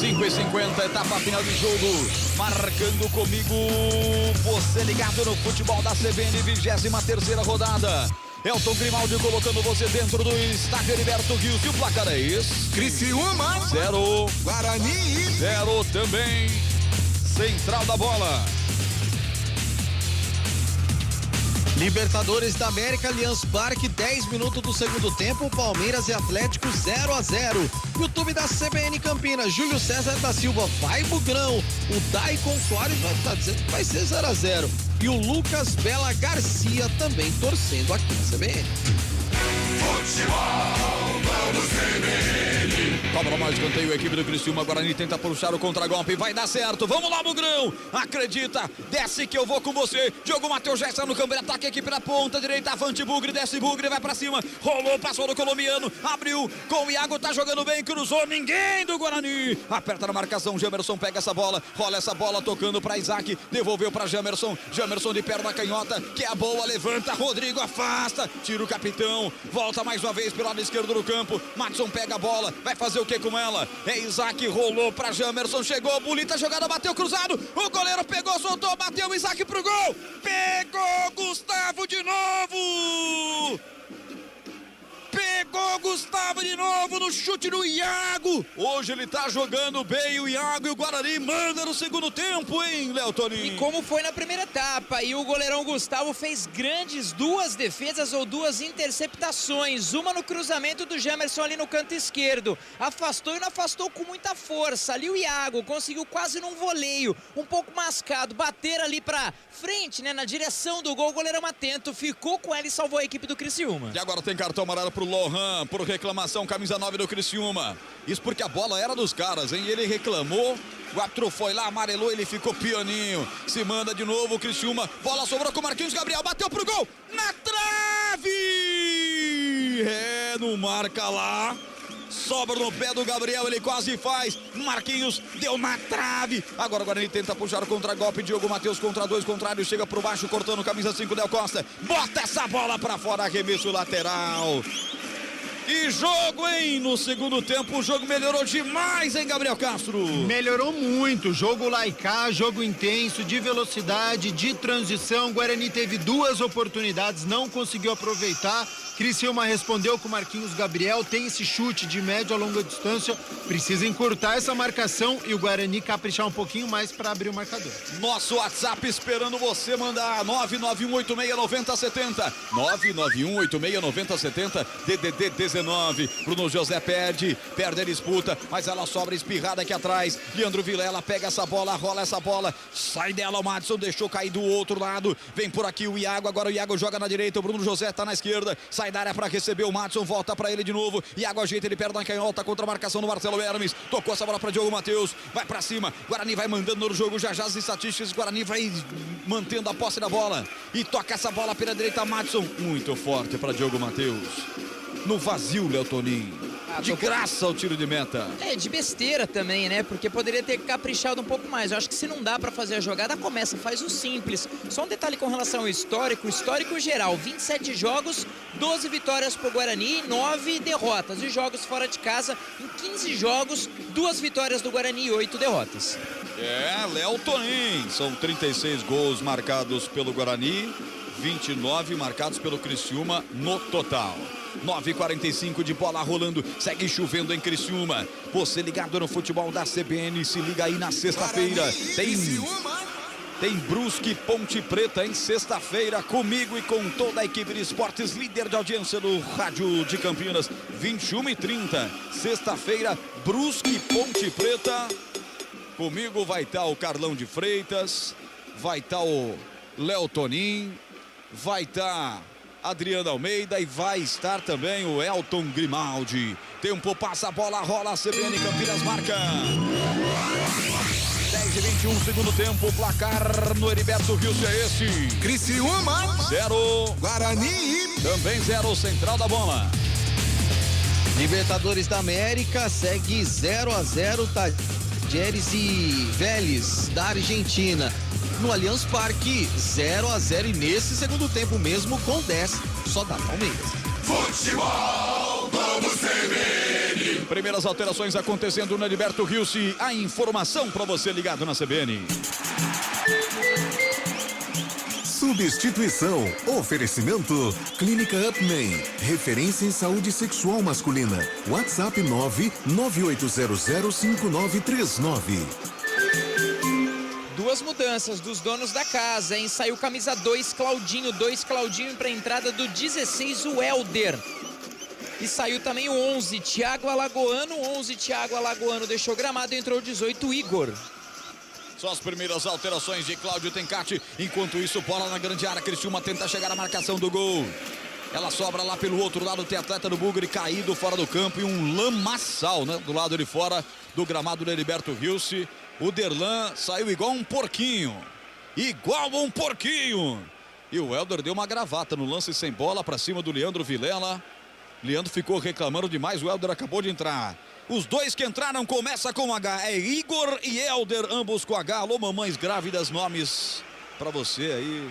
5h50, etapa final de jogo. Marcando comigo, você ligado no futebol da CBN, 23ª rodada. Elton Grimaldi colocando você dentro do estádio Heriberto Rios. E o placar é esse: Criciúma 0, Guarani 0 também. Central da bola. Libertadores da América, Allianz Parque, 10 minutos do segundo tempo, Palmeiras e Atlético 0-0. YouTube da CBN Campinas, Júlio César da Silva, vai Bugrão. O Daicon Soares vai estar dizendo que vai ser 0-0. E o Lucas Bela Garcia também torcendo aqui na CBN. Futebol, vamos CBN. Cobra mais escanteio, a equipe do Criciúma. Guarani tenta puxar o contragolpe, vai dar certo. Vamos lá, Bugrão. Acredita, desce que eu vou com você. Diogo Matheus já está no campo de ataque, a equipe na ponta direita. Avante Bugre, desce Bugre, vai pra cima. Rolou, passou do colombiano. Abriu com o Iago, tá jogando bem. Cruzou, ninguém do Guarani. Aperta na marcação, Jamerson pega essa bola. Rola essa bola, tocando pra Isaac. Devolveu pra Jamerson. Jamerson de perna canhota, que é a boa, levanta. Rodrigo afasta, tira o capitão. Volta mais uma vez pelo lado esquerdo do campo. Matson pega a bola, vai fazer o que com ela? É Isaac, rolou pra Jamerson, chegou, bonita jogada, bateu cruzado. O goleiro pegou, soltou, bateu, Isaac pro gol. Pegou Gustavo de novo. Pegou Gustavo de novo no chute do Iago. Hoje ele tá jogando bem, o Iago, e o Guarani manda no segundo tempo, hein, Léo Toninho? E como foi na primeira etapa, e o goleirão Gustavo fez grandes 2 defesas ou 2 interceptações. Uma no cruzamento do Jamerson ali no canto esquerdo. Afastou e não afastou com muita força. Ali o Iago conseguiu quase num voleio, um pouco mascado, bater ali pra frente, né, na direção do gol. O goleirão atento, ficou com ela e salvou a equipe do Criciúma. E agora tem cartão amarelo pro Lohan, por reclamação, camisa 9 do Criciúma. Isso porque a bola era dos caras, hein? Ele reclamou, o árbitro foi lá, amarelou, ele ficou pianinho. Se manda de novo o Criciúma, bola sobrou com o Marquinhos Gabriel, bateu pro gol, na trave! É, não marca lá. Sobra no pé do Gabriel, ele quase faz. Marquinhos deu na trave. Agora o Guarani tenta puxar o contragolpe. Diogo Matheus contra 2 contrários. Chega por baixo, cortando camisa 5, Del Costa. Bota essa bola pra fora, arremesso lateral. Que jogo, hein? No segundo tempo o jogo melhorou demais, hein, Gabriel Castro? Melhorou muito, jogo laicá, jogo intenso, de velocidade, de transição. O Guarani teve 2 oportunidades, não conseguiu aproveitar. Criciúma respondeu com Marquinhos Gabriel, tem esse chute de média a longa distância, precisa encurtar essa marcação e o Guarani caprichar um pouquinho mais para abrir o marcador. Nosso WhatsApp esperando você mandar 991869070, 991869070, DDD 19. Bruno José perde a disputa, mas ela sobra espirrada aqui atrás. Leandro Vilela pega essa bola, rola essa bola, sai dela, o Madison deixou cair do outro lado, vem por aqui o Iago, agora o Iago joga na direita, o Bruno José tá na esquerda, sai da área para receber o Madison, volta para ele de novo, Iago ajeita, ele perde na canhota contra a marcação do Marcelo Hermes, tocou essa bola para Diogo Matheus, vai para cima, Guarani vai mandando no jogo, já as estatísticas, Guarani vai mantendo a posse da bola e toca essa bola pela direita, Madison, muito forte para Diogo Matheus, no vazio, Léo Toninho. De graça o tiro de meta. É, de besteira também, né? Porque poderia ter caprichado um pouco mais. Eu acho que se não dá pra fazer a jogada, começa, faz o simples. Só um detalhe com relação ao histórico geral, 27 jogos, 12 vitórias pro Guarani e 9 derrotas. E jogos fora de casa, em 15 jogos, 2 vitórias do Guarani e 8 derrotas. É, Léo Toninho. São 36 gols marcados pelo Guarani, 29 marcados pelo Criciúma no total. 9h45 de bola rolando, segue chovendo em Criciúma. Você ligado no futebol da CBN, se liga aí na sexta-feira. Tem Brusque Ponte Preta em sexta-feira, comigo e com toda a equipe de esportes, líder de audiência do Rádio de Campinas, 21h30. Sexta-feira, Brusque Ponte Preta. Comigo vai estar o Carlão de Freitas, vai estar o Léo Toninho, vai estar Adriano Almeida e vai estar também o Elton Grimaldi. Tempo passa, a bola rola, a CBN Campinas marca. 10h21, segundo tempo, o placar no Heriberto Rios é esse. Criciúma 0, Guarani também 0, central da bola. Libertadores da América segue 0-0, Talleres e Vélez da Argentina. No Allianz Parque, 0-0 e nesse segundo tempo mesmo com 10, só dá Palmeiras. Futebol, vamos CBN. Primeiras alterações acontecendo no Heriberto Rilse. A informação para você ligado na CBN. Substituição. Oferecimento. Clínica Upman. Referência em saúde sexual masculina. WhatsApp 998005939. Duas mudanças dos donos da casa, hein? Saiu camisa 2 Claudinho para a entrada do 16, o Helder. E saiu também o 11, Thiago Alagoano. 11, Thiago Alagoano deixou gramado, entrou o 18, Igor. Só as primeiras alterações de Cláudio Tencati. Enquanto isso, bola na grande área. Criciúma tenta chegar à marcação do gol. Ela sobra lá pelo outro lado. Tem atleta do Bugre caído fora do campo. E um lamaçal, né? Do lado de fora do gramado do Heriberto Rilse. O Derlan saiu igual um porquinho. Igual um porquinho. E o Helder deu uma gravata no lance sem bola para cima do Leandro Vilela. Leandro ficou reclamando demais. O Helder acabou de entrar. Os dois que entraram começa com H. É Igor e Helder, ambos com H. Alô, mamães grávidas, nomes para você aí.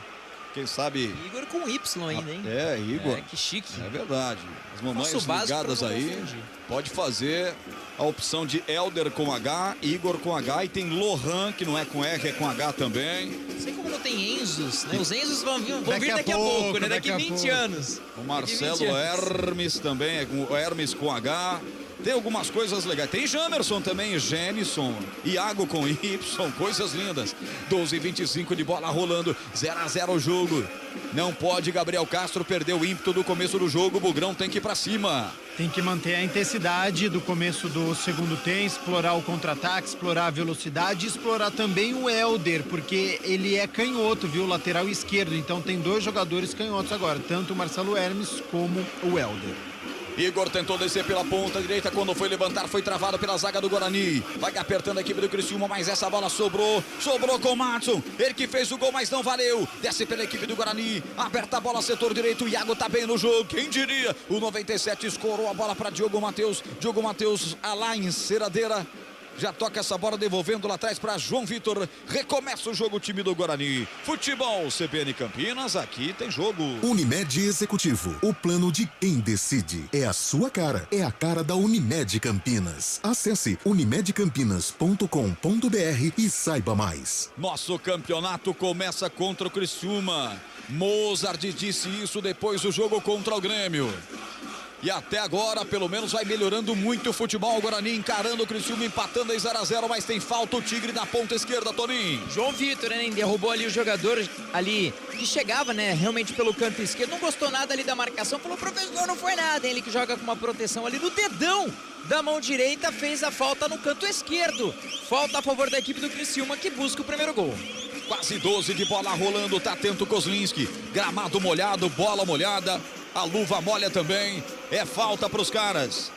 Quem sabe... Igor com Y ainda, hein? É, Igor. É, que chique. É verdade. As mamães ligadas aí, confundir. pode fazer a opção de Helder com H, Igor com H. E tem Lohan, que não é com R, é com H também. Sei como não tem Enzos, né? Os Enzos vão vir daqui a pouco, né? Daqui 20 anos. O Marcelo Hermes também, é com Hermes com H. Tem algumas coisas legais. Tem Jamerson também, Jenison, Iago com Y, coisas lindas. 12:25 de bola rolando, 0-0 o jogo. Não pode Gabriel Castro perder o ímpeto do começo do jogo. O Bugrão tem que ir pra cima. Tem que manter a intensidade do começo do segundo tempo, explorar o contra-ataque, explorar a velocidade, explorar também o Helder, porque ele é canhoto, viu? Lateral esquerdo. Então tem dois jogadores canhotos agora, tanto o Marcelo Hermes como o Helder. Igor tentou descer pela ponta direita, quando foi levantar foi travado pela zaga do Guarani. Vai apertando a equipe do Criciúma, mas essa bola sobrou com o Matson. Ele que fez o gol, mas não valeu. Desce pela equipe do Guarani, aberta a bola, setor direito. O Iago tá bem no jogo, quem diria? O 97 escorou a bola para Diogo Matheus. Diogo Matheus, lá em Ceradeira. Já toca essa bola, devolvendo lá atrás para João Vitor. Recomeça o jogo, o time do Guarani. Futebol CBN Campinas, aqui tem jogo. Unimed Executivo, o plano de quem decide. É a sua cara, é a cara da Unimed Campinas. Acesse unimedcampinas.com.br e saiba mais. Nosso campeonato começa contra o Criciúma. Mozart disse isso depois do jogo contra o Grêmio. E até agora, pelo menos, vai melhorando muito o futebol. O Guarani encarando o Criciúma, empatando em 0-0, mas tem falta o Tigre na ponta esquerda, Toninho. João Vitor, né, derrubou ali o jogador ali que chegava, né, realmente pelo canto esquerdo. Não gostou nada ali da marcação, falou, professor, não foi nada. Ele que joga com uma proteção ali no dedão da mão direita, fez a falta no canto esquerdo. Falta a favor da equipe do Criciúma, que busca o primeiro gol. Quase 12 de bola rolando, tá atento Kozlinski. Gramado molhado, bola molhada. A luva molha também. É falta para os caras.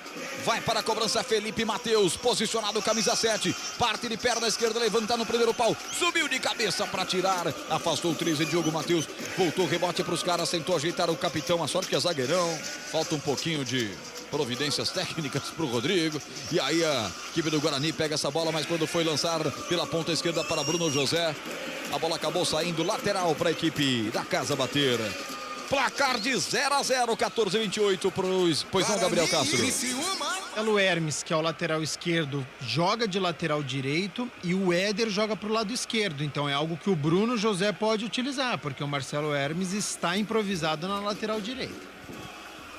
Vai para a cobrança Felipe Matheus, posicionado camisa 7. Parte de perna esquerda, levanta no primeiro pau. Subiu de cabeça para tirar. Afastou o 13, Diogo Matheus. Voltou rebote para os caras, tentou ajeitar o capitão. A sorte que é zagueirão. Falta um pouquinho de providências técnicas para o Rodrigo. E aí a equipe do Guarani pega essa bola, mas quando foi lançar pela ponta esquerda para Bruno José, a bola acabou saindo lateral para a equipe da Casa Bater. Placar de 0-0, 14-28 pois não, Gabriel Castro. O Hermes, que é o lateral esquerdo, joga de lateral direito e o Éder joga para o lado esquerdo. Então é algo que o Bruno José pode utilizar, porque o Marcelo Hermes está improvisado na lateral direita.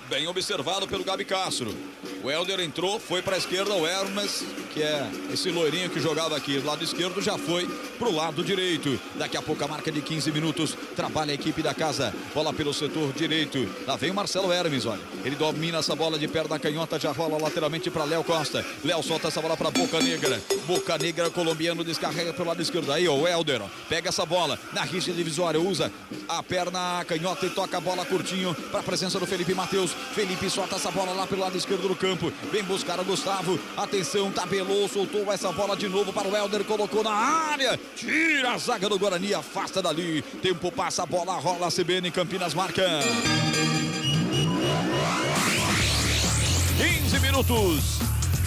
Bem observado pelo Gabi Castro. O Helder entrou, foi para a esquerda. O Hermes, que é esse loirinho que jogava aqui do lado esquerdo, já foi para o lado direito. Daqui a pouco a marca de 15 minutos. Trabalha a equipe da casa. Bola pelo setor direito. Lá vem o Marcelo Hermes, olha. Ele domina essa bola de perna canhota. Já rola lateralmente para Léo Costa. Léo solta essa bola para Boca Negra. Boca Negra, colombiano, descarrega pelo lado esquerdo. Aí, ó, o Helder, ó, pega essa bola na rixa divisória. Usa a perna canhota e toca a bola curtinho para a presença do Felipe Matheus. Felipe solta essa bola lá pelo lado esquerdo do campo. Vem buscar o Gustavo. Atenção, tabelou, soltou essa bola de novo para o Helder. Colocou na área. Tira a zaga do Guarani, afasta dali. Tempo passa, a bola rola. A CBN Campinas marca. 15 minutos. minutos.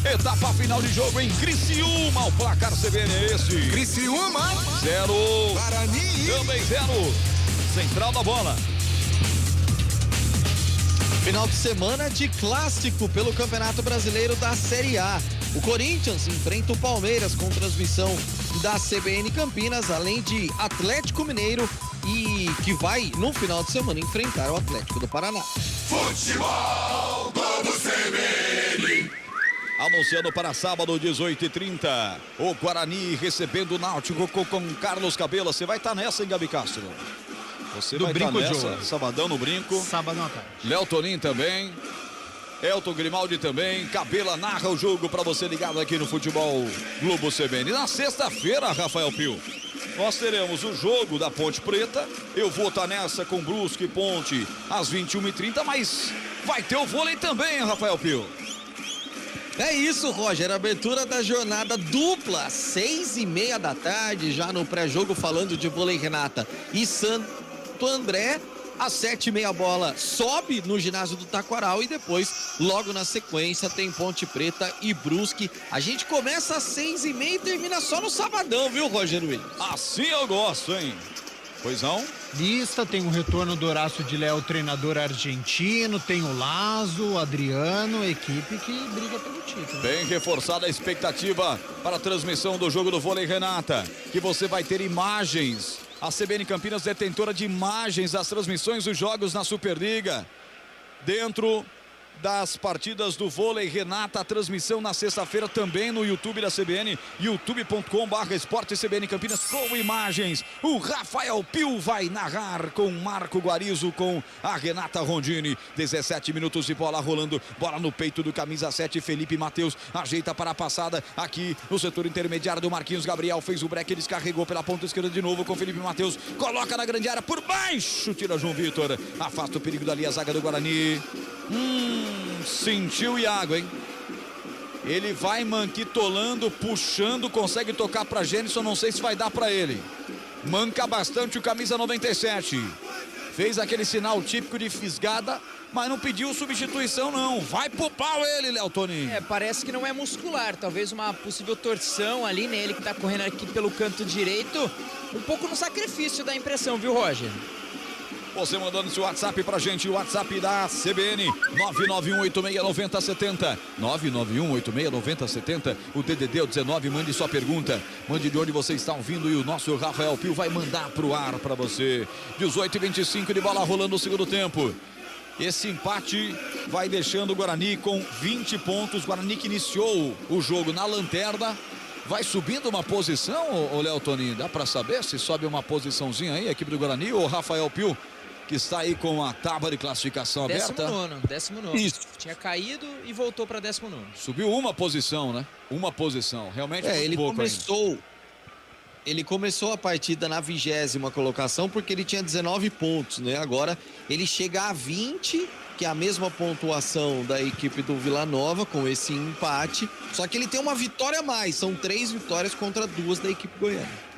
Etapa final de jogo em Criciúma. O placar CBN é esse. Criciúma. 0. Guarani. Também 0. Central da bola. Final de semana de clássico pelo Campeonato Brasileiro da Série A. O Corinthians enfrenta o Palmeiras com transmissão da CBN Campinas, além de Atlético Mineiro e que vai, no final de semana, enfrentar o Atlético do Paraná. Futebol Globo CBN. Anunciando para sábado, 18h30. O Guarani recebendo o Náutico com Carlos Cabela. Você vai estar nessa, hein, Gabi Castro? Você Do vai Brinco estar nessa. Joe. Sabadão no Brinco. Sábado à tarde. Léo Tonin também. Elton Grimaldi também. Cabela narra o jogo para você ligado aqui no Futebol Globo CBN. Na sexta-feira, Rafael Pio, nós teremos o jogo da Ponte Preta. Eu vou estar nessa com Brusque e Ponte às 21h30, mas vai ter o vôlei também, Rafael Pio. É isso, Roger, abertura da jornada dupla, 6h30 da tarde, já no pré-jogo falando de vôlei Renata e Santo André. Às 7h30 a bola sobe no ginásio do Taquaral e depois, logo na sequência, tem Ponte Preta e Brusque. A gente começa às 6h30 e termina só no sabadão, viu, Roger Williams? Assim eu gosto, hein? Pois não? Lista, tem o retorno do Horácio de Léo, treinador argentino, tem o Lazo, o Adriano, equipe que briga pelo título. Bem reforçada a expectativa para a transmissão do jogo do vôlei Renata, que você vai ter imagens. A CBN Campinas, detentora de imagens das transmissões dos jogos na Superliga. Dentro das partidas do vôlei Renata, a transmissão na sexta-feira também no YouTube da CBN, youtube.com/esporte CBN Campinas com imagens. O Rafael Pio vai narrar com Marco Guarizo, com a Renata Rondini. 17 minutos de bola rolando, bola no peito do camisa 7, Felipe Matheus ajeita para a passada aqui no setor intermediário do Marquinhos Gabriel, fez o break, descarregou pela ponta esquerda de novo com Felipe Matheus, coloca na grande área por baixo, tira João Vitor, afasta o perigo dali a zaga do Guarani. Sentiu o Iago, hein? Ele vai manquitolando, puxando, consegue tocar para Gênison, não sei se vai dar para ele. Manca bastante o camisa 97. Fez aquele sinal típico de fisgada, mas não pediu substituição não. Vai pro pau ele, Léo Toninho. Parece que não é muscular, talvez uma possível torção ali nele que tá correndo aqui pelo canto direito. Um pouco no sacrifício da impressão, viu, Roger? Você mandando seu WhatsApp pra gente, o WhatsApp da CBN, 991869070, 991869070, o DDD é o 19, mande sua pergunta, mande de onde você está ouvindo e o nosso Rafael Pio vai mandar pro ar pra você. 18h25 de bola rolando no segundo tempo. Esse empate vai deixando o Guarani com 20 pontos, Guarani que iniciou o jogo na lanterna. Vai subindo uma posição, ô Léo Toninho? Dá pra saber se sobe uma posiçãozinha aí, a equipe do Guarani, ou Rafael Pio, que está aí com a tábua de classificação aberta? 19º. Isso. Tinha caído e voltou para 19º. Subiu uma posição, né? Uma posição. Realmente ele pouco começou. ainda. Ele começou a partida na 20ª colocação porque ele tinha 19 pontos, né? Agora ele chega a 20, que é a mesma pontuação da equipe do Vila Nova com esse empate. Só que ele tem uma vitória a mais, são 3 vitórias contra 2 da equipe goiana.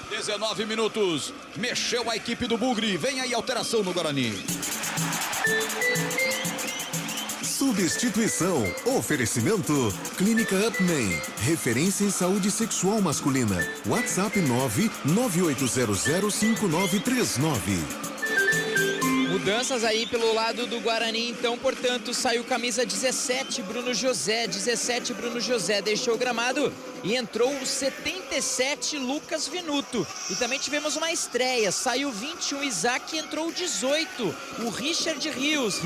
19 minutos, mexeu a equipe do Bugre, vem aí alteração no Guarani. Substituição. Oferecimento. Clínica Upman. Referência em saúde sexual masculina. WhatsApp 998005939. Mudanças aí pelo lado do Guarani, então, portanto, saiu camisa 17, Bruno José, deixou o gramado e entrou o 77, Lucas Venuto. E também tivemos uma estreia, saiu 21, Isaac, e entrou o 18, o Richard Rios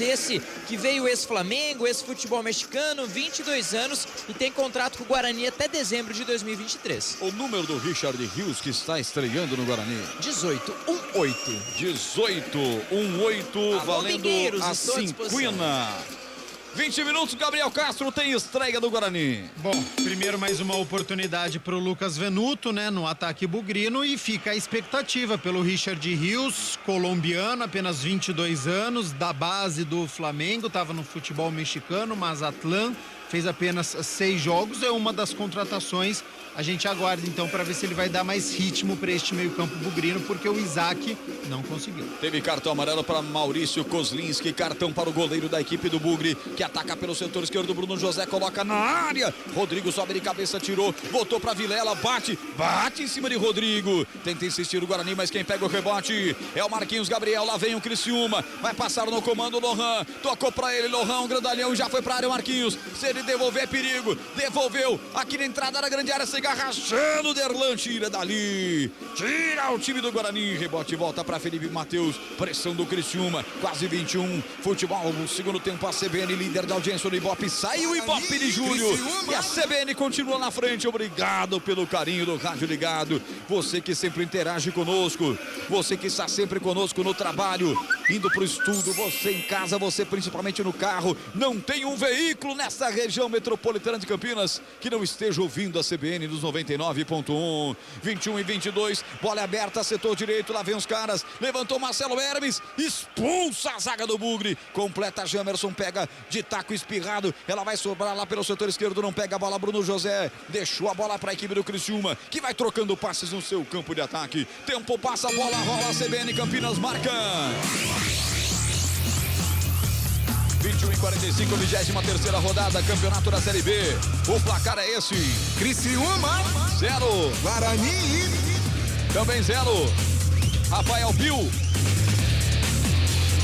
esse que veio ex-Flamengo, ex-futebol mexicano, 22 anos e tem contrato com o Guarani até dezembro de 2023. O número do Richard Rios que está estreando no Guarani? 18. 18, valendo a estou à disposição. 50. 20 minutos, Gabriel Castro tem estreia do Guarani. Bom, primeiro mais uma oportunidade para o Lucas Venuto, né, no ataque bugrino, e fica a expectativa pelo Richard Rios, colombiano, apenas 22 anos, da base do Flamengo, estava no futebol mexicano, Mazatlán, fez apenas 6 jogos, é uma das contratações. A gente aguarda então para ver se ele vai dar mais ritmo para este meio-campo bugrino, porque o Isaac não conseguiu. Teve cartão amarelo para Maurício Kozlinski, cartão para o goleiro da equipe do Bugre, que ataca pelo setor esquerdo. Bruno José coloca na área. Rodrigo sobe de cabeça, tirou, botou para Vilela, bate em cima de Rodrigo. Tenta insistir o Guarani, mas quem pega o rebote é o Marquinhos Gabriel. Lá vem o Criciúma, vai passar no comando o Lohan, tocou para ele, Lohan, um grandalhão, já foi para a área o Marquinhos. Se ele devolver é perigo, devolveu aqui na entrada da grande área, se agarrachando, Derlan tira dali, tira o time do Guarani, rebote volta para Felipe Matheus, pressão do Criciúma, quase 21, futebol no segundo tempo, a CBN líder da audiência do Ibope, saiu o Ibope de Júlio, e a CBN continua na frente. Obrigado pelo carinho do rádio ligado, você que sempre interage conosco, você que está sempre conosco no trabalho, indo pro estudo, você em casa, você principalmente no carro, não tem um veículo nessa região metropolitana de Campinas que não esteja ouvindo a CBN dos 99.1, 21 e 22, bola aberta, setor direito, lá vem os caras, levantou Marcelo Hermes, expulsa a zaga do Bugre, completa Jamerson, pega de taco espirrado, ela vai sobrar lá pelo setor esquerdo, não pega a bola, Bruno José, deixou a bola para a equipe do Criciúma, que vai trocando passes no seu campo de ataque, tempo passa, a bola rola, a CBN Campinas marca. 21 e 45, 23ª rodada, campeonato da Série B. O placar é esse: Criciúma 0, Guarani também 0. Rafael Pio.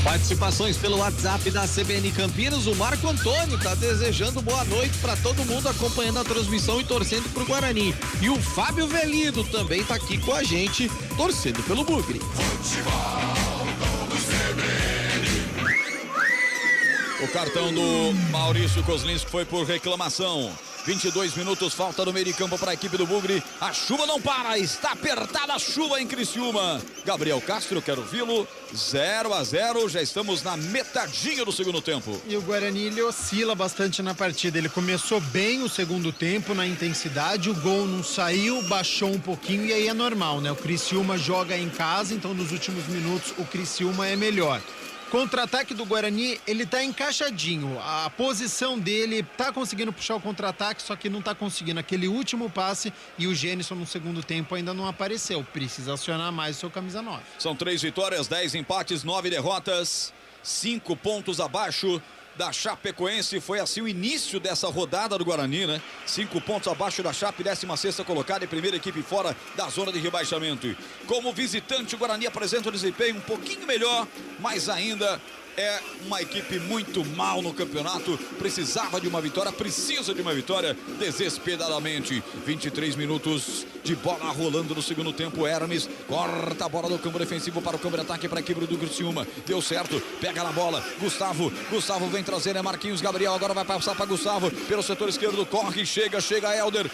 Participações pelo WhatsApp da CBN Campinas. O Marco Antônio tá desejando boa noite para todo mundo acompanhando a transmissão e torcendo pro Guarani. E o Fábio Velido também tá aqui com a gente, torcendo pelo Bugre. O cartão do Maurício Kozlinski foi por reclamação. 22 minutos, falta no meio de campo para a equipe do Bugre. A chuva não para, está apertada a chuva em Criciúma. Gabriel Castro, quero ouvi-lo. 0-0, já estamos na metadinha do segundo tempo. E o Guarani, ele oscila bastante na partida. Ele começou bem o segundo tempo na intensidade, o gol não saiu, baixou um pouquinho e aí é normal, né? O Criciúma joga em casa, então nos últimos minutos o Criciúma é melhor. Contra-ataque do Guarani, ele tá encaixadinho. A posição dele tá conseguindo puxar o contra-ataque, só que não tá conseguindo aquele último passe e o Gênison no segundo tempo ainda não apareceu. Precisa acionar mais o seu camisa 9. São 3 vitórias, 10 empates, 9 derrotas, 5 pontos abaixo da Chapecoense. Foi assim o início dessa rodada do Guarani, né? 5 pontos abaixo da Chape, 16ª colocada e primeira equipe fora da zona de rebaixamento. Como visitante, o Guarani apresenta um desempenho um pouquinho melhor, mas ainda é uma equipe muito mal no campeonato, precisava de uma vitória, precisa de uma vitória desesperadamente. 23 minutos de bola rolando no segundo tempo. Hermes corta a bola do campo defensivo para o campo de ataque para a equipe do Criciúma. Deu certo, pega na bola, Gustavo vem trazendo, é Marquinhos Gabriel, agora vai passar para Gustavo, pelo setor esquerdo, corre, chega Helder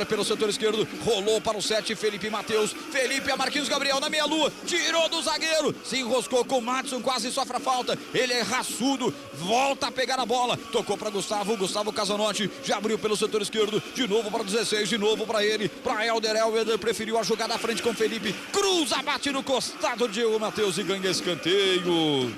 pelo setor esquerdo, rolou para o 7, Felipe Matheus, Felipe a Marquinhos Gabriel na meia-lua, tirou do zagueiro, se enroscou com o Madison, quase sofre a falta. Ele é raçudo, volta a pegar a bola, tocou para Gustavo Casanotti, já abriu pelo setor esquerdo, de novo para 16, de novo para ele, para Helder preferiu a jogada à frente com Felipe, cruza, bate no costado, Diego Matheus e ganha escanteio.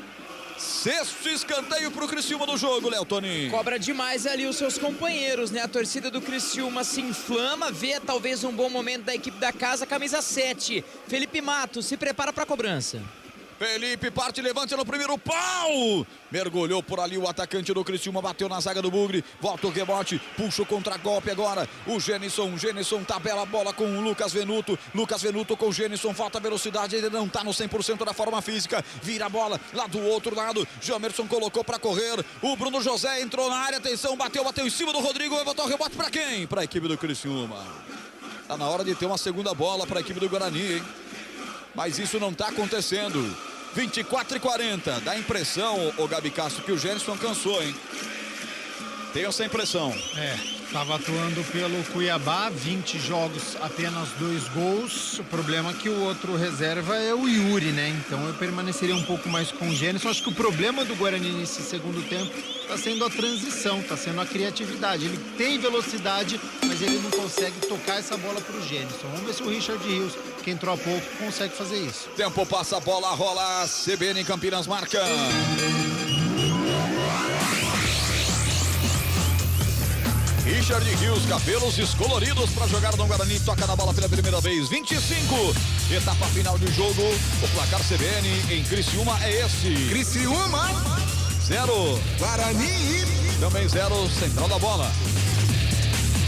Sexto escanteio pro Criciúma do jogo, Léo Toninho. Cobra demais ali os seus companheiros, né? A torcida do Criciúma se inflama, vê talvez um bom momento da equipe da casa, camisa 7. Felipe Matos se prepara para a cobrança. Felipe parte, levante no primeiro pau, mergulhou por ali o atacante do Criciúma, bateu na zaga do Bugre, volta o rebote, puxa o contra-golpe agora, o Gênison tabela a bola com o Lucas Venuto com o Gênison, falta velocidade, ele não tá no 100% da forma física, vira a bola lá do outro lado, Jamerson colocou pra correr, o Bruno José entrou na área, atenção, bateu em cima do Rodrigo, vai botar o rebote pra quem? Pra equipe do Criciúma. Tá na hora de ter uma segunda bola pra equipe do Guarani, hein? Mas isso não tá acontecendo. 24 e 40, dá a impressão, o Gabi Castro, que o Gênison cansou, hein? Tenho essa impressão. Estava atuando pelo Cuiabá, 20 jogos, apenas 2 gols. O problema é que o outro reserva é o Yuri, né? Então eu permaneceria um pouco mais com o Gênison. Acho que o problema do Guarani nesse segundo tempo está sendo a transição, está sendo a criatividade. Ele tem velocidade, mas ele não consegue tocar essa bola para o Gênison. Vamos ver se o Richard Rios, que entrou há pouco, consegue fazer isso. Tempo passa, a bola rola, CBN Campinas marca. Richard Rios, cabelos descoloridos para jogar no Guarani. Toca na bola pela primeira vez. 25, etapa final de jogo. O placar CBN em Criciúma é esse. Criciúma 0. Guarani. Também 0, central da bola.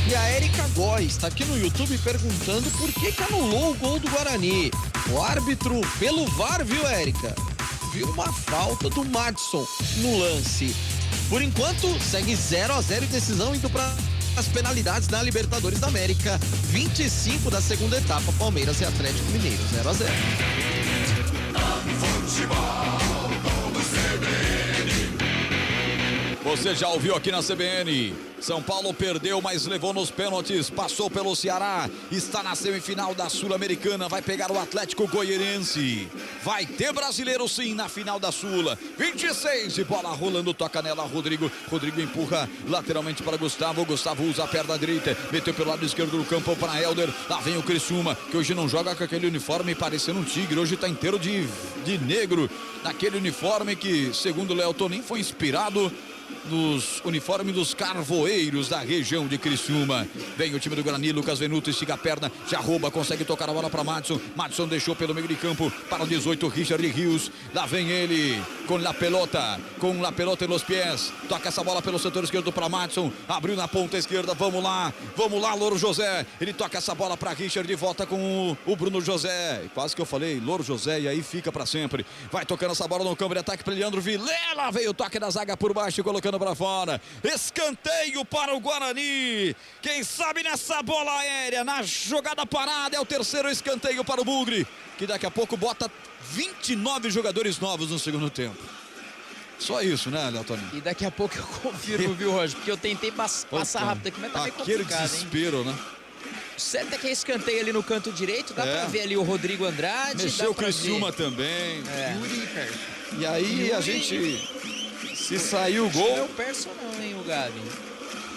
E a Érica Góes está aqui no YouTube perguntando por que anulou o gol do Guarani. O árbitro, pelo VAR, viu, Érica? Viu uma falta do Madison no lance. Por enquanto, segue 0-0 e decisão indo para as penalidades da Libertadores da América. 25 da segunda etapa, Palmeiras e Atlético Mineiro, 0-0. Você já ouviu aqui na CBN. São Paulo perdeu, mas levou nos pênaltis. Passou pelo Ceará. Está na semifinal da Sul-Americana. Vai pegar o Atlético Goianiense. Vai ter brasileiro sim na final da Sula. 26 de bola rolando. Toca nela Rodrigo. Rodrigo empurra lateralmente para Gustavo. Gustavo usa a perna direita. Meteu pelo lado esquerdo do campo para Helder. Lá vem o Criciúma, que hoje não joga com aquele uniforme parecendo um tigre. Hoje está inteiro de negro. Naquele uniforme que, segundo o Léo Tonin, foi inspirado nos uniformes dos carvoeiros da região de Criciúma. Vem o time do Guarani, Lucas Venuto estica a perna, já rouba, consegue tocar a bola para Madison. Madison deixou pelo meio de campo para o 18, Richard Rios. Lá vem ele com la pelota em los pies. Toca essa bola pelo setor esquerdo para Madison. Abriu na ponta esquerda, vamos lá, Louro José. Ele toca essa bola para Richard, de volta com o Bruno José. Quase que eu falei Louro José e aí fica para sempre. Vai tocando essa bola no campo de ataque para Leandro Vilela. Veio o toque da zaga por baixo, colocando para fora. Escanteio para o Guarani. Quem sabe nessa bola aérea, na jogada parada, é o terceiro escanteio para o Bugre, que daqui a pouco bota 29 jogadores novos no segundo tempo. Só isso, né, Léo Toninho? E daqui a pouco eu confirmo, viu, Roger? Porque eu tentei passar rápido aqui, mas tá meio aquele complicado, desespero, hein? né? O certo é que é escanteio ali no canto direito, dá pra ver ali o Rodrigo Andrade. Mexeu o Criciúma também. E aí a gente... Se sair o gol... Não é o Persson não, hein, o Gabi.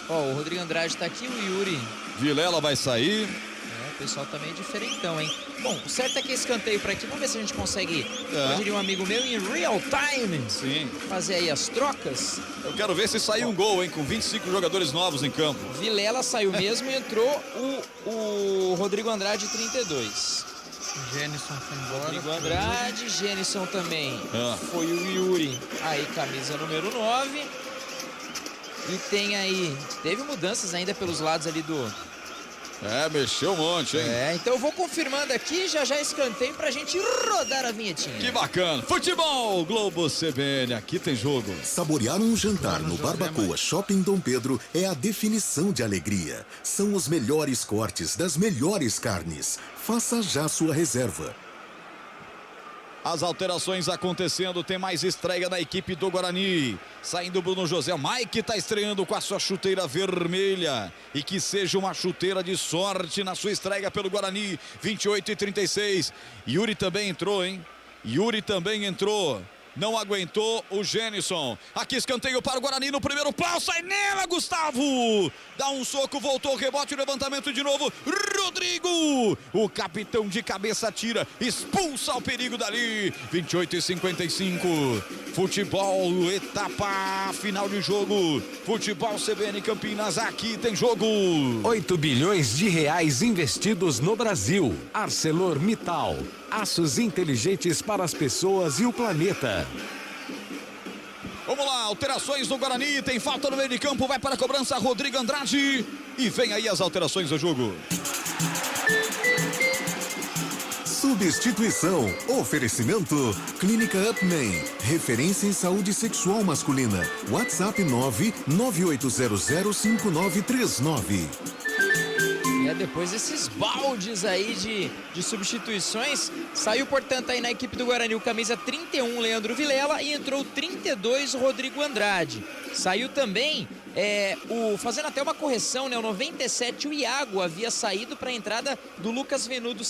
Ó, o Rodrigo Andrade tá aqui, o Yuri. Vilela vai sair. O pessoal tá meio diferentão, hein. Bom, o certo é que é escanteio pra aqui. Vamos ver se a gente consegue, como diria um amigo meu, em real time. Sim. Fazer aí as trocas. Eu quero ver se sair um gol, hein, com 25 jogadores novos em campo. Vilela saiu mesmo e entrou o Rodrigo Andrade, 32. Gênison foi embora. Rodrigo Andrade, Gênison também. Foi o Yuri. Aí, camisa número 9. E tem aí... Teve mudanças ainda pelos lados ali do... mexeu um monte, hein? Então eu vou confirmando aqui, já escanteio pra gente rodar a vinhetinha. Que bacana. Futebol Globo CBN, aqui tem jogo. Saborear um jantar no Barbacoa Shopping Dom Pedro é a definição de alegria. São os melhores cortes das melhores carnes. Faça já sua reserva. As alterações acontecendo, tem mais estreia na equipe do Guarani. Saindo o Bruno José, Mike está estreando com a sua chuteira vermelha. E que seja uma chuteira de sorte na sua estreia pelo Guarani. 28-36. Yuri também entrou, hein? Yuri também entrou. Não aguentou o Gênison. Aqui escanteio para o Guarani no primeiro pau. Sai nela, Gustavo. Dá um soco, voltou, rebote, levantamento de novo. Rodrigo. O capitão de cabeça tira. Expulsa o perigo dali. 28-55. Futebol, etapa final de jogo. Futebol CBN Campinas, aqui tem jogo. 8 bilhões de reais investidos no Brasil. ArcelorMittal. Aços inteligentes para as pessoas e o planeta. Vamos lá, alterações do Guarani, tem falta no meio de campo, vai para a cobrança Rodrigo Andrade. E vem aí as alterações do jogo. Substituição. Oferecimento. Clínica Upman. Referência em saúde sexual masculina. WhatsApp 998005939. Depois desses baldes aí de substituições, saiu, portanto, aí na equipe do Guarani o camisa 31, Leandro Vilela, e entrou o 32, Rodrigo Andrade. Saiu também, fazendo até uma correção, né, o 97, o Iago havia saído para a entrada do Lucas Venuto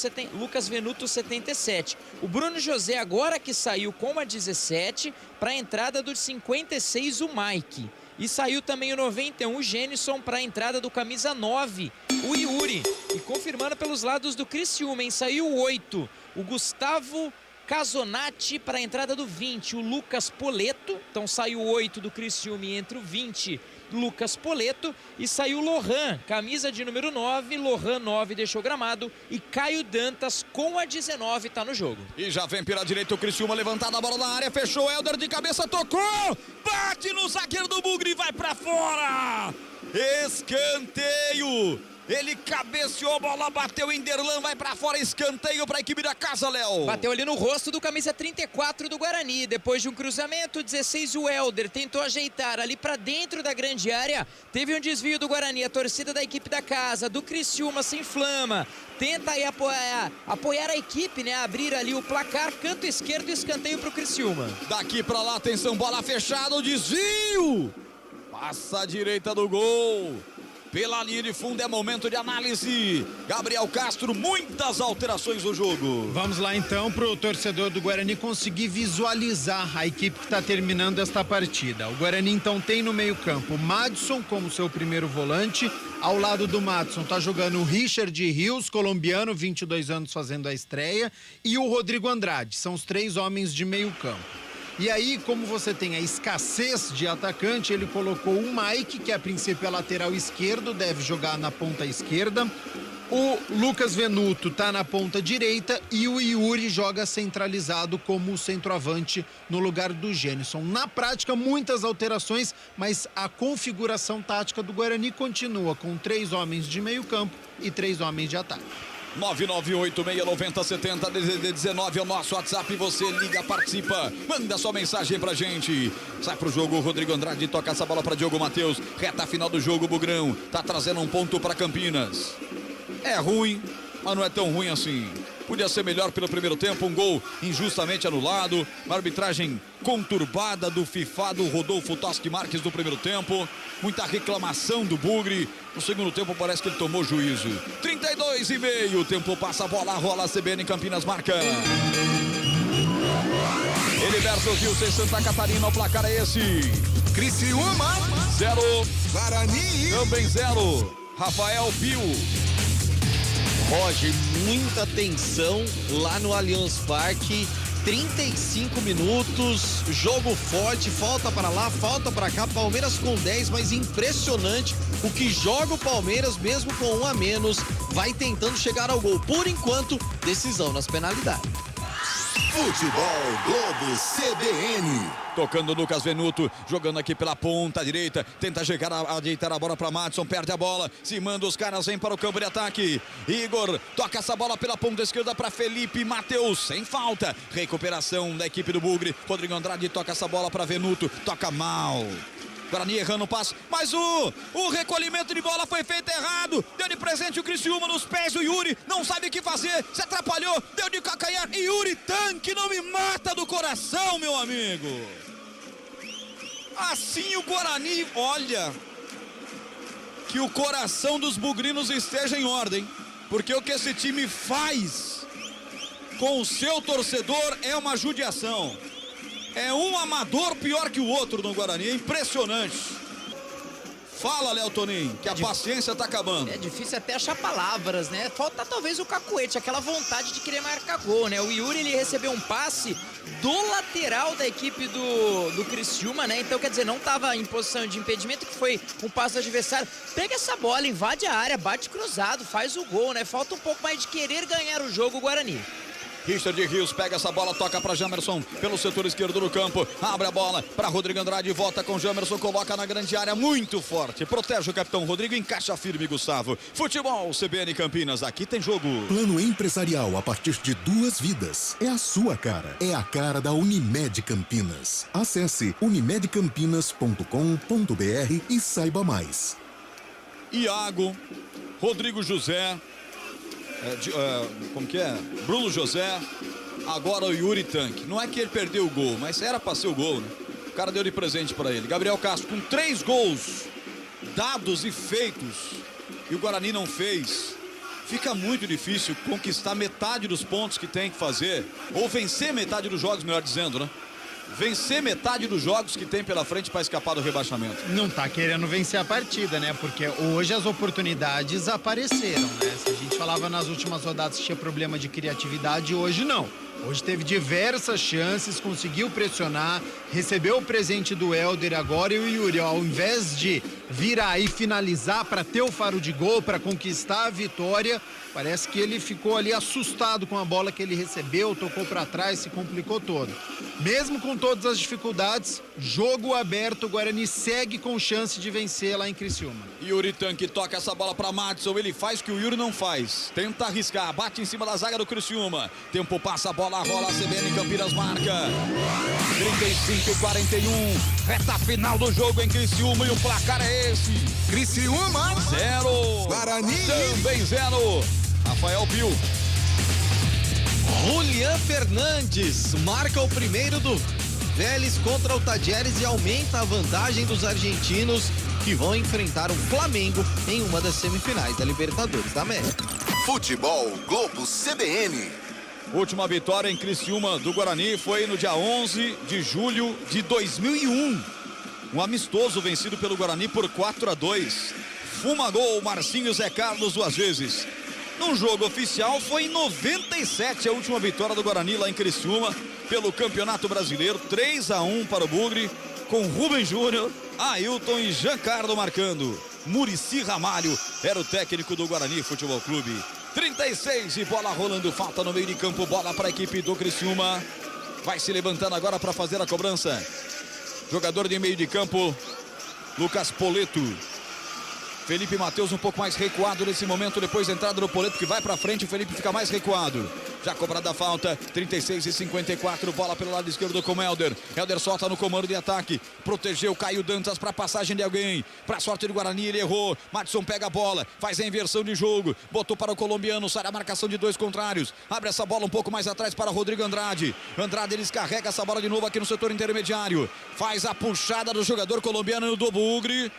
77. O Bruno José agora que saiu com a 17 para a entrada do 56, o Mike. E saiu também o 91, o Gênison, para a entrada do camisa 9, o Yuri. E confirmando pelos lados do Criciúma, hein? Saiu o 8, o Gustavo Casonati para a entrada do 20, o Lucas Poleto. Então saiu 8 do Criciúma e entre o 20, Lucas Poleto. E saiu Lohan, camisa de número 9. Lohan 9 deixou o gramado. E Caio Dantas com a 19 tá no jogo. E já vem pela direita o Criciúma, levantada a bola na área, fechou, Helder de cabeça, tocou! Bate no zagueiro do Bugre e vai pra fora! Escanteio! Ele cabeceou, a bola bateu em Derlan, vai pra fora, escanteio pra equipe da casa, Léo. Bateu ali no rosto do camisa 34 do Guarani. Depois de um cruzamento, 16 o Helder tentou ajeitar ali pra dentro da grande área. Teve um desvio do Guarani, a torcida da equipe da casa, do Criciúma se inflama. Tenta aí apoiar a equipe, né? Abrir ali o placar, canto esquerdo, escanteio pro Criciúma. Daqui pra lá, atenção, bola fechada, o desvio. Passa a direita do gol. Pela linha de fundo é momento de análise. Gabriel Castro, muitas alterações no jogo. Vamos lá então para o torcedor do Guarani conseguir visualizar a equipe que está terminando esta partida. O Guarani então tem no meio-campo Madison como seu primeiro volante. Ao lado do Madison está jogando o Richard Rios, colombiano, 22 anos, fazendo a estreia, e o Rodrigo Andrade. São os 3 homens de meio-campo. E aí, como você tem a escassez de atacante, ele colocou o Mike, que a princípio é lateral esquerdo, deve jogar na ponta esquerda. O Lucas Venuto tá na ponta direita e o Yuri joga centralizado como centroavante no lugar do Gênison. Na prática, muitas alterações, mas a configuração tática do Guarani continua com 3 homens de meio campo e 3 homens de ataque. 998-690-70 19 é o nosso WhatsApp, você liga, participa, manda sua mensagem pra gente. Sai pro jogo, Rodrigo Andrade toca essa bola pra Diogo Matheus, reta final do jogo, Bugrão tá trazendo um ponto pra Campinas. É ruim, mas não é tão ruim assim. Podia ser melhor pelo primeiro tempo, um gol injustamente anulado, uma arbitragem conturbada do FIFA, do Rodolfo Toschi Marques no primeiro tempo, muita reclamação do Bugre. No segundo tempo parece que ele tomou juízo. 32,5, o tempo passa, a bola rola, a CBN Campinas marca. Heriberto Wilson, Santa Catarina, o placar é esse. Criciúma 0, Guarani também 0. Rafael Pio. Roger, muita tensão lá no Allianz Parque. 35 minutos, jogo forte, falta para lá, falta para cá, Palmeiras com 10, mas impressionante o que joga o Palmeiras, mesmo com 1 a menos, vai tentando chegar ao gol. Por enquanto, decisão nas penalidades. Futebol Globo CBN. Tocando Lucas Venuto, jogando aqui pela ponta direita, tenta ajeitar a bola para Madison, perde a bola, se manda os caras, vem para o campo de ataque. Igor toca essa bola pela ponta esquerda para Felipe Matheus, sem falta. Recuperação da equipe do Bugre. Rodrigo Andrade toca essa bola para Venuto, toca mal. Guarani errando o passe, mas o recolhimento de bola foi feito errado. Deu de presente o Criciúma nos pés, o Yuri não sabe o que fazer, se atrapalhou, deu de calcanhar. E Yuri Tanque não me mata do coração, meu amigo. Assim o Guarani, olha, que o coração dos bugrinos esteja em ordem, porque o que esse time faz com o seu torcedor é uma judiação. É um amador pior que o outro no Guarani, é impressionante. Fala, Léo Toninho, que a paciência tá acabando. É difícil até achar palavras, né? Falta talvez o cacuete, aquela vontade de querer marcar gol, né? O Yuri, ele recebeu um passe do lateral da equipe do Criciúma, né? Então, quer dizer, não tava em posição de impedimento, que foi um passe do adversário. Pega essa bola, invade a área, bate cruzado, faz o gol, né? Falta um pouco mais de querer ganhar o jogo, o Guarani. Richard Rios pega essa bola, toca para Jamerson pelo setor esquerdo do campo, abre a bola para Rodrigo Andrade, volta com Jamerson, coloca na grande área, muito forte, protege o capitão Rodrigo, encaixa firme, Gustavo. Futebol CBN Campinas, aqui tem jogo. Plano empresarial a partir de 2 vidas. É a sua cara. É a cara da Unimed Campinas. Acesse unimedcampinas.com.br e saiba mais. Iago, Rodrigo José, como que é? Bruno José, agora o Yuri Tanque. Não é que ele perdeu o gol, mas era para ser o gol, né? O cara deu de presente para ele. Gabriel Castro com 3 gols dados e feitos e o Guarani não fez. Fica muito difícil conquistar metade dos pontos que tem que fazer, ou vencer metade dos jogos, melhor dizendo, né? Vencer metade dos jogos que tem pela frente para escapar do rebaixamento. Não tá querendo vencer a partida, né? Porque hoje as oportunidades apareceram, né? Se a gente falava nas últimas rodadas que tinha problema de criatividade, hoje não. Hoje teve diversas chances, conseguiu pressionar, recebeu o presente do Helder agora, e o Yuri, ao invés de virar e finalizar para ter o faro de gol, para conquistar a vitória, parece que ele ficou ali assustado com a bola que ele recebeu, tocou para trás, se complicou todo. Mesmo com todas as dificuldades, jogo aberto, o Guarani segue com chance de vencer lá em Criciúma. Yuri Tanque toca essa bola para Madison, ele faz o que o Yuri não faz, tenta arriscar, bate em cima da zaga do Criciúma, tempo passa, a bola rola, a CBN Campinas marca 35-41, reta final do jogo em Criciúma e o placar é esse: Criciúma 0, Guarani também 0. Rafael Pio. Julián Fernandes marca o primeiro do Vélez contra o Tajeres e aumenta a vantagem dos argentinos, que vão enfrentar o Flamengo em uma das semifinais da Libertadores da América. Futebol Globo CBN. Última vitória em Criciúma do Guarani foi no dia 11 de julho de 2001. Um amistoso vencido pelo Guarani por 4-2. Fumagol, Marcinho, Zé Carlos 2 vezes. Num jogo oficial foi em 97 a última vitória do Guarani lá em Criciúma pelo Campeonato Brasileiro. 3-1 para o Bugre, com Rubem Júnior, Ailton e Giancarlo marcando. Muricy Ramalho era o técnico do Guarani Futebol Clube. 36 e bola rolando, falta no meio de campo, bola para a equipe do Criciúma. Vai se levantando agora para fazer a cobrança. Jogador de meio de campo, Lucas Poleto. Felipe Matheus um pouco mais recuado nesse momento, depois da entrada do Poleto, que vai para frente, o Felipe fica mais recuado. Já cobrada a falta, 36-54, bola pelo lado esquerdo com Helder. Helder solta no comando de ataque, protegeu Caio Dantas para passagem de alguém. Para sorte do Guarani, ele errou. Madison pega a bola, faz a inversão de jogo, botou para o colombiano, sai a marcação de 2 contrários. Abre essa bola um pouco mais atrás para Rodrigo Andrade. Andrade, eles carrega essa bola de novo aqui no setor intermediário. Faz a puxada do jogador colombiano do Bugre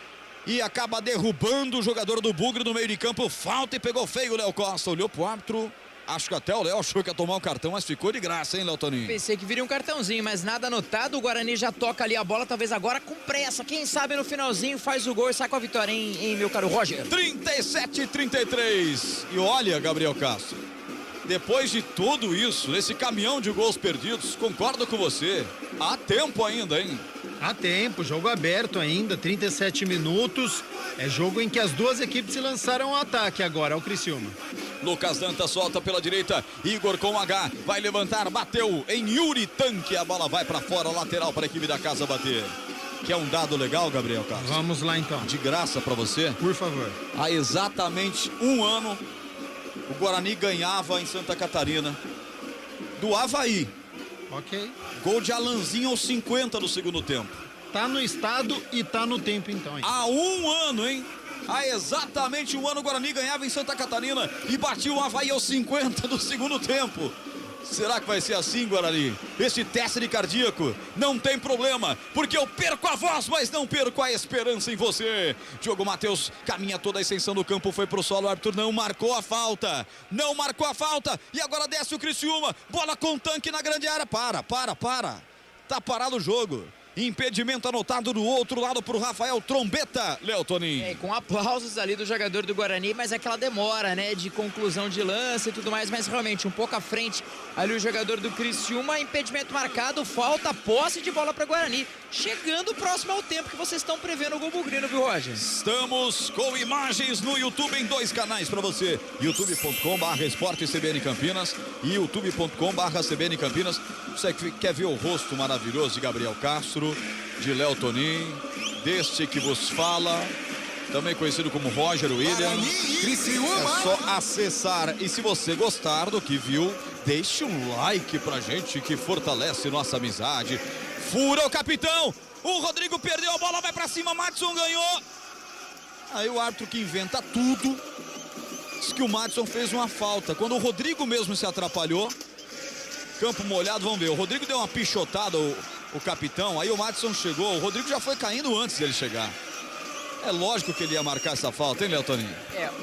e acaba derrubando o jogador do Bugre no meio de campo. Falta e pegou feio o Léo Costa. Olhou pro árbitro. Acho que até o Léo achou que ia tomar um cartão, mas ficou de graça, hein, Léo Toninho? Pensei que viria um cartãozinho, mas nada anotado. O Guarani já toca ali a bola, talvez agora com pressa. Quem sabe no finalzinho faz o gol e sai com a vitória, hein, meu caro Roger? 37-33. E olha, Gabriel Castro, depois de tudo isso, nesse caminhão de gols perdidos, concordo com você, há tempo ainda, hein? Há tempo, jogo aberto ainda, 37 minutos. É jogo em que as duas equipes se lançaram ao ataque agora, ao Criciúma. Lucas Dantas solta pela direita, Igor com H, vai levantar, bateu em Yuri Tanque, a bola vai para fora, lateral para a equipe da casa bater. Que é um dado legal, Gabriel Castro? Vamos lá então. De graça para você? Por favor. Há exatamente um ano, o Guarani ganhava em Santa Catarina do Avaí. Ok. Gol de Alanzinho aos 50 do segundo tempo. Tá no estado e tá no tempo então, hein? Há um ano, hein? Há exatamente um ano o Guarani ganhava em Santa Catarina e batia o Avaí aos 50 do segundo tempo. Será que vai ser assim, Guarani? Esse teste de cardíaco não tem problema, porque eu perco a voz, mas não perco a esperança em você. Diogo Matheus caminha toda a extensão do campo, foi pro solo, o árbitro não marcou a falta. Não marcou a falta e agora desce o Criciúma. Bola com Tanque na grande área. Para. Tá parado o jogo. Impedimento anotado do outro lado pro Rafael Trombeta, Léo Toninho. Com aplausos ali do jogador do Guarani, mas aquela demora, né, de conclusão de lance e tudo mais, mas realmente um pouco à frente ali o jogador do Criciúma, impedimento marcado, falta, posse de bola para Guarani, chegando próximo ao tempo que vocês estão prevendo o gol bugrino, viu, Roger? Estamos com imagens no YouTube em 2 canais para você, youtube.com/Esporte CBN Campinas e youtube.com/CBN Campinas. Você que quer ver o rosto maravilhoso de Gabriel Castro, de Léo Toninho, deste que vos fala, também conhecido como Roger Williams. É só acessar. E se você gostar do que viu, deixe um like pra gente que fortalece nossa amizade. Fura o capitão, o Rodrigo perdeu a bola, vai pra cima, Madison ganhou. Aí o árbitro que inventa tudo diz que o Madison fez uma falta, quando o Rodrigo mesmo se atrapalhou. Campo molhado, vamos ver, o Rodrigo deu uma pichotada, o capitão, aí o Madison chegou, o Rodrigo já foi caindo antes dele chegar. É lógico que ele ia marcar essa falta, hein, Léo Toninho?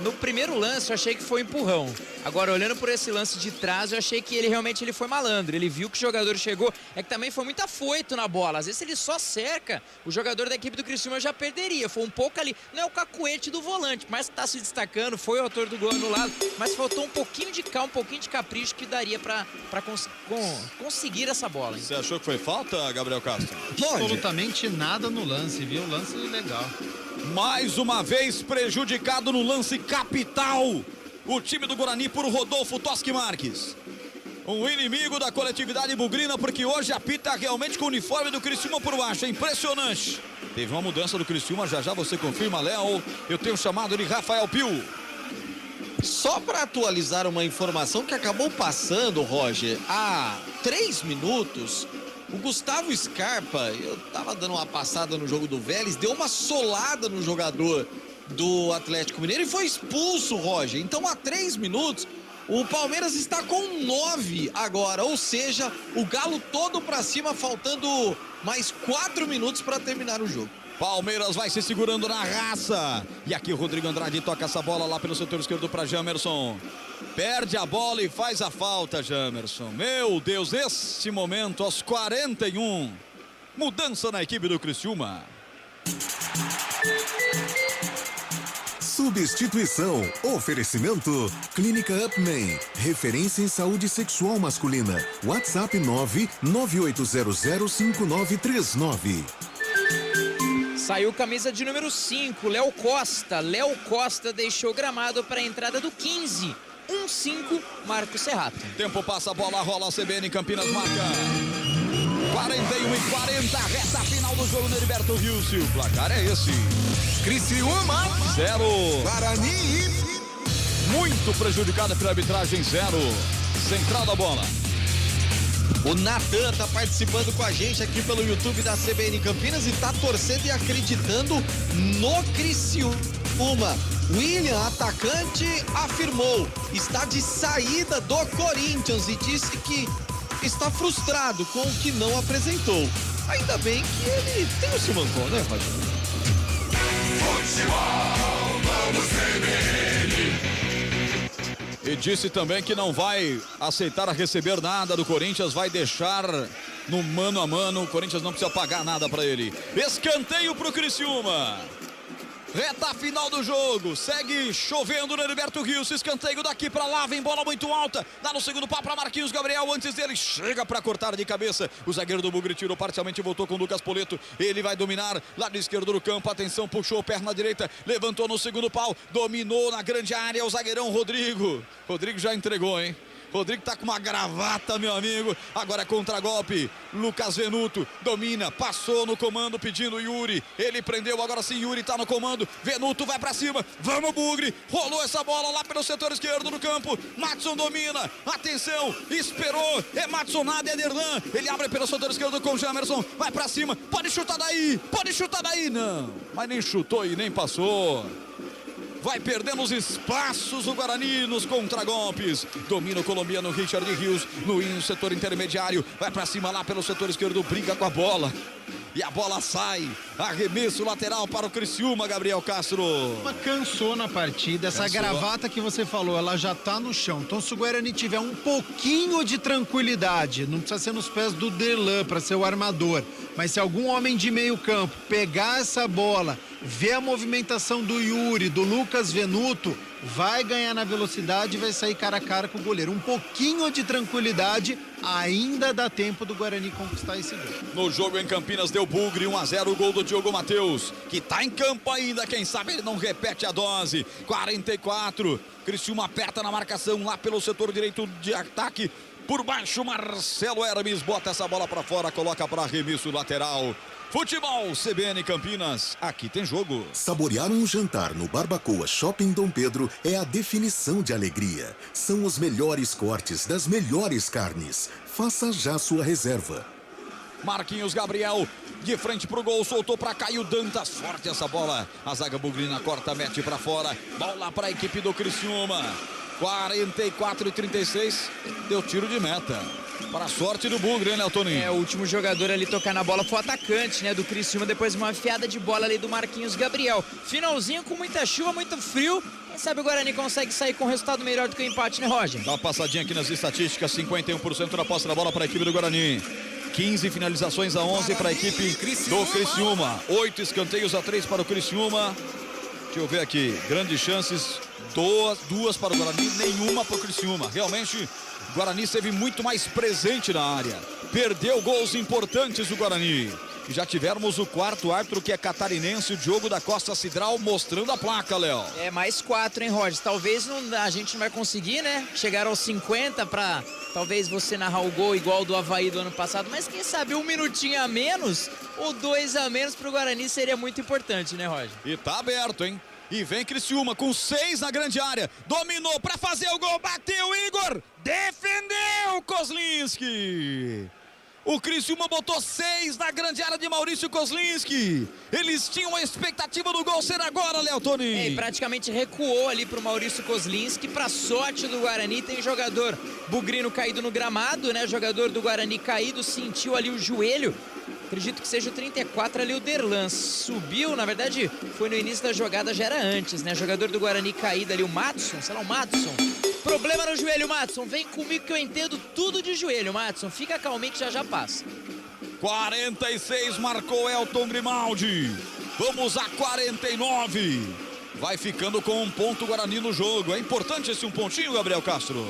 No primeiro lance eu achei que foi empurrão. Agora, olhando por esse lance de trás, eu achei que ele realmente foi malandro. Ele viu que o jogador chegou, é que também foi muito afoito na bola. Às vezes, se ele só cerca, o jogador da equipe do Criciúma já perderia. Foi um pouco ali, não é o cacuete do volante, mas tá se destacando, foi o autor do gol anulado, mas faltou um pouquinho de calma, um pouquinho de capricho que daria pra conseguir essa bola. Você achou que foi falta, Gabriel Castro? Absolutamente nada no lance, viu? Lance legal. Mais uma vez prejudicado no lance capital, o time do Guarani por Rodolfo Toschi Marques. Um inimigo da coletividade bugrina, porque hoje apita realmente com o uniforme do Criciúma por baixo, é impressionante. Teve uma mudança do Criciúma, já você confirma, Léo. Eu tenho chamado de Rafael Pio. Só para atualizar uma informação que acabou passando, Roger, há 3 minutos... O Gustavo Scarpa, eu tava dando uma passada no jogo do Vélez, deu uma solada no jogador do Atlético Mineiro e foi expulso, Roger. Então, há 3 minutos, o Palmeiras está com 9 agora, ou seja, o Galo todo pra cima, faltando mais 4 minutos para terminar o jogo. Palmeiras vai se segurando na raça. E aqui o Rodrigo Andrade toca essa bola lá pelo setor esquerdo para Jamerson. Perde a bola e faz a falta, Jamerson. Meu Deus, nesse momento, aos 41. Mudança na equipe do Criciúma. Substituição. Oferecimento. Clínica Upman. Referência em saúde sexual masculina. WhatsApp 998005939. Saiu camisa de número 5, Léo Costa. Léo Costa deixou gramado para a entrada do 15. 1-5, Marco Serrato. Tempo passa, a bola rola, a CBN Campinas marca 41:40, reta final do jogo no Heriberto Wilson. O placar é esse. Criciúma 0. Guarani. Muito prejudicada pela arbitragem, 0. Central da bola. O Natan tá participando com a gente aqui pelo YouTube da CBN Campinas e tá torcendo e acreditando no Criciúma. William, atacante, afirmou, está de saída do Corinthians e disse que está frustrado com o que não apresentou. Ainda bem que ele tem o Simancol, né, Roger? Futebol, vamos CBN. E disse também que não vai aceitar a receber nada do Corinthians, vai deixar no mano a mano, o Corinthians não precisa pagar nada para ele. Escanteio pro Criciúma. Reta final do jogo, segue chovendo no Heriberto Wilson, escanteio daqui pra lá, vem bola muito alta, dá no segundo pau pra Marquinhos Gabriel, antes dele chega pra cortar de cabeça, o zagueiro do Bugre tirou parcialmente, voltou com o Lucas Poleto, ele vai dominar, lado esquerdo do campo, atenção, puxou, perna direita, levantou no segundo pau, dominou na grande área, o zagueirão Rodrigo já entregou, hein? Rodrigo tá com uma gravata, meu amigo. Agora é contragolpe. Lucas Venuto domina, passou no comando pedindo Yuri. Ele prendeu, agora sim Yuri tá no comando. Venuto vai pra cima. Vamos, Bugre. Rolou essa bola lá pelo setor esquerdo do campo. Matson domina. Atenção, esperou. É Matson nada, é Derlan. Ele abre pelo setor esquerdo com Jamerson. Vai pra cima. Pode chutar daí. Não. Mas nem chutou e nem passou. Vai perdendo os espaços o Guarani nos contragolpes. Domina o colombiano Richard Rios no setor intermediário. Vai pra cima lá pelo setor esquerdo, briga com a bola. E a bola sai. Arremesso lateral para o Criciúma, Gabriel Castro. Cansou na partida. Essa gravata que você falou, ela já tá no chão. Então se o Guarani tiver um pouquinho de tranquilidade, não precisa ser nos pés do Derlan para ser o armador, mas se algum homem de meio campo pegar essa bola, ver a movimentação do Yuri, do Lucas Venuto, vai ganhar na velocidade e vai sair cara a cara com o goleiro. Um pouquinho de tranquilidade, ainda dá tempo do Guarani conquistar esse gol. No jogo em Campinas deu Bugre, 1-0, o gol do Diogo Matheus, que tá em campo ainda, quem sabe ele não repete a dose. 44, Criciúma aperta na marcação lá pelo setor direito de ataque. Por baixo, Marcelo Hermes bota essa bola pra fora, coloca para arremesso lateral. Futebol CBN Campinas, aqui tem jogo. Saborear um jantar no Barbacoa Shopping Dom Pedro é a definição de alegria. São os melhores cortes das melhores carnes. Faça já sua reserva. Marquinhos Gabriel, de frente pro gol, soltou pra Caio Dantas, forte essa bola. A zaga bugrina corta, mete pra fora. Bola pra equipe do Criciúma. 44-36, deu tiro de meta. Para a sorte do Bugre, né, Toninho? O último jogador ali tocar na bola foi o atacante, né, do Criciúma, depois de uma afiada de bola ali do Marquinhos Gabriel. Finalzinho com muita chuva, muito frio. Quem sabe o Guarani consegue sair com um resultado melhor do que o empate, né, Roger? Dá uma passadinha aqui nas estatísticas, 51% da posse da bola para a equipe do Guarani. 15 finalizações a 11 para a equipe do Criciúma. 8 escanteios a 3 para o Criciúma. Deixa eu ver aqui, grandes chances, duas para o Guarani, nenhuma para o Criciúma. Realmente, o Guarani esteve muito mais presente na área. Perdeu gols importantes o Guarani. E já tivemos o quarto árbitro, que é catarinense, o Diogo da Costa Cidral, mostrando a placa, Léo. Mais 4, hein, Roger? Talvez a gente não vai conseguir, né? Chegar aos 50 para talvez você narrar o gol igual do Avaí do ano passado, mas quem sabe um minutinho a menos ou 2 a menos para o Guarani seria muito importante, né, Roger? E tá aberto, hein? E vem Criciúma com 6 na grande área. Dominou para fazer o gol, bateu Igor, defendeu Kozlinski. O Criciúma botou 6 na grande área de Maurício Kozlinski. Eles tinham a expectativa do gol ser agora, Léo Toninho. E praticamente recuou ali pro Maurício Kozlinski. Pra sorte do Guarani, tem jogador bugrino caído no gramado, né? Jogador do Guarani caído, sentiu ali o joelho. Acredito que seja o 34 ali, o Derlan. Subiu, na verdade, foi no início da jogada, já era antes, né? Jogador do Guarani caído ali, o Matson, sei lá, o Matson. Problema no joelho, Matson. Vem comigo que eu entendo tudo de joelho, Matson. Fica calminho que já passa. 46 marcou Elton Grimaldi. Vamos a 49. Vai ficando com um ponto Guarani no jogo. É importante esse um pontinho, Gabriel Castro?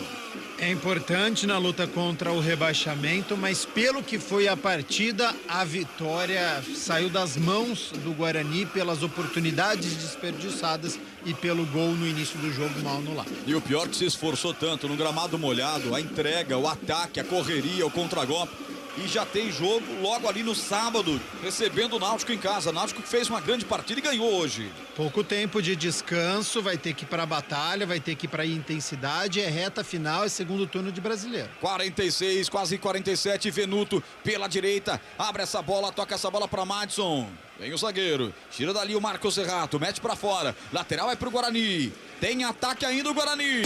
É importante na luta contra o rebaixamento, mas pelo que foi a partida, a vitória saiu das mãos do Guarani pelas oportunidades desperdiçadas e pelo gol no início do jogo mal anulado. E o pior que se esforçou tanto no gramado molhado, a entrega, o ataque, a correria, o contragolpe. E já tem jogo logo ali no sábado, recebendo o Náutico em casa. Náutico que fez uma grande partida e ganhou hoje. Pouco tempo de descanso, vai ter que ir para a batalha, vai ter que ir para a intensidade, é reta final, é segundo turno de Brasileiro. 46, quase 47, Venuto pela direita, abre essa bola, toca essa bola para Madison. Vem o zagueiro, tira dali o Marcos Serrato, mete para fora, lateral é pro Guarani. Tem ataque ainda o Guarani.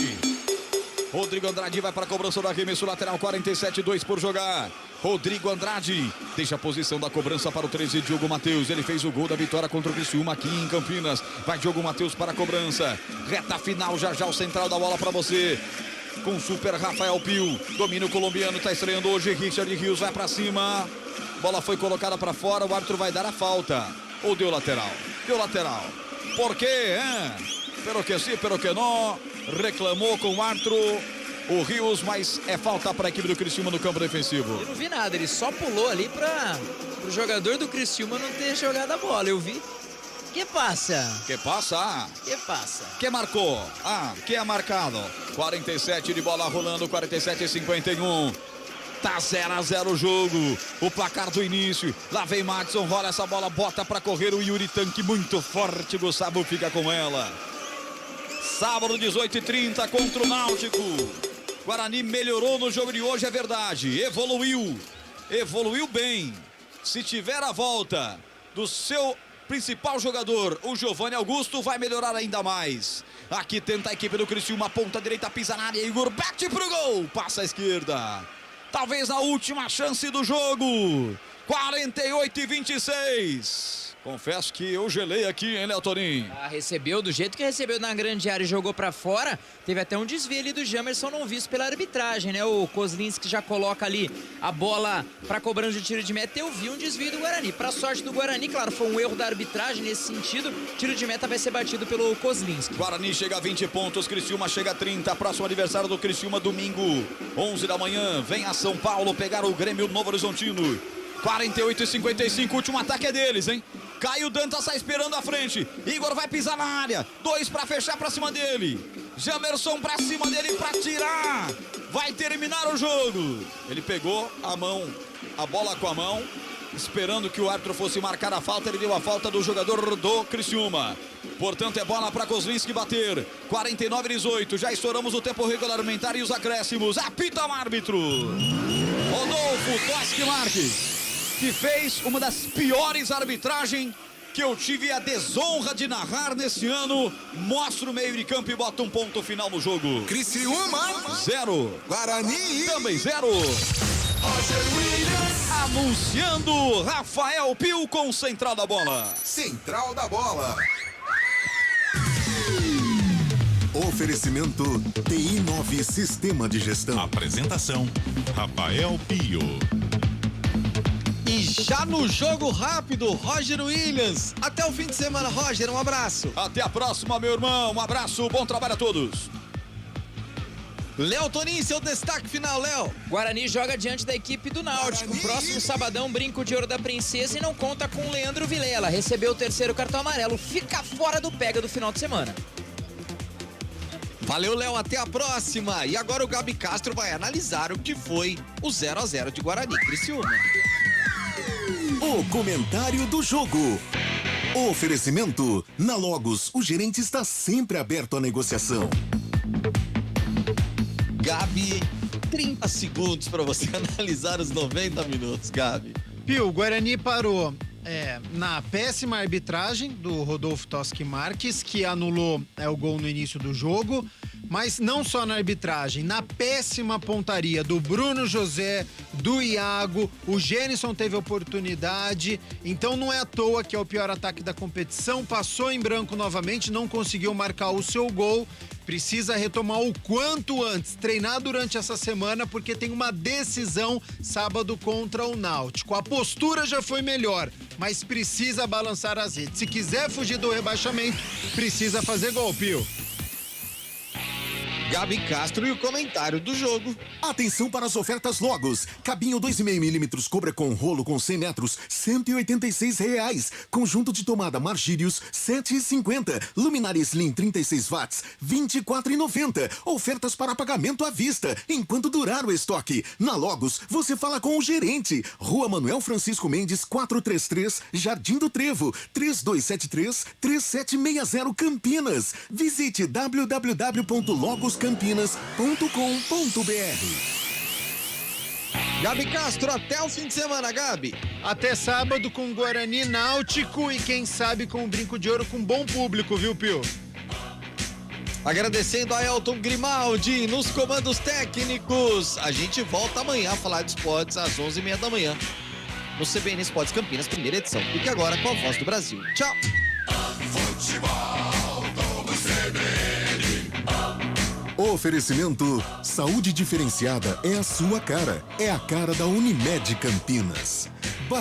Rodrigo Andrade vai para a cobrança do arremesso lateral, 47-2 por jogar. Rodrigo Andrade deixa a posição da cobrança para o 13, Diogo Matheus. Ele fez o gol da vitória contra o Criciúma aqui em Campinas. Vai Diogo Matheus para a cobrança. Reta final, já o central da bola para você. Com o super Rafael Pio. Domínio colombiano, está estreando hoje. Richard Rios vai para cima. Bola foi colocada para fora, o árbitro vai dar a falta. Ou deu lateral? Deu lateral. Por quê, hein? Pero que sim, pero que não. Reclamou com o árbitro o Rios, mas é falta para a equipe do Criciúma no campo defensivo. Eu não vi nada, ele só pulou ali para o jogador do Criciúma não ter jogado a bola. Eu vi. Que passa? Que passa? Que passa? Que marcou? Que é marcado. 47 de bola rolando, 47-51. Tá 0-0 o jogo. O placar do início. Lá vem Madison, rola essa bola, bota para correr o Yuri Tanque, muito forte. Gustavo fica com ela. Sábado, 18h30 contra o Náutico. Guarani melhorou no jogo de hoje, é verdade. Evoluiu bem. Se tiver a volta do seu principal jogador, o Giovanni Augusto, vai melhorar ainda mais. Aqui tenta a equipe do Criciúma, ponta direita, pisa na área, Igor bate pro gol, passa à esquerda. Talvez a última chance do jogo. 48-26. Confesso que eu gelei aqui, hein, Léo Toninho? Recebeu do jeito que recebeu na grande área e jogou pra fora. Teve até um desvio ali do Jamerson, não visto pela arbitragem, né? O Kozlinski já coloca ali a bola pra cobrança de tiro de meta. Eu vi um desvio do Guarani. Pra sorte do Guarani, claro, foi um erro da arbitragem nesse sentido. Tiro de meta vai ser batido pelo Kozlinski. Guarani chega a 20 pontos, Criciúma chega a 30. Próximo aniversário do Criciúma, domingo, 11 da manhã. Vem a São Paulo pegar o Grêmio Novo Horizontino. 48-55, o último ataque é deles, hein? Caio Dantas está esperando à frente. Igor vai pisar na área. 2 para fechar para cima dele. Jamerson para cima dele para tirar. Vai terminar o jogo. Ele pegou a bola com a mão, esperando que o árbitro fosse marcar a falta. Ele deu a falta do jogador do Criciúma. Portanto, é bola para Kozlinski bater. 49-18. Já estouramos o tempo regulamentar e os acréscimos. Apita o árbitro. Rodolfo Toschi Marques, que fez uma das piores arbitragens que eu tive a desonra de narrar nesse ano. Mostra o meio de campo e bota um ponto final no jogo. Criciúma 0. Guarani também 0. Anunciando Rafael Pio com Central da Bola. Central da Bola. Oferecimento TI9 Sistema de Gestão. Apresentação, Rafael Pio. E já no jogo rápido, Roger Williams. Até o fim de semana, Roger, um abraço. Até a próxima, meu irmão. Um abraço, bom trabalho a todos. Léo Tonin, seu destaque final, Léo. Guarani joga diante da equipe do Náutico. Próximo sabadão, Brinco de Ouro da Princesa e não conta com o Leandro Vilela. Recebeu o terceiro cartão amarelo. Fica fora do pega do final de semana. Valeu, Léo, até a próxima. E agora o Gabi Castro vai analisar o que foi o 0-0 de Guarani Criciúma. O comentário do jogo. Oferecimento. Na Logos, o gerente está sempre aberto à negociação. Gabi, 30 segundos para você analisar os 90 minutos, Gabi. Pio, o Guarani parou na péssima arbitragem do Rodolfo Toschi Marques, que anulou o gol no início do jogo, mas não só na arbitragem, na péssima pontaria do Bruno José, do Iago, o Gênison teve oportunidade, então não é à toa que é o pior ataque da competição, passou em branco novamente, não conseguiu marcar o seu gol, precisa retomar o quanto antes, treinar durante essa semana, porque tem uma decisão sábado contra o Náutico. A postura já foi melhor, mas precisa balançar as redes. Se quiser fugir do rebaixamento, precisa fazer gol, Pio. Gabi Castro e o comentário do jogo. Atenção para as ofertas Logos. Cabinho 2,5mm Cobra com rolo com 100 metros, R$186. Conjunto de tomada Margírios, R$7,50. Luminária Slim 36 watts, R$24,90. Ofertas para pagamento à vista, enquanto durar o estoque. Na Logos, você fala com o gerente. Rua Manuel Francisco Mendes, 433, Jardim do Trevo, 3273-3760 Campinas. Visite www.logoscampinas.com.br. Gabi Castro, até o fim de semana, Gabi. Até sábado com Guarani, Náutico e quem sabe com o Brinco de Ouro com bom público, viu, Pio? Agradecendo a Elton Grimaldi nos comandos técnicos. A gente volta amanhã a falar de esportes às 11h30 da manhã no CBN Esportes Campinas, primeira edição. Fique agora com a Voz do Brasil. Tchau. Oferecimento. Saúde diferenciada é a sua cara. É a cara da Unimed Campinas.